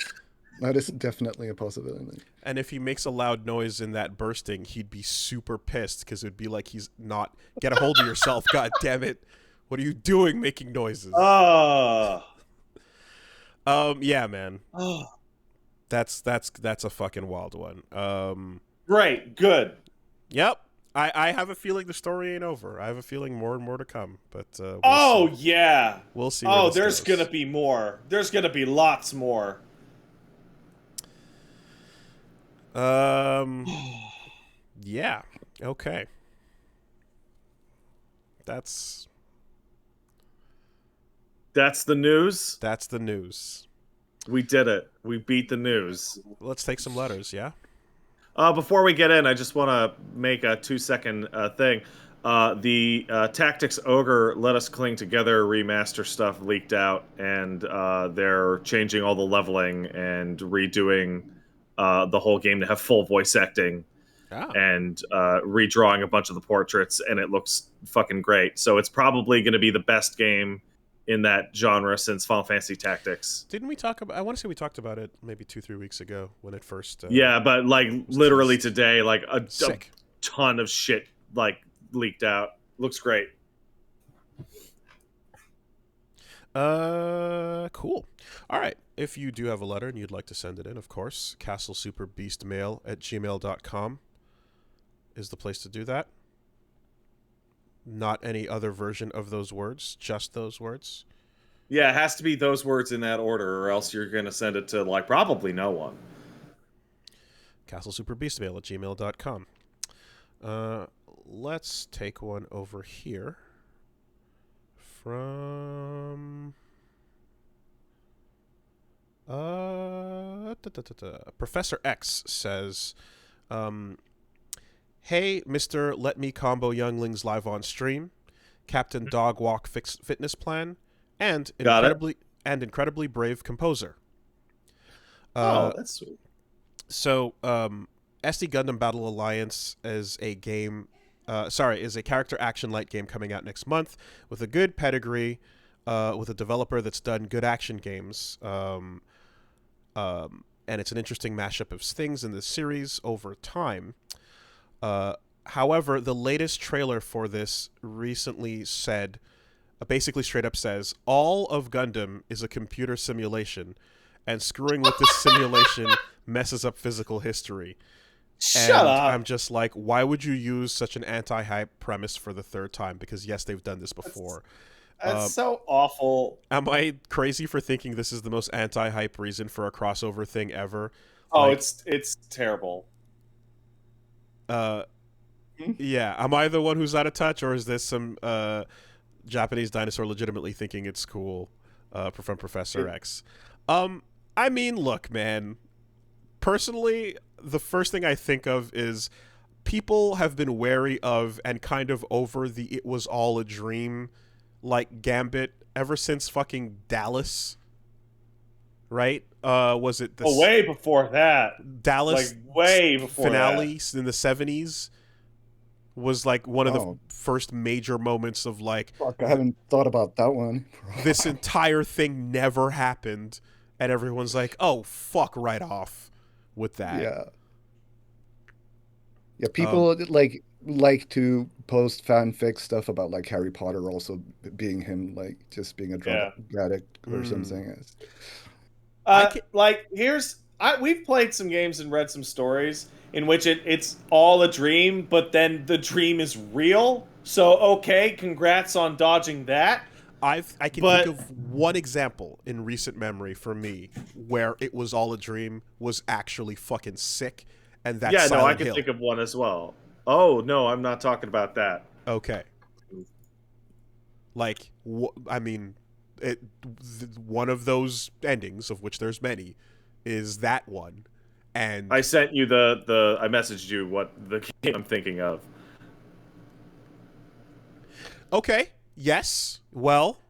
That is definitely a possibility. And if he makes a loud noise in that bursting, he'd be super pissed because it'd be like he's not. Get a hold of yourself, god damn it! What are you doing making noises? Yeah, man. That's a fucking wild one. Great, good. Yep. I have a feeling the story ain't over. I have a feeling more and more to come. But see. Yeah. We'll see. Oh, there's gonna be more. There's gonna be lots more. Yeah. Okay. That's the news. That's the news. We did it. We beat the news. Let's take some letters, yeah? Before we get in, I just want to make a 2-second thing. The Tactics Ogre Let Us Cling Together remaster stuff leaked out, and they're changing all the leveling and redoing the whole game to have full voice acting. And redrawing a bunch of the portraits, and it looks fucking great. So it's probably going to be the best game in that genre since Final Fantasy Tactics. Didn't we talk about? I want to say we talked about it maybe 2-3 weeks ago when it first. Yeah, but like literally today, like a ton of shit like leaked out. Looks great. Cool. All right. If you do have a letter and you'd like to send it in, of course, castlesuperbeastmail@gmail.com is the place to do that. Not any other version of those words, just those words. Yeah, it has to be those words in that order, or else you're going to send it to, like, probably no one. castlesuperbeastmail@gmail.com. Let's take one over here from... Professor X says... Hey, Mr. Let Me Combo Younglings live on stream, Captain Dog Walk Fitness Plan, and incredibly brave composer. That's sweet. So, SD Gundam Battle Alliance is a game, is a character action light game coming out next month with a good pedigree, with a developer that's done good action games. And it's an interesting mashup of things in the series over time. However, the latest trailer for this recently said, basically straight up says, all of Gundam is a computer simulation, and screwing with this simulation messes up physical history. Shut up. I'm just like, why would you use such an anti-hype premise for the third time? Because yes, they've done this before. That's so awful. Am I crazy for thinking this is the most anti-hype reason for a crossover thing ever? Oh, like, it's terrible. Yeah. Am I the one who's out of touch, or is this some Japanese dinosaur legitimately thinking it's cool from Professor X? I mean, look, man. Personally, the first thing I think of is people have been wary of and kind of over the "it was all a dream" like gambit ever since fucking Dallas. Right? Was it the way before that? Dallas, like way before finale that. In the 70s was like one of the first major moments of like, fuck, I haven't thought about that one. This entire thing never happened, and everyone's like, oh fuck, right off with that. Yeah, people like to post fanfic stuff about like Harry Potter also being him, like just being a drug addict or something. We've played some games and read some stories in which it's all a dream, but then the dream is real. So okay, congrats on dodging that. I can think of one example in recent memory for me where it was all a dream was actually fucking sick, and that's Silent I can Hill. think of one as well. Oh no, I'm not talking about that. Okay. Like, I mean, one of those endings, of which there's many, is that one. And I sent you I messaged you what the game I'm thinking of. Okay. Yes. Well,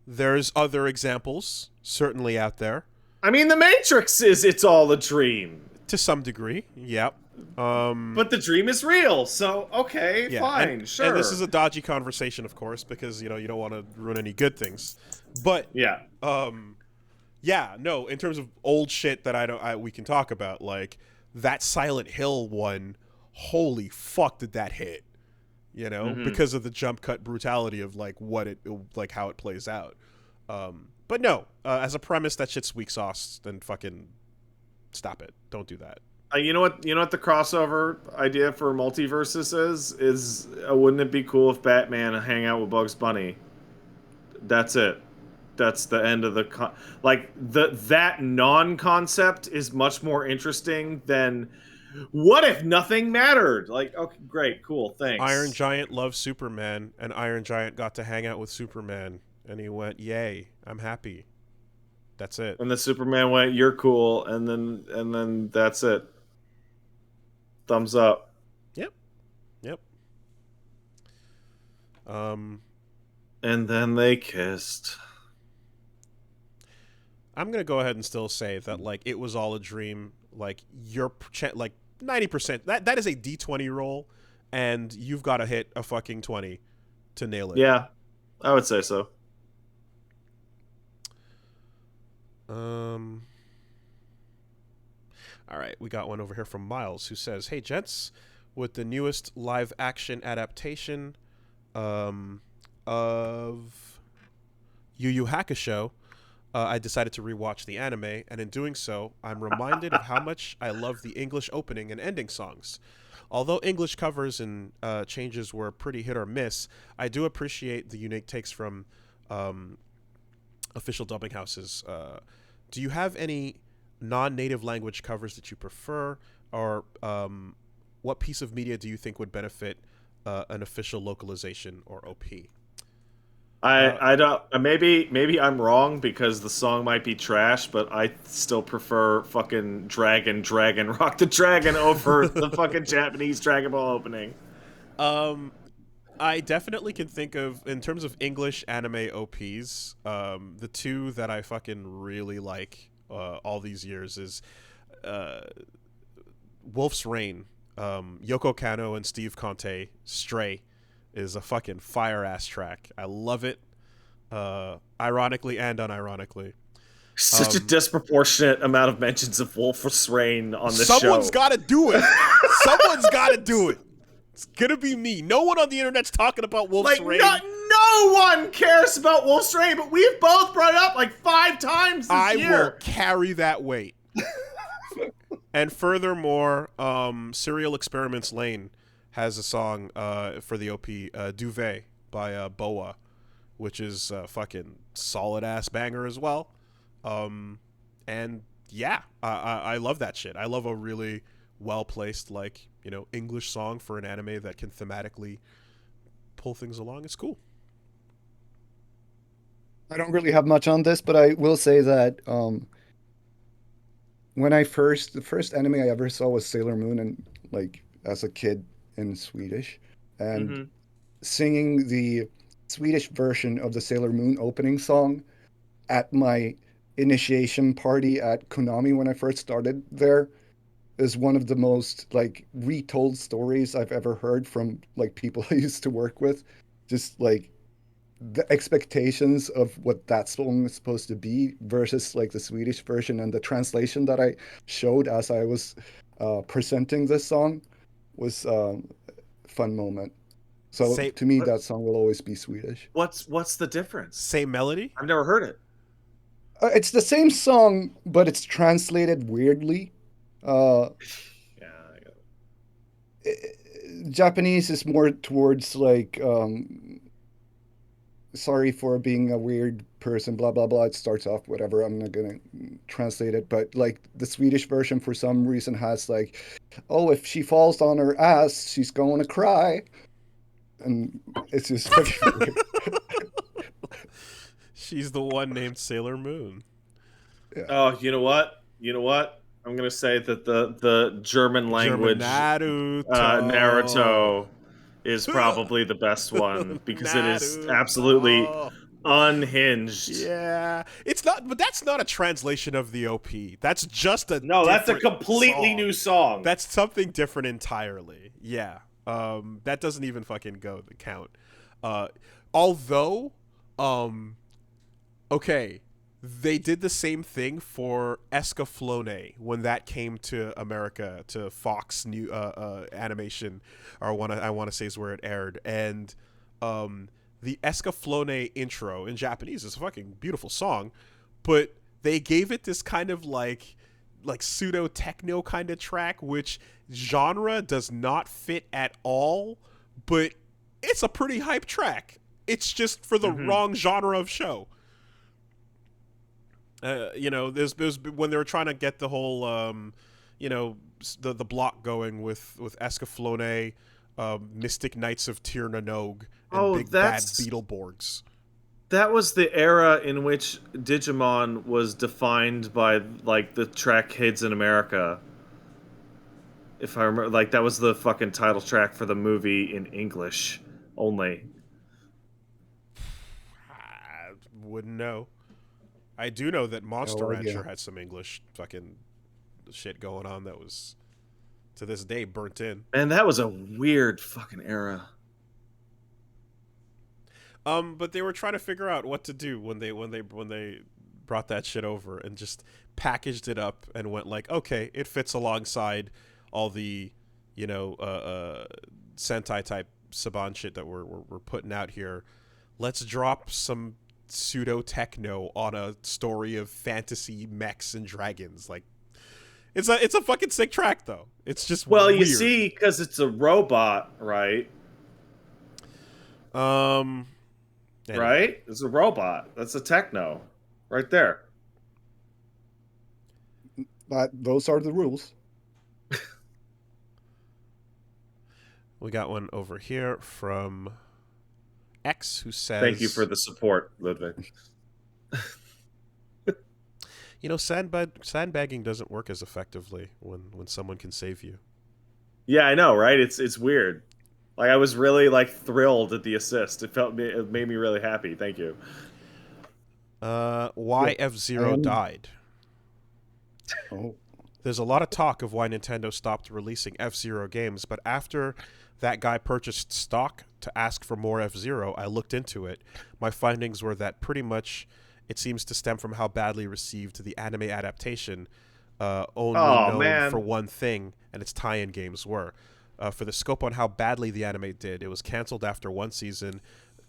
there's other examples certainly out there. I mean, The Matrix is It's All a Dream. To some degree, yep. But the dream is real, so okay, Yeah, fine, sure. And this is a dodgy conversation, of course, because you don't want to ruin any good things. But yeah, yeah, no. In terms of old shit that we can talk about, like that Silent Hill one. Holy fuck, did that hit? Because of the jump cut brutality of like how it plays out. But no, as a premise, that shit's weak sauce. Then fucking stop it. Don't do that. you know what? You know what the crossover idea for MultiVersus is wouldn't it be cool if Batman hang out with Bugs Bunny? That's it. That's the end of the that non-concept is much more interesting than what if nothing mattered? Like, okay, great, cool, thanks. Iron Giant loves Superman, and Iron Giant got to hang out with Superman, and he went, "Yay, I'm happy." That's it. And the Superman went, "You're cool," and then that's it. Thumbs up. Yep. And then they kissed. I'm gonna go ahead and still say that like it was all a dream. Like you're like 90%. That is a D20 roll, and you've got to hit a fucking 20 to nail it. Yeah, I would say so. All right, we got one over here from Miles who says, "Hey gents, with the newest live action adaptation of Yu Yu Hakusho, I decided to rewatch the anime, and in doing so, I'm reminded of how much I love the English opening and ending songs. Although English covers and changes were pretty hit or miss, I do appreciate the unique takes from official dubbing houses. Do you have any non-native language covers that you prefer, or what piece of media do you think would benefit an official localization or OP?" I don't. Maybe I'm wrong because the song might be trash, but I still prefer fucking Dragon Rock the Dragon over the fucking Japanese Dragon Ball opening. I definitely can think of, in terms of English anime OPs, the two that I fucking really like all these years is Wolf's Rain, Yoko Kanno and Steve Conte, Stray, is a fucking fire ass track. I love it, ironically and unironically. Such a disproportionate amount of mentions of Wolf's Rain on this show. Someone's got to do it. Someone's got to do it. It's gonna be me. No one on the internet's talking about Wolf's Rain. No one cares about Wolf's Rain, but we've both brought it up like 5 times this year. I will carry that weight. And furthermore, Serial Experiments Lane has a song for the OP, Duvet by Boa, which is a fucking solid ass banger as well. And yeah, I love that shit. I love a really well placed, like, English song for an anime that can thematically pull things along. It's cool. I don't really have much on this, but I will say that when the first anime I ever saw was Sailor Moon, and like as a kid in Swedish, and singing the Swedish version of the Sailor Moon opening song at my initiation party at Konami when I first started there is one of the most like retold stories I've ever heard from like people I used to work with. Just like the expectations of what that song is supposed to be versus like the Swedish version, and the translation that I showed as I was presenting this song was a fun moment. So to me, that song will always be Swedish. What's the difference? Same melody? I've never heard it. It's the same song, but it's translated weirdly. Japanese is more towards like sorry for being a weird person, blah blah blah. It starts off whatever. I'm not gonna translate it, but like the Swedish version for some reason has like, oh, if she falls on her ass, she's going to cry, and it's just weird. She's the one named Sailor Moon. Yeah. Oh, you know what? I'm gonna say that the German language Naruto is probably the best one because it is absolutely Naruto. unhinged. Yeah, it's not, but that's not a translation of the OP. That's just a No, that's a different completely song. new song. That's something different entirely. Yeah. That doesn't even fucking go the count. Although, okay, they did the same thing for Escaflowne when that came to America to Fox new animation, or I want to say is where it aired, and the Escaflowne intro in Japanese is a fucking beautiful song, but they gave it this kind of like pseudo techno kind of track, which genre does not fit at all, but it's a pretty hype track. It's just for the wrong genre of show. You know, there's when they were trying to get the whole, you know, the block going with Escaflowne, Mystic Knights of Tir Nanog, and Big Bad Beetleborgs. That was the era in which Digimon was defined by like the track hits in America. If I remember, like that was the fucking title track for the movie in English only. I wouldn't know. I do know that Monster Rancher had some English fucking shit going on that was, to this day, burnt in. Man, that was a weird fucking era. But they were trying to figure out what to do when they brought that shit over and just packaged it up and went like, okay, it fits alongside all the, you know, Sentai type Saban shit that we're putting out here. Let's drop some pseudo techno on a story of fantasy mechs and dragons. Like, it's a fucking sick track though. It's just weird. You see, because it's a robot, right? Anyway. Right? It's a robot. That's a techno, right there. But those are the rules. We got one over here from X who says, "Thank you for the support, Ludvig." You know, sandbagging doesn't work as effectively when someone can save you. Yeah, I know, right? It's weird. Like I was really like thrilled at the assist. It made me really happy. Thank you. Why F-Zero died. Oh. There's a lot of talk of why Nintendo stopped releasing F-Zero games, but after that guy purchased stock to ask for more F-Zero, I looked into it. My findings were that pretty much it seems to stem from how badly received the anime adaptation, only known for one thing, and its tie-in games were. For the scope on how badly the anime did, it was canceled after one season.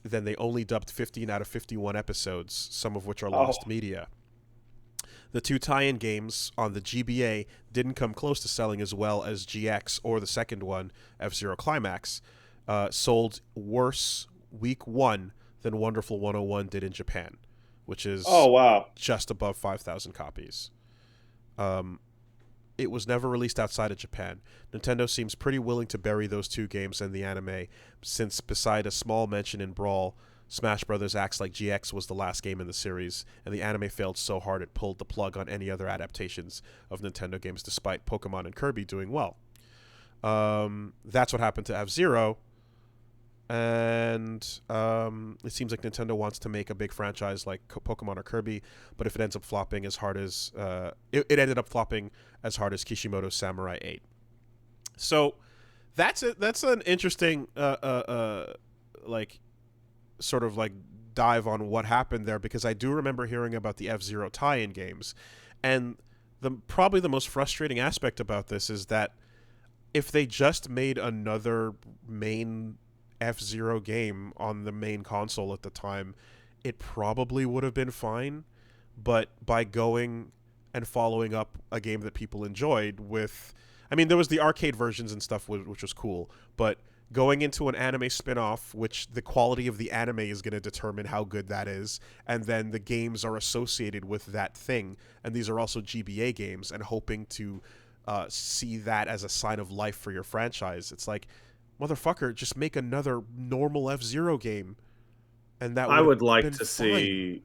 Then they only dubbed 15 out of 51 episodes, some of which are lost media. The two tie-in games on the GBA didn't come close to selling as well as GX or the second one, F-Zero Climax, sold worse week one than Wonderful 101 did in Japan, which is just above 5,000 copies. It was never released outside of Japan. Nintendo seems pretty willing to bury those two games and the anime, since beside a small mention in Brawl, Smash Bros. Acts like GX was the last game in the series, and the anime failed so hard it pulled the plug on any other adaptations of Nintendo games despite Pokemon and Kirby doing well. That's what happened to F-Zero, and it seems like Nintendo wants to make a big franchise like Pokemon or Kirby, but if it ends up flopping as hard as... it ended up flopping as hard as Kishimoto's Samurai 8. So that's an interesting sort of like dive on what happened there, because I do remember hearing about the F-Zero tie-in games, and probably the most frustrating aspect about this is that if they just made another main F-Zero game on the main console at the time, it probably would have been fine, but by going and following up a game that people enjoyed with, I mean, there was the arcade versions and stuff, which was cool, but going into an anime spin-off, which the quality of the anime is going to determine how good that is, and then the games are associated with that thing, and these are also GBA games, and hoping to see that as a sign of life for your franchise. It's like, motherfucker, just make another normal F-Zero game, and that I would like to fine. See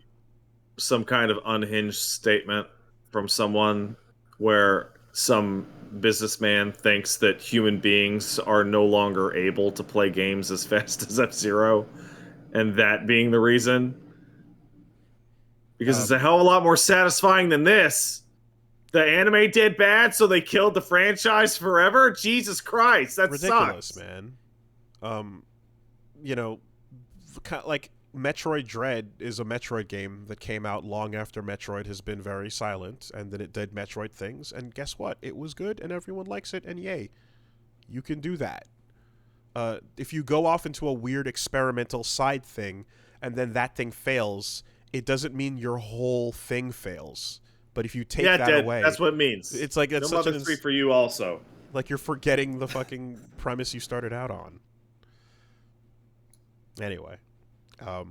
some kind of unhinged statement from someone where some businessman thinks that human beings are no longer able to play games as fast as F-Zero, and that being the reason. Because it's a hell of a lot more satisfying than this. The anime did bad, so they killed the franchise forever? Jesus Christ, that ridiculous, sucks. man. You know, like Metroid Dread is a Metroid game that came out long after Metroid has been very silent, and then it did Metroid things, and guess what? It was good, and everyone likes it, and yay, you can do that. If you go off into a weird experimental side thing, and then that thing fails, it doesn't mean your whole thing fails. But if you take that away, that's what it means. It's like it's no such Mother 3 for you also. Like you're forgetting the fucking premise you started out on. Anyway.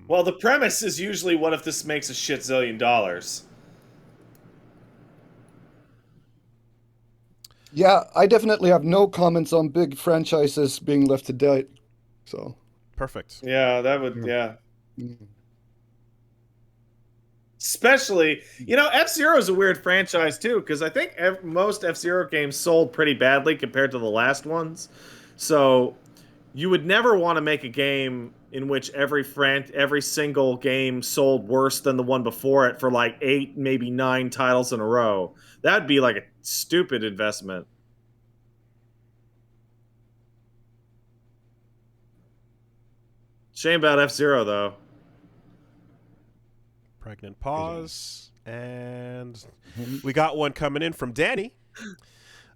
Well, the premise is usually, what if this makes a shit zillion dollars? Yeah, I definitely have no comments on big franchises being left to die. So perfect. Yeah, that would, Mm. Especially, F-Zero is a weird franchise too, because I think most F-Zero games sold pretty badly compared to the last ones. So you would never want to make a game in which every single game sold worse than the one before it for like 8, maybe 9 titles in a row. That would be like a stupid investment. Shame about F-Zero, though. Pregnant pause. And we got one coming in from Danny. Hey,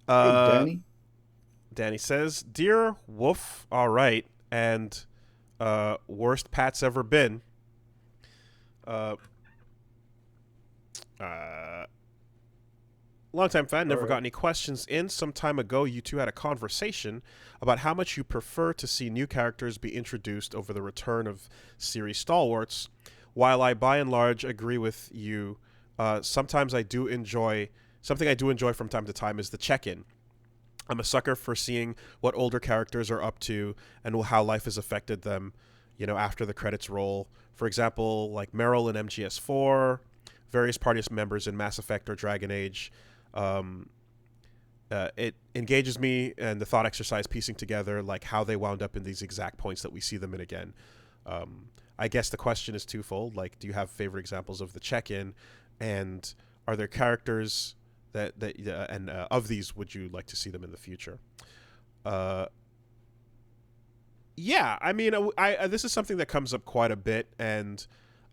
Danny. Danny says, "Dear Wolf, all right, and worst Pat's ever been. Longtime fan, never got any questions in. Some time ago, you two had a conversation about how much you prefer to see new characters be introduced over the return of series stalwarts. While I, by and large, agree with you, sometimes I do enjoy something I do enjoy from time to time is the check-in. I'm a sucker for seeing what older characters are up to and how life has affected them, after the credits roll. For example, like Meryl in MGS4, various party members in Mass Effect or Dragon Age. It engages me, and the thought exercise piecing together like how they wound up in these exact points that we see them in again. I guess the question is twofold. Like, do you have favorite examples of the check-in, and are there characters of these would you like to see them in the future? Yeah, I mean, this is something that comes up quite a bit, and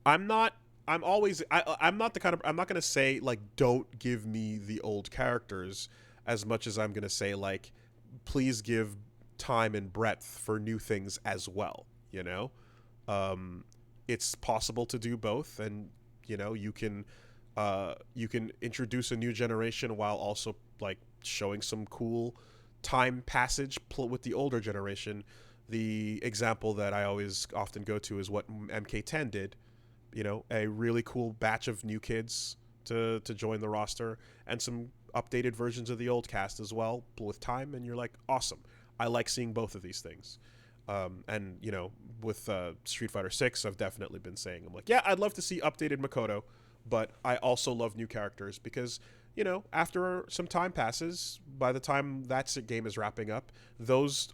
I'm not the kind of, I'm not going to say like don't give me the old characters as much as I'm going to say like please give time and breadth for new things as well, it's possible to do both, and you can introduce a new generation while also like showing some cool time passage with the older generation. The example that I always often go to is what MK10 did. A really cool batch of new kids to join the roster, and some updated versions of the old cast as well with time, and you're like, awesome. I like seeing both of these things. And with Street Fighter 6, I've definitely been saying, I'm like, yeah, I'd love to see updated Makoto, but I also love new characters because, after some time passes, by the time that game is wrapping up, those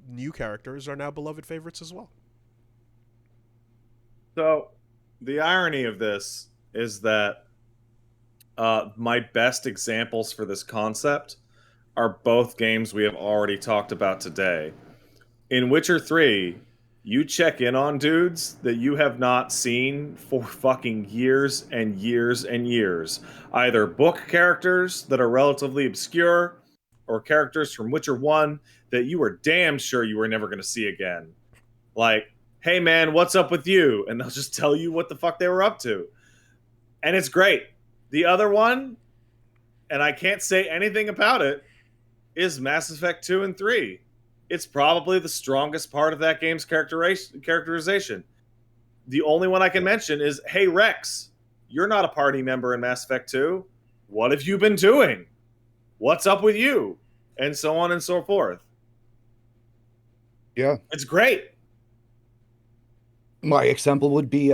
new characters are now beloved favorites as well. So the irony of this is that my best examples for this concept are both games we have already talked about today. In Witcher 3, you check in on dudes that you have not seen for fucking years and years and years. Either book characters that are relatively obscure, or characters from Witcher 1 that you were damn sure you were never going to see again. Like, hey man, what's up with you? And they'll just tell you what the fuck they were up to. And it's great. The other one, and I can't say anything about it, is Mass Effect 2 and 3. It's probably the strongest part of that game's characterization. The only one I can mention is, hey Rex, you're not a party member in Mass Effect 2. What have you been doing? What's up with you? And so on and so forth. Yeah. It's great. My example would be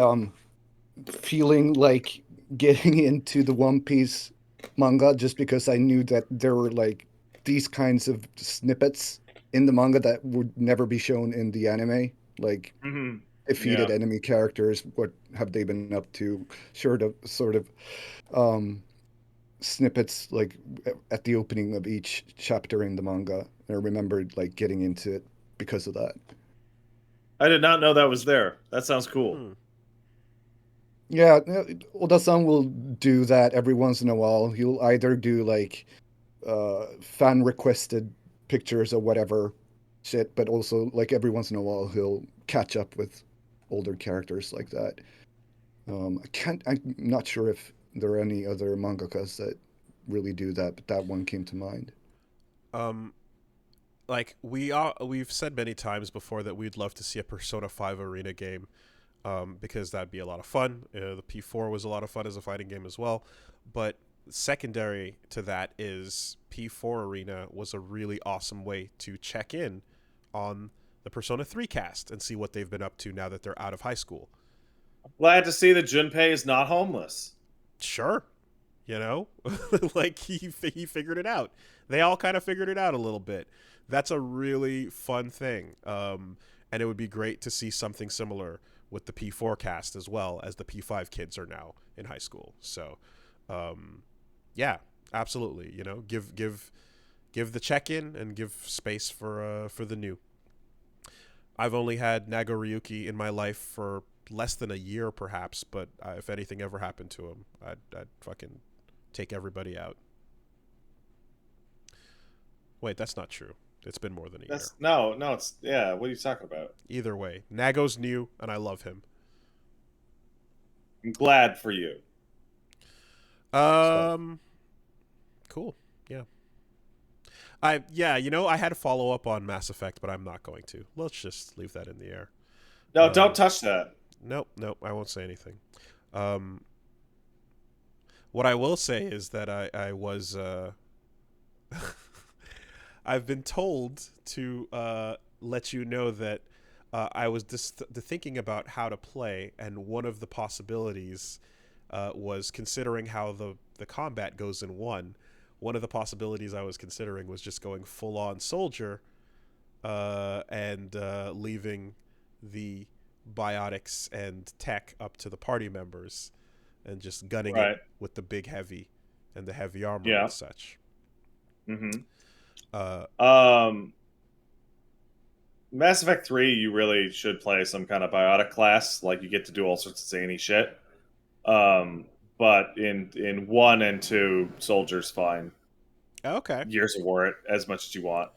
feeling like getting into the One Piece manga just because I knew that there were like these kinds of snippets in the manga that would never be shown in the anime, like Hmm. defeated Yeah. enemy characters, what have they been up to, sort of um snippets like at the opening of each chapter in the manga. I remembered like getting into it because of that. I did not know that was there. That sounds cool. Hmm. Yeah, Oda-san will do that every once in a while. He'll either do like fan requested pictures or whatever shit, but also like every once in a while he'll catch up with older characters like that. I'm not sure if there are any other mangakas that really do that, but that one came to mind. Um, like we've said many times before that we'd love to see a Persona 5 arena game, because that'd be a lot of fun. The P4 was a lot of fun as a fighting game as well, but secondary to that is P4 Arena was a really awesome way to check in on the Persona 3 cast and see what they've been up to now that they're out of high school. Glad to see that Junpei is not homeless. Sure, you know, like he figured it out. They all kind of figured it out a little bit. That's a really fun thing, and it would be great to see something similar with the P4 cast as well, as the P5 kids are now in high school. So, yeah, absolutely. You know, give the check in and give space for the new. I've only had Nagoryuki in my life for less than a year, perhaps, but if anything ever happened to him, I'd fucking take everybody out. Wait, that's not true. It's been more than a year. No, it's yeah. What are you talking about? Either way, Nago's new, and I love him. I'm glad for you. Um, cool. Yeah. I had a follow up on Mass Effect, but I'm not going to. Let's just leave that in the air. No, don't touch that. Nope, I won't say anything. What I will say is that I was I've been told to let you know that I was just thinking about how to play, and one of the possibilities was considering how the combat goes in one. One of the possibilities I was considering was just going full on soldier, and leaving the biotics and tech up to the party members, and just gunning Right. it with the big heavy and the heavy armor Yeah. and such. Mm-hmm. Uh, Mass Effect 3, you really should play some kind of biotic class. Like, you get to do all sorts of zany shit. But in 1 and 2, Soldier's fine. okay. Gears of War it as much as you want.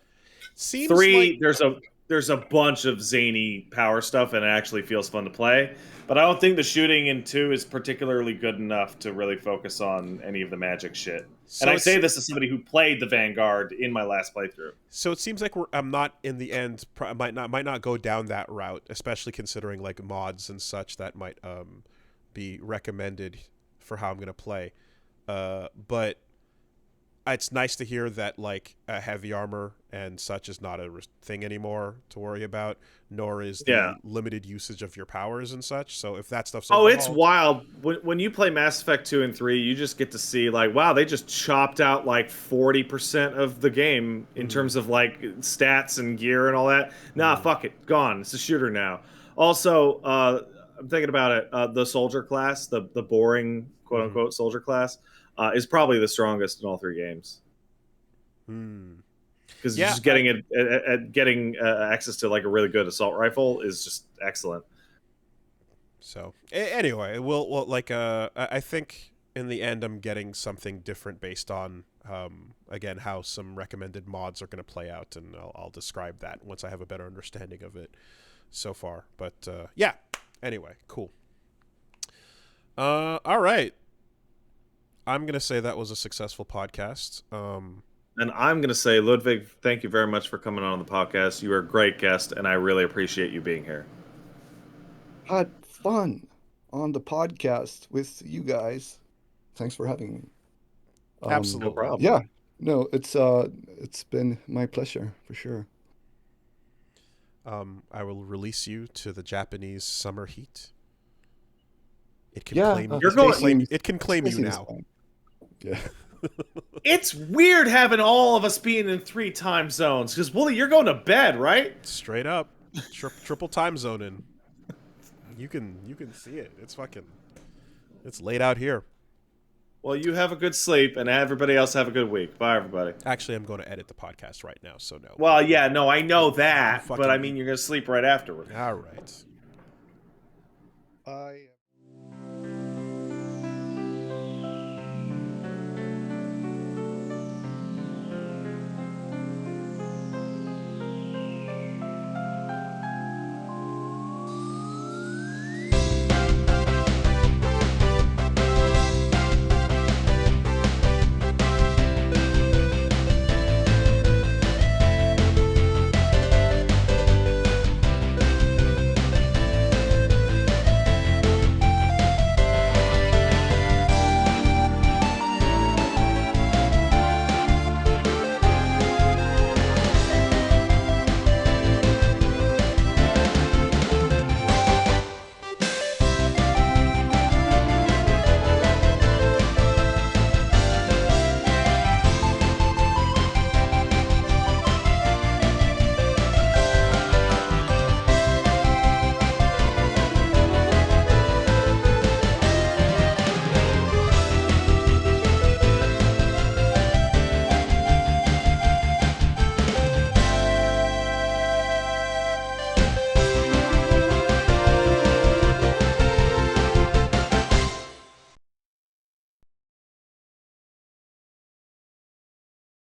Seems 3, like there's a bunch of zany power stuff, and it actually feels fun to play. But I don't think the shooting in 2 is particularly good enough to really focus on any of the magic shit. so. And I It's, say this as somebody who played the Vanguard in my last playthrough. so it seems like I'm not in the end. Might not go down that route, especially considering like mods and such that might be recommended for how I'm gonna play. But it's nice to hear that like heavy armor and such is not a thing anymore to worry about, nor is the Yeah. limited usage of your powers and such. So if that stuff's Oh, it's overhauled, wild. When you play Mass Effect 2 and 3, you just get to see, like, wow, they just chopped out, like, 40% of the game in terms of, like, stats and gear and all that. Nah, fuck it. Gone. It's a shooter now. Also, I'm thinking about it. The soldier class, the boring, quote-unquote, soldier class, is probably the strongest in all 3 games. Because Yeah, just getting access to, like, a really good assault rifle is just excellent. So anyway, we'll like I think in the end I'm getting something different based on again how some recommended mods are going to play out, and I'll describe that once I have a better understanding of it so far. But yeah, anyway, cool. All right, I'm gonna say that was a successful podcast. And I'm going to say, Ludvig, thank you very much for coming on the podcast. You are a great guest, and I really appreciate you being here. Had fun on the podcast with you guys. Thanks for having me. Absolutely. No problem. Yeah, no, it's been my pleasure for sure. I will release you to the Japanese summer heat. It can Yeah, claim You're going- it can claim you Spacing is now. fine. Yeah. It's weird having all of us being in 3 time zones. Because, Wooly, you're going to bed, right? Straight up. Triple time zoning. You can see it. It's laid out here. Well, you have a good sleep, and everybody else have a good week. Bye, everybody. Actually, I'm going to edit the podcast right now, so no. Well, yeah, no, I know that, fucking- but I mean, you're going to sleep right afterward. All right. I